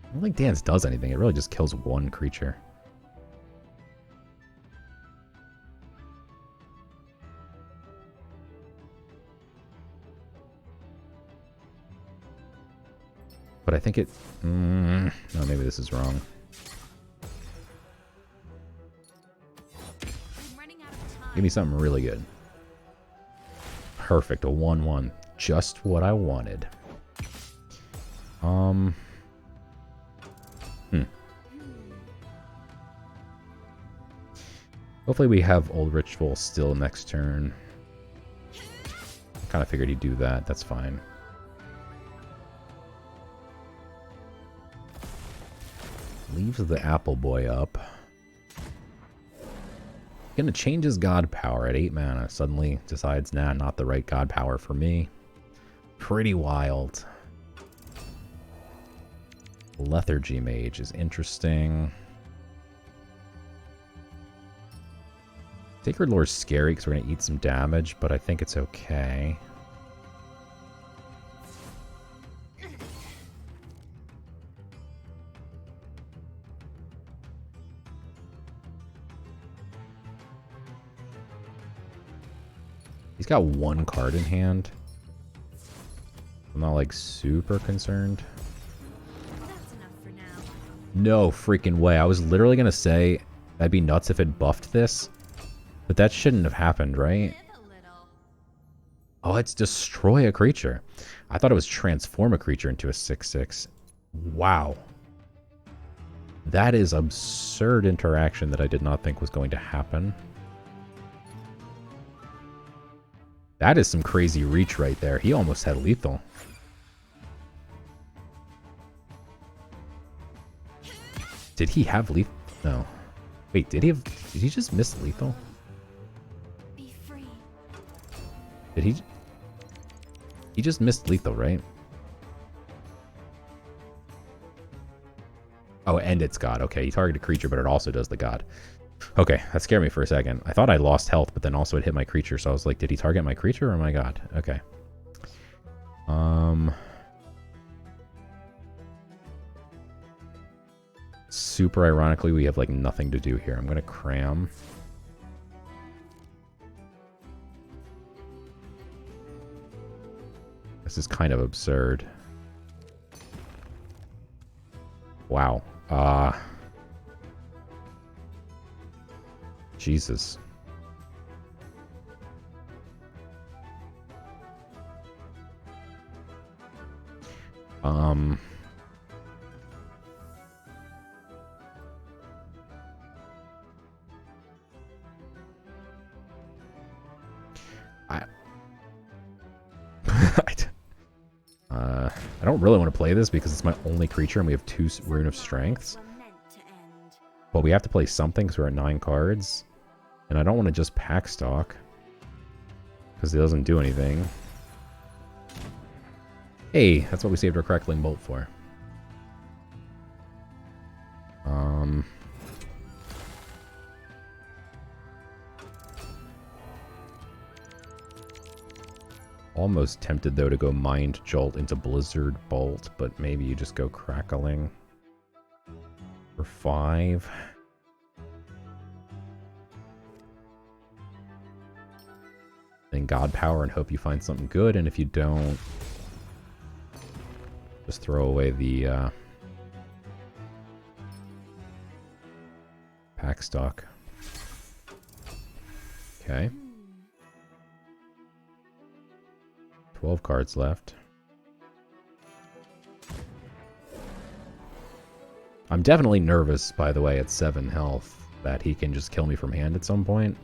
[SPEAKER 1] I don't think Dance does anything. It really just kills one creature. But I think it... no, maybe this is wrong.
[SPEAKER 5] I'm running out of time.
[SPEAKER 1] Give me something really good. Perfect, a 1/1. Just what I wanted. Hopefully we have Old Ritual still next turn. I kind of figured he'd do that. That's fine. Leaves the Apple Boy up. Gonna change his God Power at 8 mana. Suddenly decides, nah, not the right God Power for me. Pretty wild. Lethargy Mage is interesting. Sacred Lore's scary because we're going to eat some damage, but I think it's okay. He's got one card in hand. I'm not like super concerned.
[SPEAKER 2] That's enough for now.
[SPEAKER 1] No freaking way. I was literally going to say that'd be nuts if it buffed this. But that shouldn't have happened, right?
[SPEAKER 2] Live a little.
[SPEAKER 1] Oh, it's destroy a creature. I thought it was transform a creature into a 6/6. Wow. That is absurd interaction that I did not think was going to happen. That is some crazy reach right there. He almost had lethal. Did he have lethal? No. Wait, did he have... Did he just miss lethal?
[SPEAKER 2] Be free.
[SPEAKER 1] Did he... He just missed lethal, right? Oh, and it's God. Okay, he targeted a creature, but it also does the God. Okay, that scared me for a second. I thought I lost health, but then also it hit my creature, so I was like, did he target my creature or my God? Okay. Super ironically, we have like nothing to do here. I'm gonna cram. This is kind of absurd. Wow. Jesus. I don't really want to play this because it's my only creature and we have 2 Rune of Strengths.
[SPEAKER 5] Were meant to end.
[SPEAKER 1] But we have to play something because we're at 9 cards. And I don't want to just pack stock. Because it doesn't do anything. Hey, that's what we saved our Crackling Bolt for. Almost tempted, though, to go Mind Jolt into Blizzard Bolt, but maybe you just go Crackling for 5. Then God Power and hope you find something good, and if you don't, just throw away the pack stock. Okay. 12 cards left. I'm definitely nervous, by the way, at 7 health, that he can just kill me from hand at some point.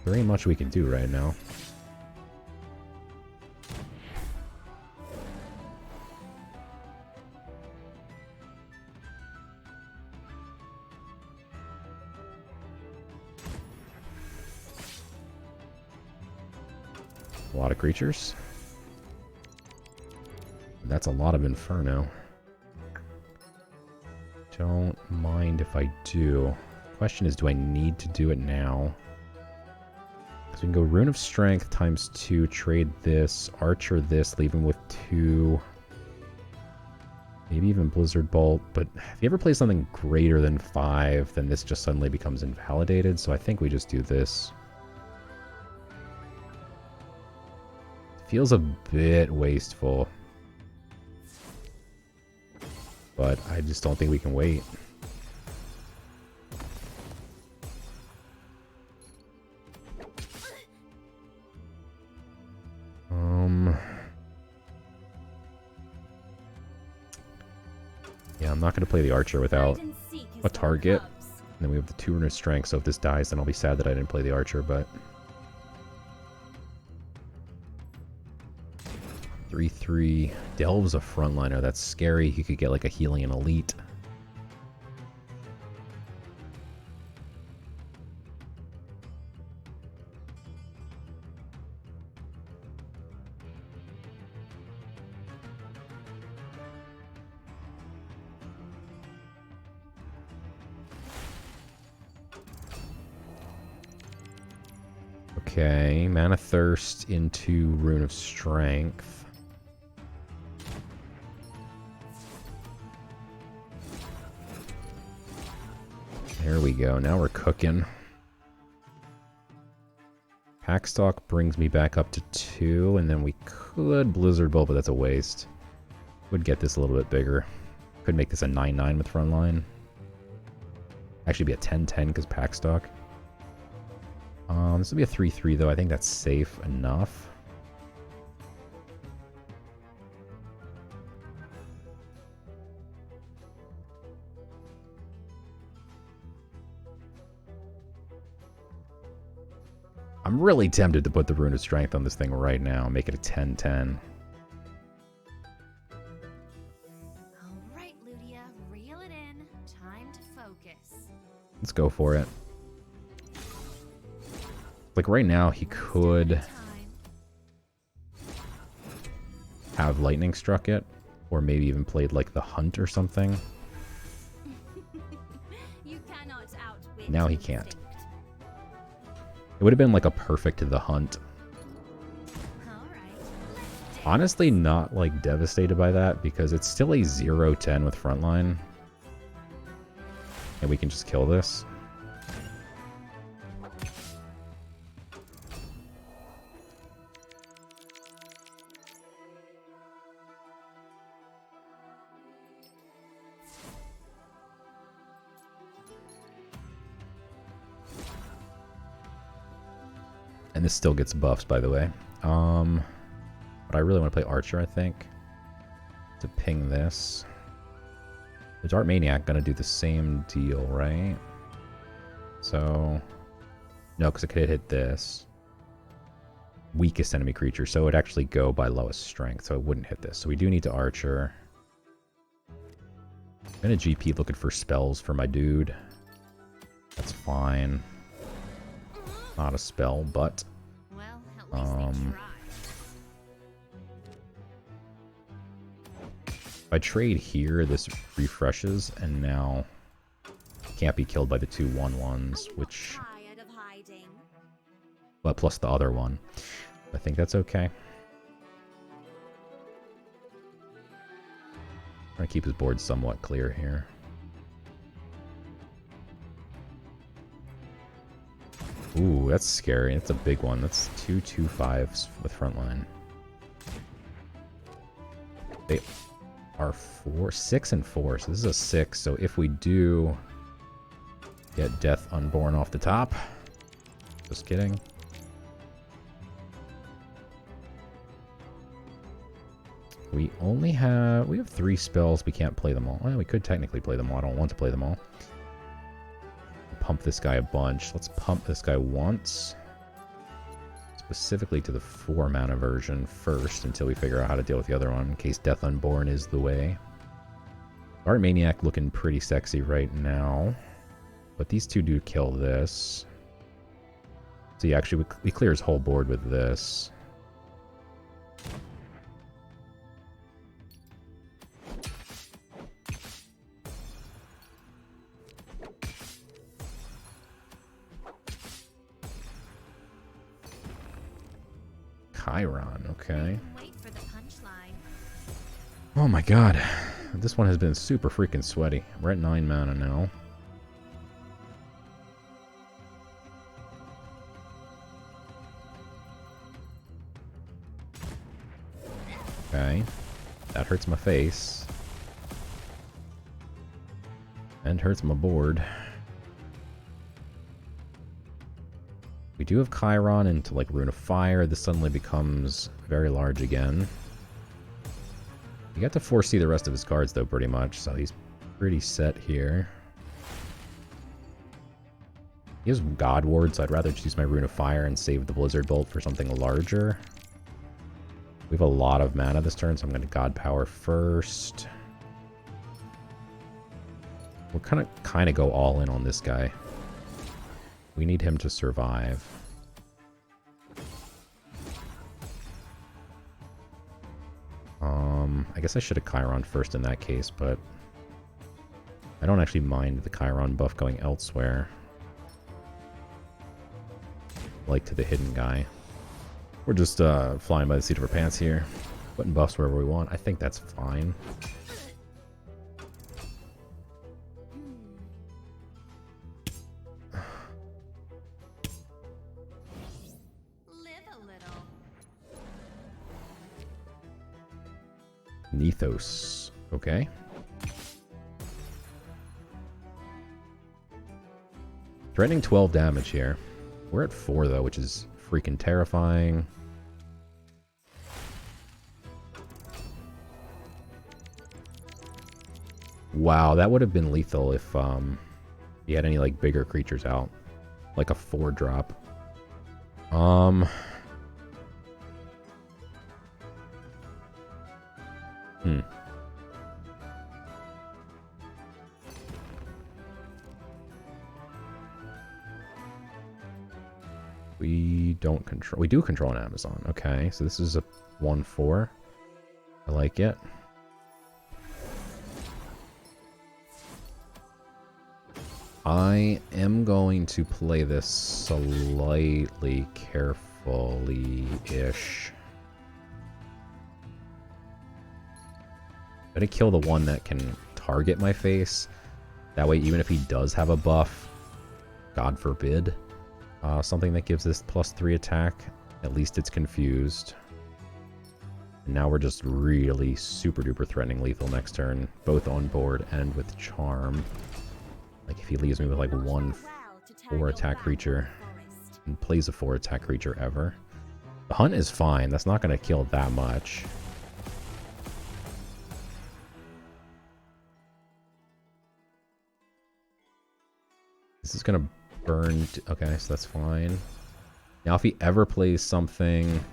[SPEAKER 1] There ain't much we can do right now. A lot of creatures. That's a lot of Inferno. Don't mind if I do. Question is, do I need to do it now? Because we can go Rune of Strength times 2, trade this, Archer this, leave him with 2. Maybe even Blizzard Bolt. But if you ever play something greater than 5, then this just suddenly becomes invalidated. So I think we just do this. Feels a bit wasteful. But I just don't think we can wait. Yeah, I'm not going to play the Archer without
[SPEAKER 5] Hide and seek is
[SPEAKER 1] a
[SPEAKER 5] for
[SPEAKER 1] target.
[SPEAKER 5] cubs.
[SPEAKER 1] And then we have the 2 Rune of Strength, so if this dies, then I'll be sad that I didn't play the Archer, but... 3/3 Delves a frontliner. That's scary. He could get like a healing and elite. Okay, Mana Thirst into Rune of Strength. There we go. Now we're cooking. Packstock brings me back up to 2, and then we could Blizzard Bolt, but that's a waste. Would get this a little bit bigger. Could make this a 9-9 with Frontline. Actually be a 10-10 because Packstock. This will be a 3-3 though. I think that's safe enough. I'm really tempted to put the Rune of Strength on this thing right now. Make it a 10-10.
[SPEAKER 2] Alright, Ludia, reel it in. Time to focus.
[SPEAKER 1] Let's go for it. Like right now, he could
[SPEAKER 2] Time.
[SPEAKER 1] have Lightning Struck it. Or maybe even played like the Hunt or something.
[SPEAKER 5] You cannot outwit
[SPEAKER 1] Now he can't.
[SPEAKER 5] instinct.
[SPEAKER 1] It would have been like a perfect to the Hunt.
[SPEAKER 2] Alright.
[SPEAKER 1] Honestly, not like devastated by that because it's still a 0-10 with Frontline. And we can just kill this. And this still gets buffs, by the way. But I really want to play Archer, I think. To ping this. The Dart Maniac gonna do the same deal, right? So... No, because it could hit this. Weakest enemy creature, so it would actually go by lowest strength, so it wouldn't hit this. So we do need to Archer. I'm gonna GP looking for spells for my dude. That's fine. Not a spell, but...
[SPEAKER 2] Well, at least they tried.
[SPEAKER 1] If I trade here, this refreshes, and now can't be killed by the 2 1/1s, which...
[SPEAKER 5] Tired of hiding.
[SPEAKER 1] But plus the other one. I think that's okay. Trying to keep his board somewhat clear here. Ooh, that's scary. That's a big one. That's 2 2/5s with Frontline. They are 6 and 4, so this is a 6. So if we do get Death Unborn off the top, just kidding. We have 3 spells. We can't play them all. Well, we could technically play them all. I don't want to play them all. Pump this guy a bunch. Let's pump this guy once. Specifically to the 4 mana version first until we figure out how to deal with the other one, in case Death Unborn is the way. Dart Maniac looking pretty sexy right now. But these 2 do kill this. So yeah, actually we clear his whole board with this. Chiron, okay.
[SPEAKER 2] Wait for the punchline.
[SPEAKER 1] Oh my god. This one has been super freaking sweaty. We're at 9 mana now. Okay. That hurts my face. And hurts my board. We do have Chiron into like Rune of Fire. This suddenly becomes very large again. You got to foresee the rest of his cards though, pretty much, so he's pretty set here. He has God Ward, so I'd rather just use my Rune of Fire and save the Blizzard Bolt for something larger. We have a lot of mana this turn, so I'm going to God Power first. We're kind of go all in on this guy. We need him to survive. I guess I should have Chiron first in that case, but I don't actually mind the Chiron buff going elsewhere. Like to the hidden guy. We're just flying by the seat of our pants here. Putting buffs wherever we want. I think that's fine. Nethos. Okay. Threatening 12 damage here. We're at 4 though, which is freaking terrifying. Wow, that would have been lethal if he had any like bigger creatures out. Like a 4-drop. We do control an Amazon. Okay, so this is a 1/4. I like it. I am going to play this slightly carefully-ish. I'm gonna kill the one that can target my face. That way, even if he does have a buff, God forbid, something that gives this +3 attack, at least it's confused. And now we're just really super duper threatening lethal next turn, both on board and with charm. Like if he leaves me with like one 4-attack creature and plays a 4-attack creature ever. The hunt is fine, that's not going to kill that much. This is going to burn. Okay, so that's fine. Now if he ever plays something...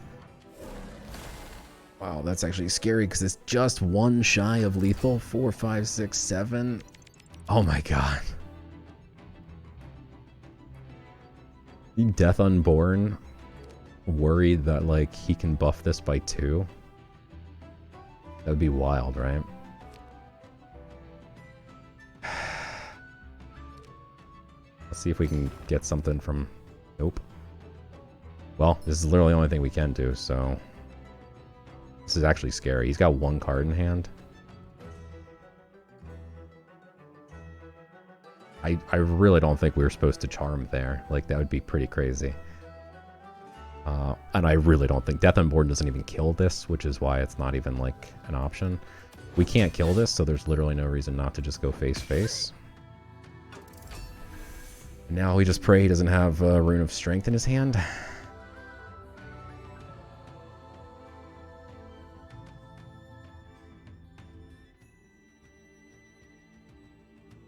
[SPEAKER 1] Wow, that's actually scary because it's just one shy of lethal. 4, 5, 6, 7. Oh my god. Death Unborn, worried that like he can buff this by 2. That would be wild, right? Let's see if we can get something from... Nope. Well, this is literally the only thing we can do, so... This is actually scary. He's got 1 card in hand. I really don't think we were supposed to charm there. Like, that would be pretty crazy. And I really don't think... Death Unborn doesn't even kill this, which is why it's not even, like, an option. We can't kill this, so there's literally no reason not to just go face-face. Now we just pray he doesn't have a Rune of Strength in his hand.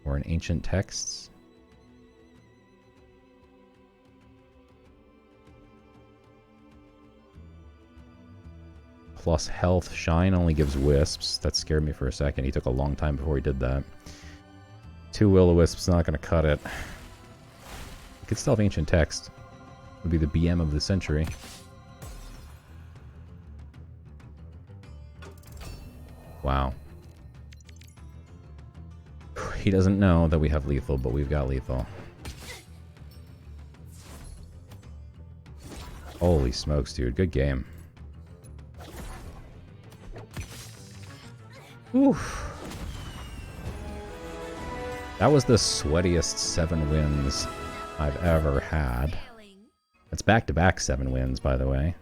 [SPEAKER 1] Or an Ancient Texts. Plus health. Shine only gives wisps. That scared me for a second. He took a long time before he did that. 2 Will-O-Wisps not going to cut it. He could still have Ancient Text. Would be the BM of the century. Wow. He doesn't know that we have lethal, but we've got lethal. Holy smokes, dude. Good game. Oof. That was the sweatiest 7 wins I've ever had. It's back-to-back 7 wins, by the way.